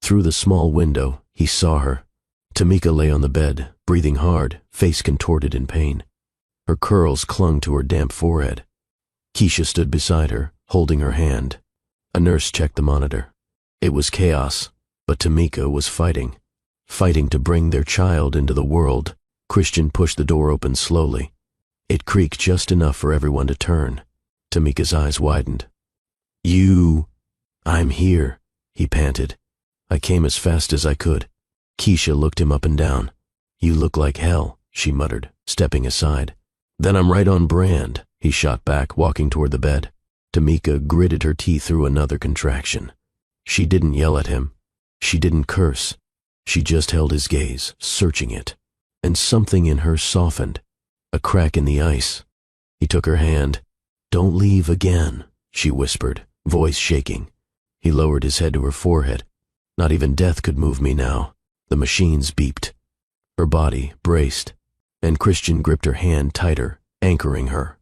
Through the small window, he saw her. Tamika lay on the bed, breathing hard, face contorted in pain. Her curls clung to her damp forehead. Keisha stood beside her, holding her hand. A nurse checked the monitor. It was chaos, but Tamika was fighting. Fighting to bring their child into the world. Christian pushed the door open slowly. It creaked just enough for everyone to turn. Tamika's eyes widened. I'm here, he panted. I came as fast as I could. Keisha looked him up and down. You look like hell, she muttered, stepping aside. Then I'm right on brand, he shot back, walking toward the bed. Tamika gritted her teeth through another contraction. She didn't yell at him. She didn't curse. She just held his gaze, searching it. And something in her softened. A crack in the ice. He took her hand. Don't leave again, she whispered, voice shaking. He lowered his head to her forehead. Not even death could move me now. The machines beeped. Her body braced, and Christian gripped her hand tighter, anchoring her.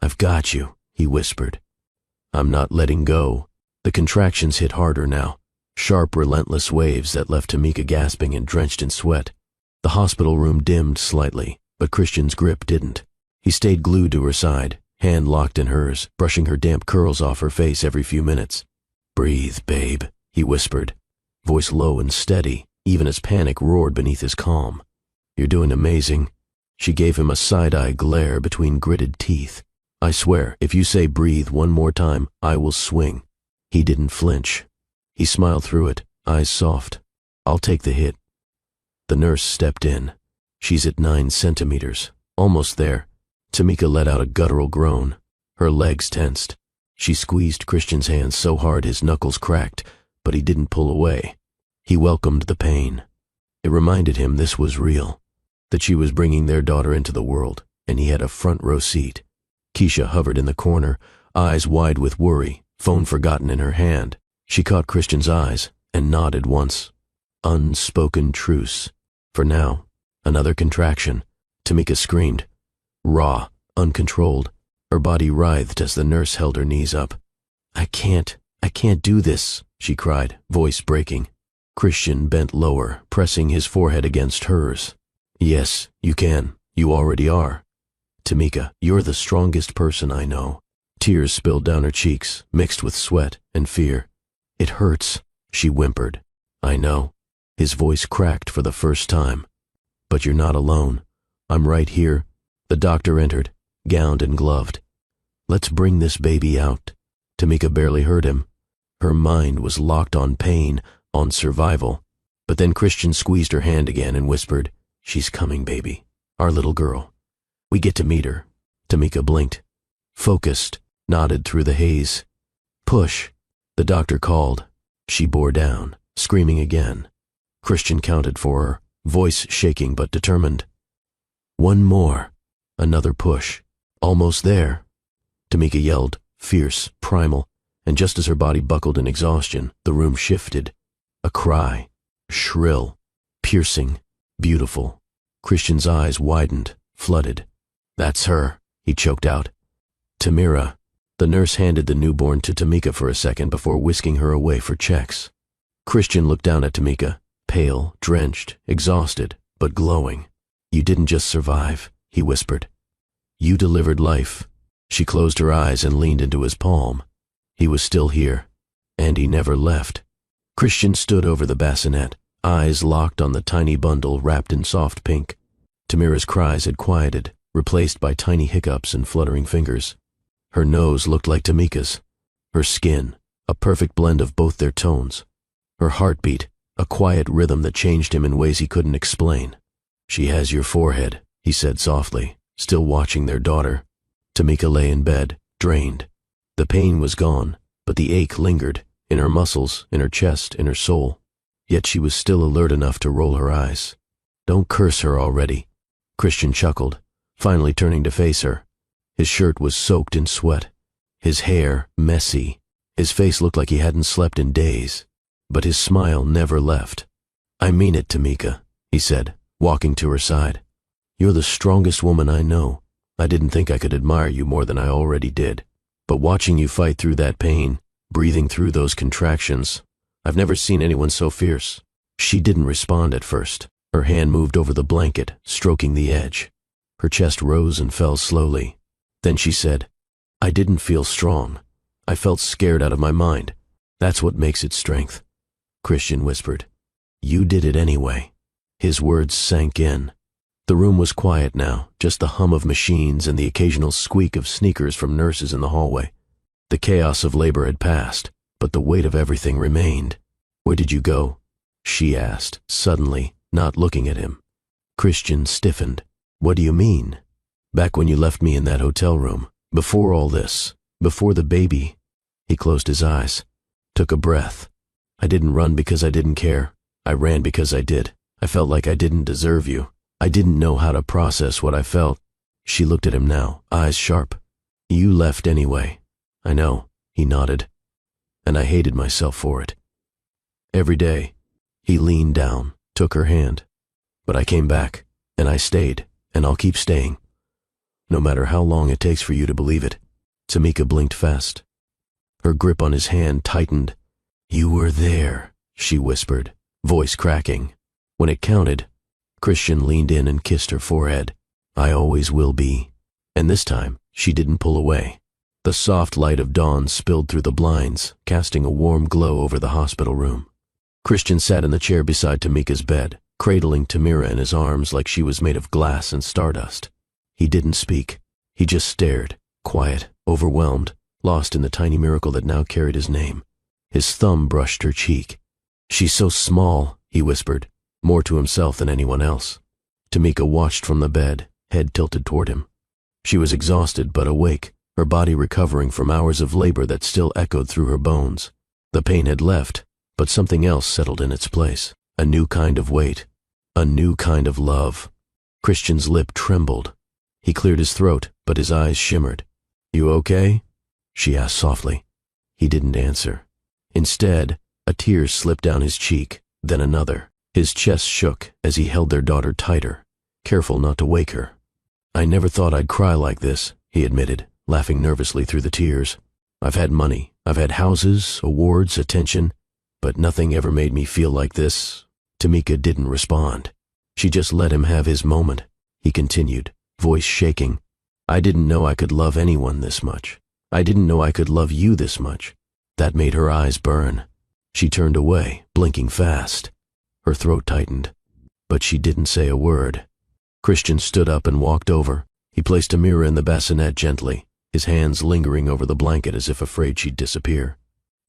I've got you, he whispered. I'm not letting go. The contractions hit harder now. Sharp, relentless waves that left Tamika gasping and drenched in sweat. The hospital room dimmed slightly, but Christian's grip didn't. He stayed glued to her side, hand locked in hers, brushing her damp curls off her face every few minutes. Breathe, babe, he whispered, voice low and steady, even as panic roared beneath his calm. You're doing amazing. She gave him a side-eye glare between gritted teeth. I swear, if you say breathe one more time, I will swing. He didn't flinch. He smiled through it, eyes soft. I'll take the hit. The nurse stepped in. She's at 9 centimeters. Almost there. Tamika let out a guttural groan. Her legs tensed. She squeezed Christian's hand so hard his knuckles cracked, but he didn't pull away. He welcomed the pain. It reminded him this was real, that she was bringing their daughter into the world, and he had a front row seat. Keisha hovered in the corner, eyes wide with worry, phone forgotten in her hand. She caught Christian's eyes and nodded once. Unspoken truce. For now, another contraction. Tamika screamed. Raw, uncontrolled. Her body writhed as the nurse held her knees up. I can't do this, she cried, voice breaking. Christian bent lower, pressing his forehead against hers. Yes, you can. You already are. Tamika, you're the strongest person I know. Tears spilled down her cheeks, mixed with sweat and fear. It hurts, she whimpered. I know. His voice cracked for the first time. But you're not alone. I'm right here. The doctor entered, gowned and gloved. Let's bring this baby out. Tamika barely heard him. Her mind was locked on pain, on survival. But then Christian squeezed her hand again and whispered, She's coming, baby. Our little girl. We get to meet her. Tamika blinked. Focused, nodded through the haze. Push. The doctor called. She bore down, screaming again. Christian counted for her, voice shaking but determined. One more. Another push. Almost there. Tamika yelled, fierce, primal, and just as her body buckled in exhaustion, the room shifted. A cry. Shrill. Piercing. Beautiful. Christian's eyes widened, flooded. That's her, he choked out. Tamira. The nurse handed the newborn to Tamika for a second before whisking her away for checks. Christian looked down at Tamika, pale, drenched, exhausted, but glowing. You didn't just survive, he whispered. You delivered life. She closed her eyes and leaned into his palm. He was still here, and he never left. Christian stood over the bassinet, eyes locked on the tiny bundle wrapped in soft pink. Tamira's cries had quieted, replaced by tiny hiccups and fluttering fingers. Her nose looked like Tamika's. Her skin, a perfect blend of both their tones. Her heartbeat, a quiet rhythm that changed him in ways he couldn't explain. She has your forehead, he said softly, still watching their daughter. Tamika lay in bed, drained. The pain was gone, but the ache lingered, in her muscles, in her chest, in her soul. Yet she was still alert enough to roll her eyes. Don't curse her already. Christian chuckled, finally turning to face her. His shirt was soaked in sweat. His hair messy. His face looked like he hadn't slept in days. But his smile never left. I mean it, Tamika, he said, walking to her side. You're the strongest woman I know. I didn't think I could admire you more than I already did. But watching you fight through that pain, breathing through those contractions, I've never seen anyone so fierce. She didn't respond at first. Her hand moved over the blanket, stroking the edge. Her chest rose and fell slowly. Then she said, I didn't feel strong. I felt scared out of my mind. That's what makes it strength. Christian whispered. You did it anyway. His words sank in. The room was quiet now, just the hum of machines and the occasional squeak of sneakers from nurses in the hallway. The chaos of labor had passed, but the weight of everything remained. Where did you go? She asked, suddenly, not looking at him. Christian stiffened. What do you mean? Back when you left me in that hotel room, before all this, before the baby. He closed his eyes, took a breath. I didn't run because I didn't care. I ran because I did. I felt like I didn't deserve you. I didn't know how to process what I felt. She looked at him now, eyes sharp. You left anyway. I know, he nodded. And I hated myself for it. Every day. He leaned down, took her hand. But I came back, and I stayed, and I'll keep staying. No matter how long it takes for you to believe it. Tamika blinked fast. Her grip on his hand tightened. You were there, she whispered, voice cracking. When it counted, Christian leaned in and kissed her forehead. I always will be. And this time, she didn't pull away. The soft light of dawn spilled through the blinds, casting a warm glow over the hospital room. Christian sat in the chair beside Tamika's bed, cradling Tamira in his arms like she was made of glass and stardust. He didn't speak. He just stared, quiet, overwhelmed, lost in the tiny miracle that now carried his name. His thumb brushed her cheek. She's so small, he whispered, more to himself than anyone else. Tamika watched from the bed, head tilted toward him. She was exhausted but awake, her body recovering from hours of labor that still echoed through her bones. The pain had left, but something else settled in its place. A new kind of weight. A new kind of love. Christian's lip trembled. He cleared his throat, but his eyes shimmered. You okay? She asked softly. He didn't answer. Instead, a tear slipped down his cheek, then another. His chest shook as he held their daughter tighter, careful not to wake her. I never thought I'd cry like this, he admitted, laughing nervously through the tears. I've had money, I've had houses, awards, attention, but nothing ever made me feel like this. Tamika didn't respond. She just let him have his moment. He continued, voice shaking. I didn't know I could love anyone this much. I didn't know I could love you this much. That made her eyes burn. She turned away, blinking fast. Her throat tightened, but she didn't say a word. Christian stood up and walked over. He placed Tamira in the bassinet gently, his hands lingering over the blanket as if afraid she'd disappear.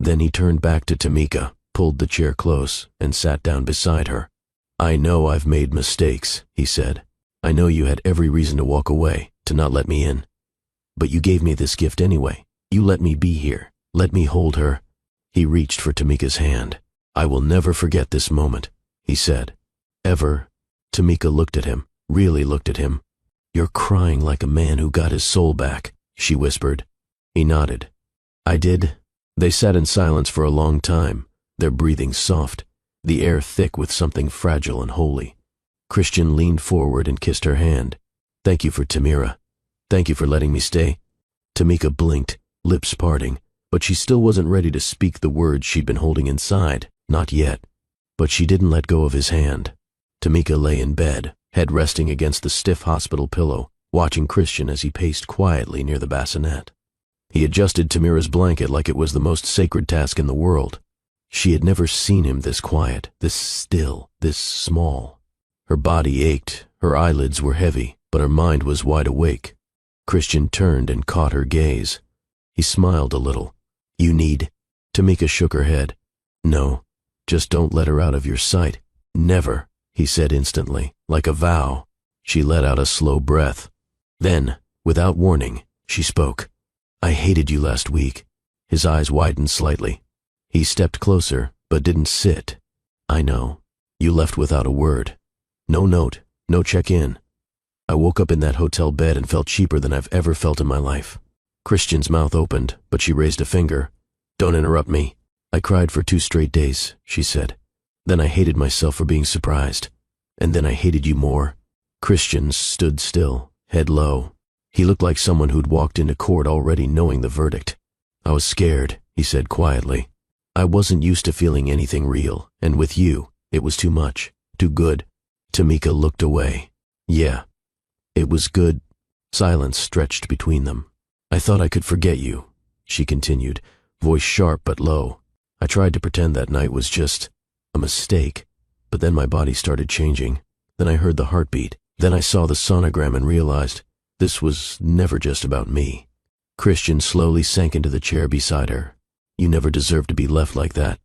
Then he turned back to Tamika, pulled the chair close, and sat down beside her. I know I've made mistakes, he said. I know you had every reason to walk away, to not let me in. But you gave me this gift anyway. You let me be here. Let me hold her. He reached for Tamika's hand. I will never forget this moment, he said. Ever. Tamika looked at him, really looked at him. You're crying like a man who got his soul back, she whispered. He nodded. I did. They sat in silence for a long time, their breathing soft, the air thick with something fragile and holy. Christian leaned forward and kissed her hand. Thank you for Tamira. Thank you for letting me stay. Tamika blinked, lips parting, but she still wasn't ready to speak the words she'd been holding inside, not yet. But she didn't let go of his hand. Tamika lay in bed, head resting against the stiff hospital pillow, watching Christian as he paced quietly near the bassinet. He adjusted Tamira's blanket like it was the most sacred task in the world. She had never seen him this quiet, this still, this small. Her body ached, her eyelids were heavy, but her mind was wide awake. Christian turned and caught her gaze. He smiled a little. You need... Tamika shook her head. No, just don't let her out of your sight. Never, he said instantly, like a vow. She let out a slow breath. Then, without warning, she spoke. I hated you last week. His eyes widened slightly. He stepped closer, but didn't sit. I know. You left without a word. No note, no check-in. I woke up in that hotel bed and felt cheaper than I've ever felt in my life. Christian's mouth opened, but she raised a finger. Don't interrupt me. I cried for 2 straight days, she said. Then I hated myself for being surprised. And then I hated you more. Christian stood still, head low. He looked like someone who'd walked into court already knowing the verdict. I was scared, he said quietly. I wasn't used to feeling anything real, and with you, it was too much, too good. Tamika looked away. Yeah, it was good. Silence stretched between them. I thought I could forget you, she continued, voice sharp but low. I tried to pretend that night was just... A mistake. But then my body started changing. Then I heard the heartbeat. Then I saw the sonogram and realized this was never just about me. Christian slowly sank into the chair beside her. You never deserved to be left like that.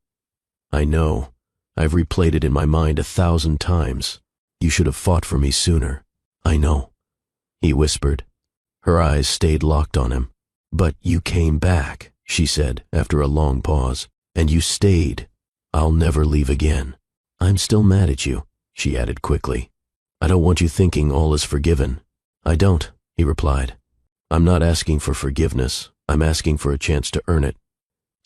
I know. I've replayed it in my mind 1,000 times. You should have fought for me sooner. I know, he whispered. Her eyes stayed locked on him. But you came back, she said after a long pause. And you stayed. I'll never leave again. I'm still mad at you, she added quickly. I don't want you thinking all is forgiven. I don't, he replied. I'm not asking for forgiveness. I'm asking for a chance to earn it.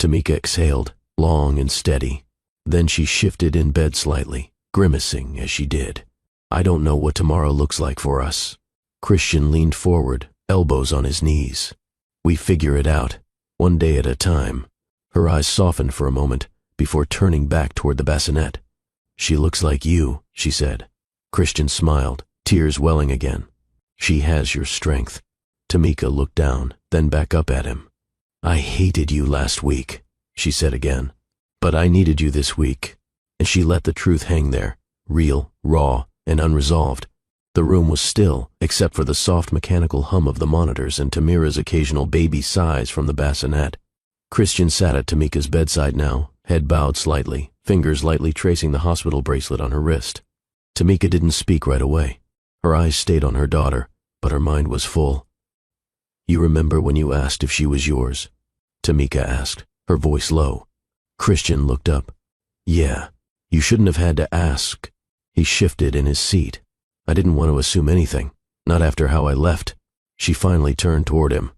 Tamika exhaled, long and steady. Then she shifted in bed slightly, grimacing as she did. I don't know what tomorrow looks like for us. Christian leaned forward, elbows on his knees. We figure it out, one day at a time. Her eyes softened for a moment before turning back toward the bassinet. She looks like you, she said. Christian smiled, tears welling again. She has your strength. Tamika looked down, then back up at him. I hated you last week, she said again. But I needed you this week. And she let the truth hang there, real, raw, and unresolved. The room was still, except for the soft mechanical hum of the monitors and Tamira's occasional baby sighs from the bassinet. Christian sat at Tamika's bedside now, head bowed slightly, fingers lightly tracing the hospital bracelet on her wrist. Tamika didn't speak right away. Her eyes stayed on her daughter, but her mind was full. You remember when you asked if she was yours? Tamika asked, her voice low. Christian looked up. Yeah, you shouldn't have had to ask. He shifted in his seat. I didn't want to assume anything, not after how I left. She finally turned toward him.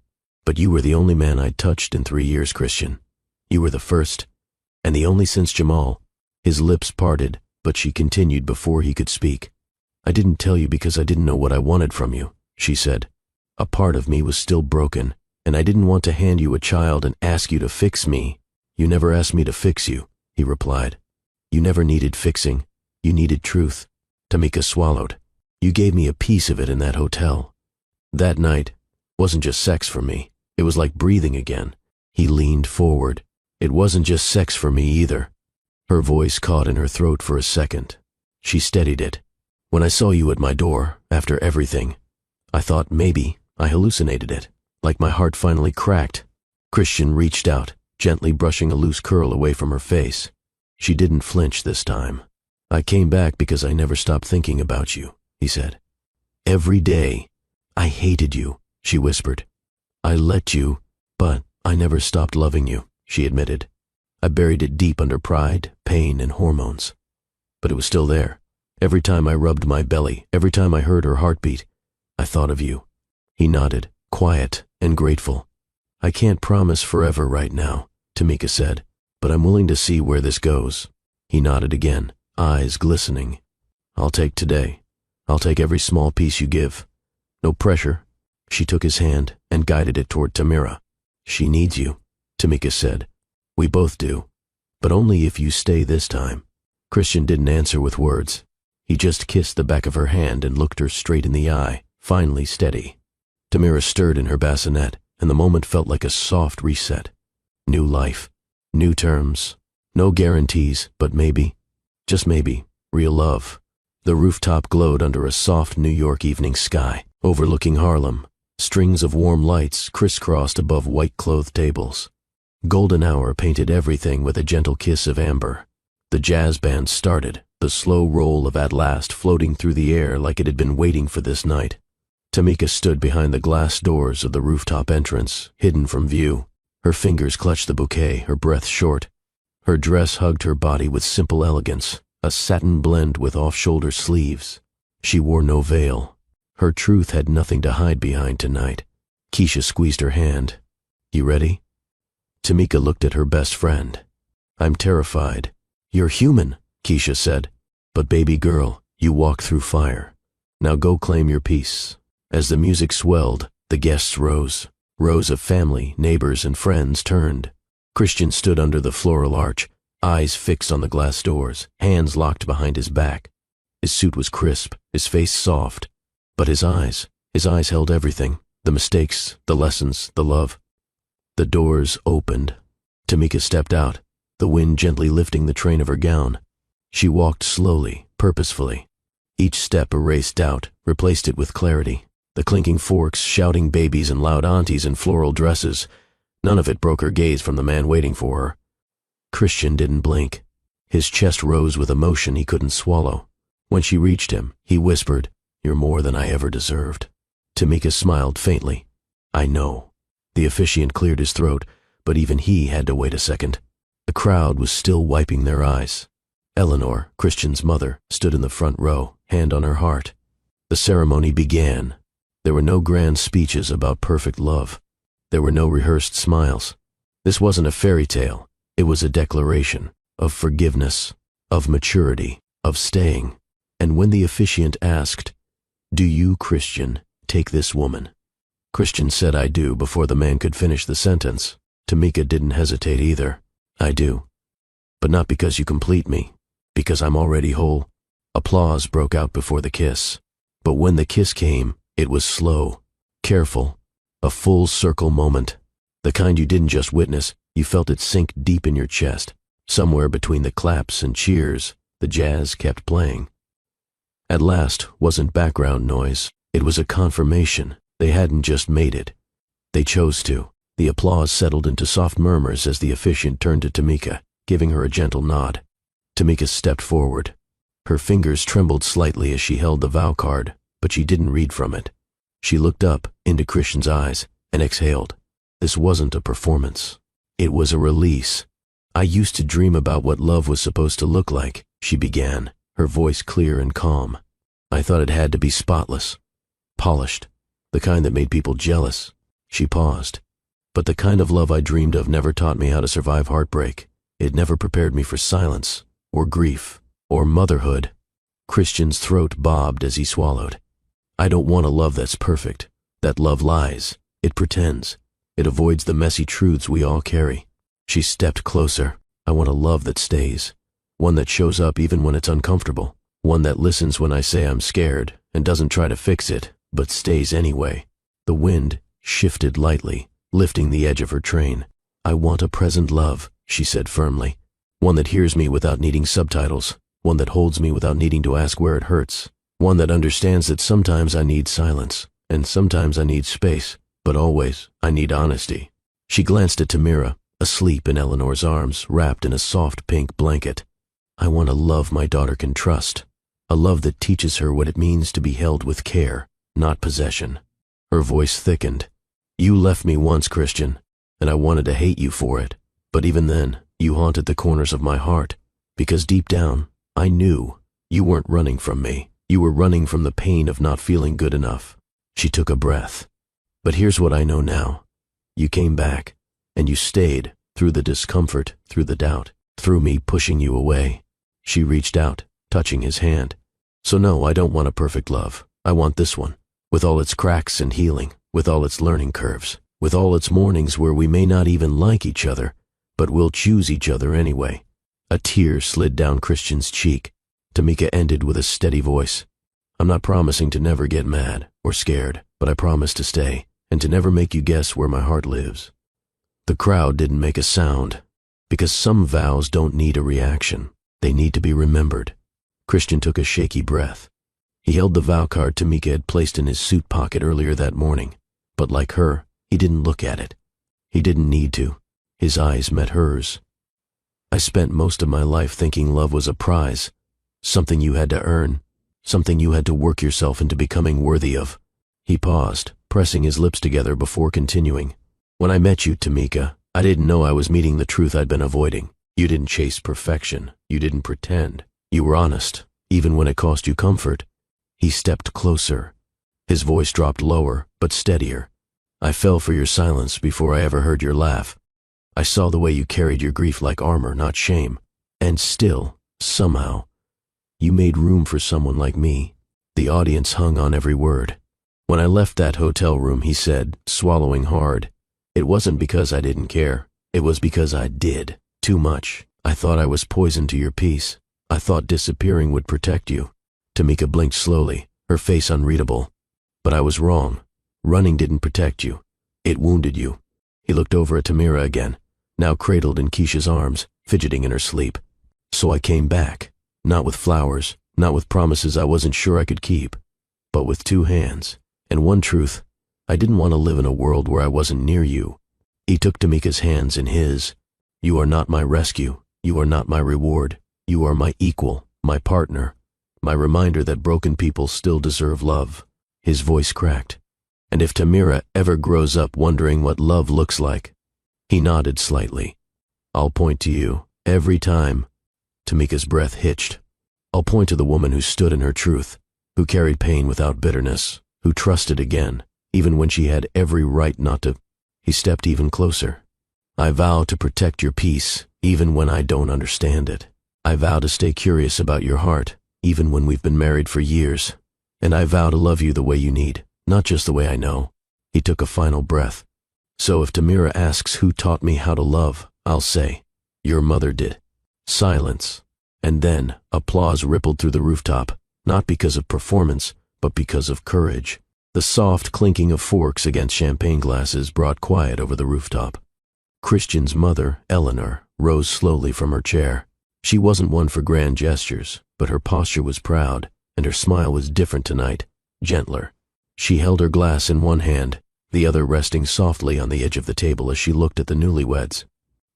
But you were the only man I'd touched in 3 years, Christian. You were the first, and the only since Jamal. His lips parted, but she continued before he could speak. I didn't tell you because I didn't know what I wanted from you, she said. A part of me was still broken, and I didn't want to hand you a child and ask you to fix me. You never asked me to fix you, he replied. You never needed fixing. You needed truth. Tamika swallowed. You gave me a piece of it in that hotel. That night wasn't just sex for me. It was like breathing again. He leaned forward. It wasn't just sex for me either. Her voice caught in her throat for a second. She steadied it. When I saw you at my door, after everything, I thought maybe I hallucinated it, like my heart finally cracked. Christian reached out, gently brushing a loose curl away from her face. She didn't flinch this time. I came back because I never stopped thinking about you, he said. Every day. I hated you, she whispered. I let you, but I never stopped loving you, she admitted. I buried it deep under pride, pain, and hormones. But it was still there. Every time I rubbed my belly, every time I heard her heartbeat, I thought of you. He nodded, quiet and grateful. I can't promise forever right now, Tamika said, but I'm willing to see where this goes. He nodded again, eyes glistening. I'll take today. I'll take every small piece you give. No pressure. She took his hand and guided it toward Tamira. She needs you, Tamika said. We both do, but only if you stay this time. Christian didn't answer with words. He just kissed the back of her hand and looked her straight in the eye, finally steady. Tamira stirred in her bassinet, and the moment felt like a soft reset. New life, new terms, no guarantees, but maybe, just maybe, real love. The rooftop glowed under a soft New York evening sky, overlooking Harlem. Strings of warm lights crisscrossed above white-clothed tables. Golden hour painted everything with a gentle kiss of amber. The jazz band started, the slow roll of At Last floating through the air like it had been waiting for this night. Tamika stood behind the glass doors of the rooftop entrance, hidden from view. Her fingers clutched the bouquet, her breath short. Her dress hugged her body with simple elegance, a satin blend with off-shoulder sleeves. She wore no veil. Her truth had nothing to hide behind tonight. Keisha squeezed her hand. You ready? Tamika looked at her best friend. I'm terrified. You're human, Keisha said. But baby girl, you walk through fire. Now go claim your peace. As the music swelled, the guests rose. Rows of family, neighbors, and friends turned. Christian stood under the floral arch, eyes fixed on the glass doors, hands locked behind his back. His suit was crisp, his face soft. But his eyes held everything. The mistakes, the lessons, the love. The doors opened. Tamika stepped out, the wind gently lifting the train of her gown. She walked slowly, purposefully. Each step erased doubt, replaced it with clarity. The clinking forks, shouting babies, and loud aunties in floral dresses, none of it broke her gaze from the man waiting for her. Christian didn't blink. His chest rose with emotion he couldn't swallow. When she reached him, he whispered, "You're more than I ever deserved." Tamika smiled faintly. "I know." The officiant cleared his throat, but even he had to wait a second. The crowd was still wiping their eyes. Eleanor, Christian's mother, stood in the front row, hand on her heart. The ceremony began. There were no grand speeches about perfect love. There were no rehearsed smiles. This wasn't a fairy tale. It was a declaration of forgiveness, of maturity, of staying. And when the officiant asked, "Do you, Christian, take this woman?" Christian said, "I do," before the man could finish the sentence. Tamika didn't hesitate either. "I do. But not because you complete me, because I'm already whole." Applause broke out before the kiss. But when the kiss came, it was slow, careful, a full circle moment. The kind you didn't just witness, you felt it sink deep in your chest. Somewhere between the claps and cheers, the jazz kept playing. At last wasn't background noise. It was a confirmation. They hadn't just made it. They chose to. The applause settled into soft murmurs as the officiant turned to Tamika, giving her a gentle nod. Tamika stepped forward. Her fingers trembled slightly as she held the vow card, but she didn't read from it. She looked up into Christian's eyes and exhaled. This wasn't a performance. It was a release. "I used to dream about what love was supposed to look like," she began, her voice clear and calm. "I thought it had to be spotless, polished, the kind that made people jealous." She paused. "But the kind of love I dreamed of never taught me how to survive heartbreak. It never prepared me for silence, or grief, or motherhood." Christian's throat bobbed as he swallowed. "I don't want a love that's perfect. That love lies. It pretends. It avoids the messy truths we all carry." She stepped closer. "I want a love that stays. One that shows up even when it's uncomfortable. One that listens when I say I'm scared and doesn't try to fix it, but stays anyway." The wind shifted lightly, lifting the edge of her train. "I want a present love," she said firmly. "One that hears me without needing subtitles. One that holds me without needing to ask where it hurts. One that understands that sometimes I need silence, and sometimes I need space, but always I need honesty." She glanced at Tamira, asleep in Eleanor's arms, wrapped in a soft pink blanket. "I want a love my daughter can trust. A love that teaches her what it means to be held with care, not possession." Her voice thickened. "You left me once, Christian, and I wanted to hate you for it. But even then, you haunted the corners of my heart, because deep down, I knew you weren't running from me. You were running from the pain of not feeling good enough." She took a breath. "But here's what I know now. You came back, and you stayed, through the discomfort, through the doubt, through me pushing you away." She reached out, touching his hand. "So no, I don't want a perfect love. I want this one, with all its cracks and healing, with all its learning curves, with all its mornings where we may not even like each other, but we'll choose each other anyway." A tear slid down Christian's cheek. Tamika ended with a steady voice. "I'm not promising to never get mad or scared, but I promise to stay, and to never make you guess where my heart lives." The crowd didn't make a sound, because some vows don't need a reaction. They need to be remembered. Christian took a shaky breath. He held the vow card Tamika had placed in his suit pocket earlier that morning, but like her, he didn't look at it. He didn't need to. His eyes met hers. "I spent most of my life thinking love was a prize, something you had to earn, something you had to work yourself into becoming worthy of." He paused, pressing his lips together before continuing. "When I met you, Tamika, I didn't know I was meeting the truth I'd been avoiding. You didn't chase perfection. You didn't pretend. You were honest, even when it cost you comfort." He stepped closer. His voice dropped lower, but steadier. "I fell for your silence before I ever heard your laugh. I saw the way you carried your grief like armor, not shame. And still, somehow, you made room for someone like me." The audience hung on every word. "When I left that hotel room," he said, swallowing hard, "it wasn't because I didn't care. It was because I did. Too much. I thought I was poison to your peace. I thought disappearing would protect you." Tamika blinked slowly, her face unreadable. "But I was wrong. Running didn't protect you. It wounded you." He looked over at Tamira again, now cradled in Keisha's arms, fidgeting in her sleep. "So I came back. Not with flowers, not with promises I wasn't sure I could keep, but with 2 hands, and one truth: I didn't want to live in a world where I wasn't near you. He took Tamika's hands in his. You are not my rescue, you are not my reward, you are my equal, my partner, my reminder that broken people still deserve love. His voice cracked. And if Tamira ever grows up wondering what love looks like. He nodded slightly. I'll point to you, every time. Tamika's breath hitched. I'll point to the woman who stood in her truth, who carried pain without bitterness, who trusted again, even when she had every right not to. He stepped even closer. I vow to protect your peace, even when I don't understand it. I vow to stay curious about your heart, even when we've been married for years. And I vow to love you the way you need, not just the way I know. He took a final breath. So if Tamira asks who taught me how to love, I'll say, your mother did. Silence. And then applause rippled through the rooftop, not because of performance, but because of courage. The soft clinking of forks against champagne glasses brought quiet over the rooftop. Christian's mother, Eleanor, rose slowly from her chair. She wasn't one for grand gestures, but her posture was proud, and her smile was different tonight, gentler. She held her glass in one hand, the other resting softly on the edge of the table as she looked at the newlyweds.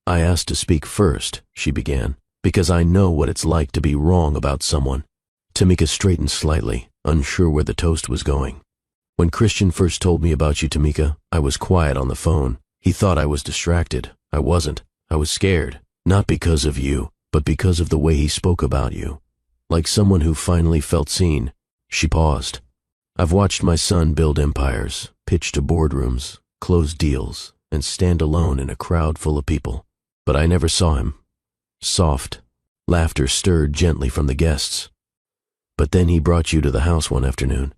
I asked to speak first, she began, because I know what it's like to be wrong about someone. Tamika straightened slightly, unsure where the toast was going. When Christian first told me about you, Tamika, I was quiet on the phone. He thought I was distracted. I wasn't. I was scared. Not because of you, but because of the way he spoke about you. Like someone who finally felt seen. She paused. I've watched my son build empires, pitch to boardrooms, close deals, and stand alone in a crowd full of people. But I never saw him. Soft. Laughter stirred gently from the guests. But then he brought you to the house one afternoon.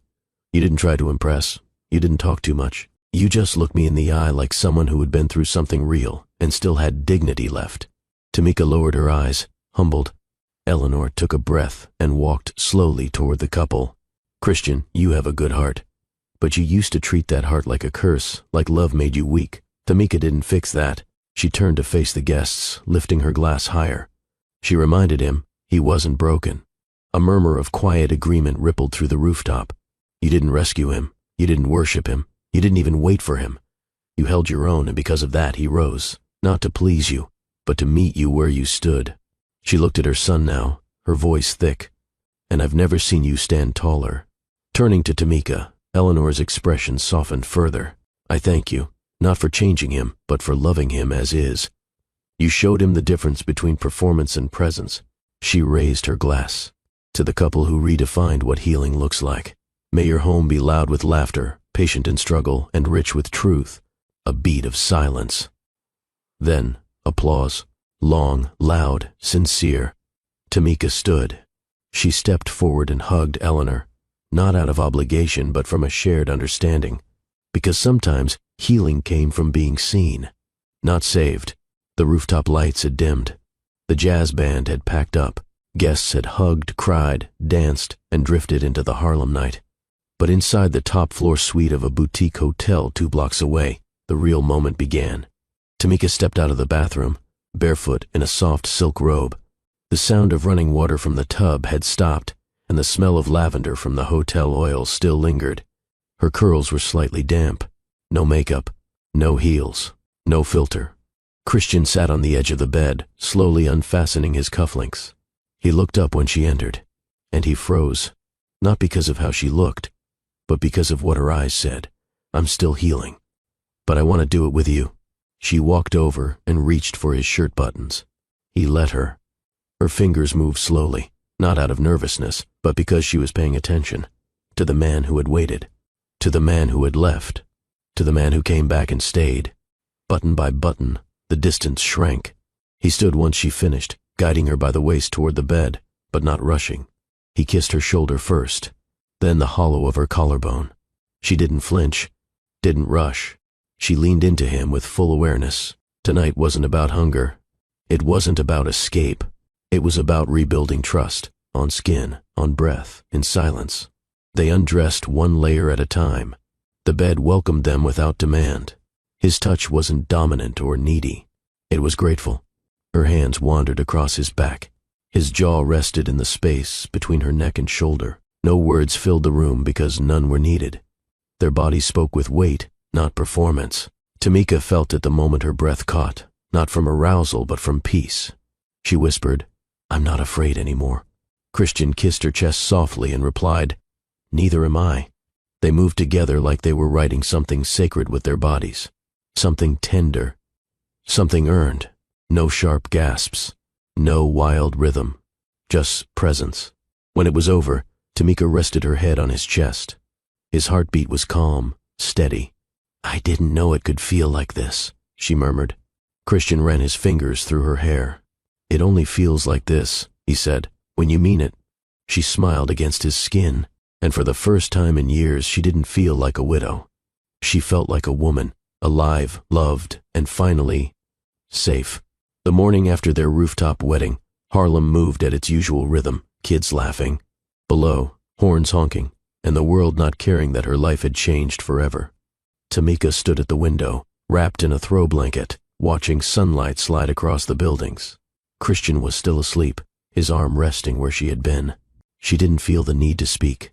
You didn't try to impress. You didn't talk too much. You just looked me in the eye like someone who had been through something real and still had dignity left. Tamika lowered her eyes, humbled. Eleanor took a breath and walked slowly toward the couple. Christian, you have a good heart. But you used to treat that heart like a curse, like love made you weak. Tamika didn't fix that. She turned to face the guests, lifting her glass higher. She reminded him he wasn't broken. A murmur of quiet agreement rippled through the rooftop. You didn't rescue him. You didn't worship him. You didn't even wait for him. You held your own, and because of that he rose, not to please you, but to meet you where you stood. She looked at her son now, her voice thick. And I've never seen you stand taller. Turning to Tamika, Eleanor's expression softened further. I thank you, not for changing him, but for loving him as is. You showed him the difference between performance and presence. She raised her glass. To the couple who redefined what healing looks like. May your home be loud with laughter, patient in struggle, and rich with truth. A beat of silence. Then, applause. Long, loud, sincere. Tamika stood. She stepped forward and hugged Eleanor, not out of obligation but from a shared understanding. Because sometimes healing came from being seen, not saved. The rooftop lights had dimmed. The jazz band had packed up. Guests had hugged, cried, danced, and drifted into the Harlem night. But inside the top-floor suite of a boutique hotel 2 blocks away, the real moment began. Tamika stepped out of the bathroom, barefoot in a soft silk robe. The sound of running water from the tub had stopped, and the smell of lavender from the hotel oil still lingered. Her curls were slightly damp. No makeup, no heels, no filter. Christian sat on the edge of the bed, slowly unfastening his cufflinks. He looked up when she entered, and he froze, not because of how she looked, but because of what her eyes said. I'm still healing, but I want to do it with you. She walked over and reached for his shirt buttons. He let her. Her fingers moved slowly, not out of nervousness, but because she was paying attention. To the man who had waited. To the man who had left. To the man who came back and stayed. Button by button, the distance shrank. He stood once she finished, guiding her by the waist toward the bed, but not rushing. He kissed her shoulder first, then the hollow of her collarbone. She didn't flinch, didn't rush. She leaned into him with full awareness. Tonight wasn't about hunger. It wasn't about escape. It was about rebuilding trust, on skin, on breath, in silence. They undressed one layer at a time. The bed welcomed them without demand. His touch wasn't dominant or needy. It was grateful. Her hands wandered across his back. His jaw rested in the space between her neck and shoulder. No words filled the room because none were needed. Their bodies spoke with weight, not performance. Tamika felt it the moment her breath caught, not from arousal but from peace. She whispered, "I'm not afraid anymore." Christian kissed her chest softly and replied, "Neither am I." They moved together like they were writing something sacred with their bodies. Something tender. Something earned. No sharp gasps. No wild rhythm. Just presence. When it was over, Tamika rested her head on his chest. His heartbeat was calm, steady. "I didn't know it could feel like this," she murmured. Christian ran his fingers through her hair. "It only feels like this," he said, "when you mean it." She smiled against his skin, and for the first time in years she didn't feel like a widow. She felt like a woman, alive, loved, and finally, safe. The morning after their rooftop wedding, Harlem moved at its usual rhythm, kids laughing. Below, horns honking, and the world not caring that her life had changed forever. Tamika stood at the window, wrapped in a throw blanket, watching sunlight slide across the buildings. Christian was still asleep, his arm resting where she had been. She didn't feel the need to speak.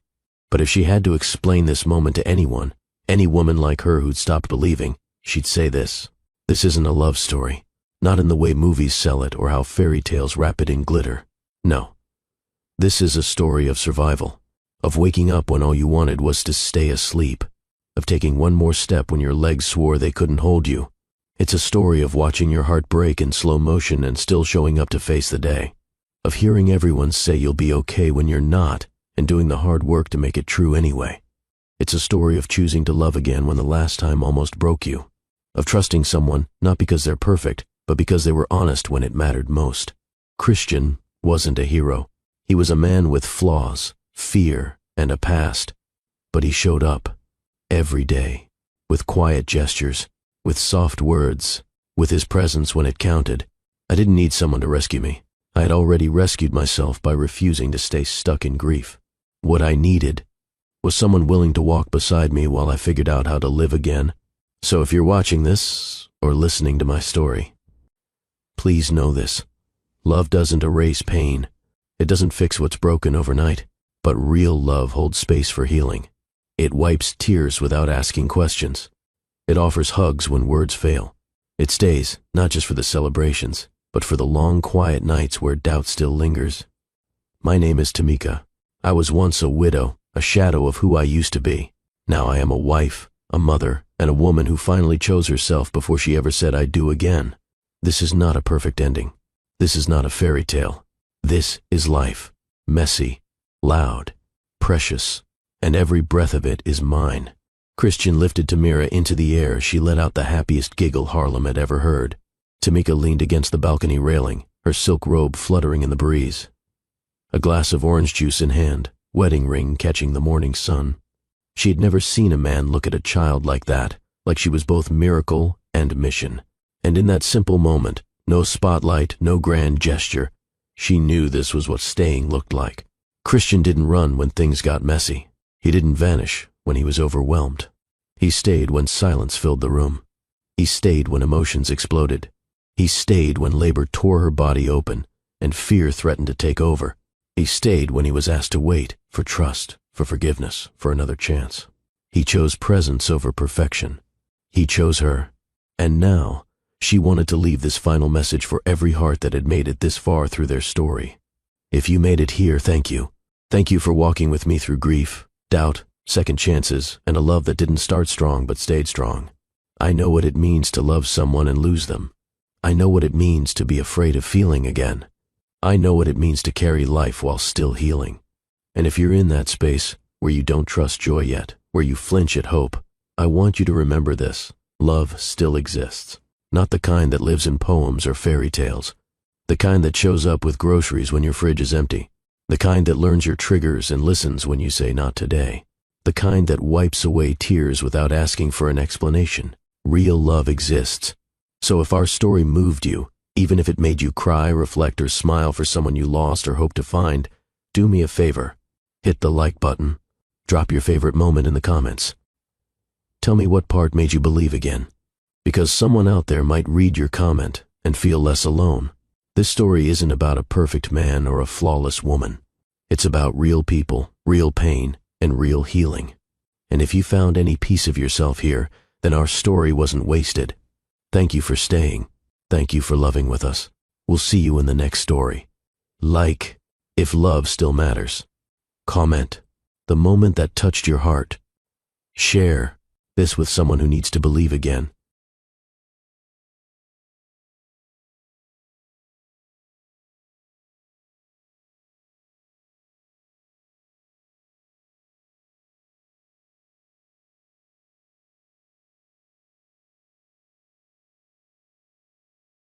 But if she had to explain this moment to anyone, any woman like her who'd stopped believing, she'd say this. This isn't a love story. Not in the way movies sell it or how fairy tales wrap it in glitter. No. This is a story of survival, of waking up when all you wanted was to stay asleep, of taking one more step when your legs swore they couldn't hold you. It's a story of watching your heart break in slow motion and still showing up to face the day, of hearing everyone say you'll be okay when you're not and doing the hard work to make it true anyway. It's a story of choosing to love again when the last time almost broke you, of trusting someone not because they're perfect, but because they were honest when it mattered most. Christian wasn't a hero. He was a man with flaws, fear, and a past. But he showed up, every day, with quiet gestures, with soft words, with his presence when it counted. I didn't need someone to rescue me. I had already rescued myself by refusing to stay stuck in grief. What I needed was someone willing to walk beside me while I figured out how to live again. So if you're watching this, or listening to my story, please know this. Love doesn't erase pain. It doesn't fix what's broken overnight, but real love holds space for healing. It wipes tears without asking questions. It offers hugs when words fail. It stays, not just for the celebrations, but for the long, quiet nights where doubt still lingers. My name is Tamika. I was once a widow, a shadow of who I used to be. Now I am a wife, a mother, and a woman who finally chose herself before she ever said "I do" again. This is not a perfect ending. This is not a fairy tale. This is life, messy, loud, precious, and every breath of it is mine. Christian lifted Tamira into the air. She let out the happiest giggle Harlem had ever heard. Tamika leaned against the balcony railing, her silk robe fluttering in the breeze. A glass of orange juice in hand, wedding ring catching the morning sun. She had never seen a man look at a child like that, like she was both miracle and mission. And in that simple moment, no spotlight, no grand gesture, she knew this was what staying looked like. Christian didn't run when things got messy. He didn't vanish when he was overwhelmed. He stayed when silence filled the room. He stayed when emotions exploded. He stayed when labor tore her body open and fear threatened to take over. He stayed when he was asked to wait, for trust, for forgiveness, for another chance. He chose presence over perfection. He chose her. And now, she wanted to leave this final message for every heart that had made it this far through their story. If you made it here, thank you. Thank you for walking with me through grief, doubt, second chances, and a love that didn't start strong but stayed strong. I know what it means to love someone and lose them. I know what it means to be afraid of feeling again. I know what it means to carry life while still healing. And if you're in that space where you don't trust joy yet, where you flinch at hope, I want you to remember this. Love still exists. Not the kind that lives in poems or fairy tales. The kind that shows up with groceries when your fridge is empty. The kind that learns your triggers and listens when you say not today. The kind that wipes away tears without asking for an explanation. Real love exists. So if our story moved you, even if it made you cry, reflect, or smile for someone you lost or hope to find, do me a favor. Hit the like button. Drop your favorite moment in the comments. Tell me what part made you believe again. Because someone out there might read your comment and feel less alone. This story isn't about a perfect man or a flawless woman. It's about real people, real pain, and real healing. And if you found any piece of yourself here, then our story wasn't wasted. Thank you for staying. Thank you for loving with us. We'll see you in the next story. Like, if love still matters. Comment, the moment that touched your heart. Share this with someone who needs to believe again.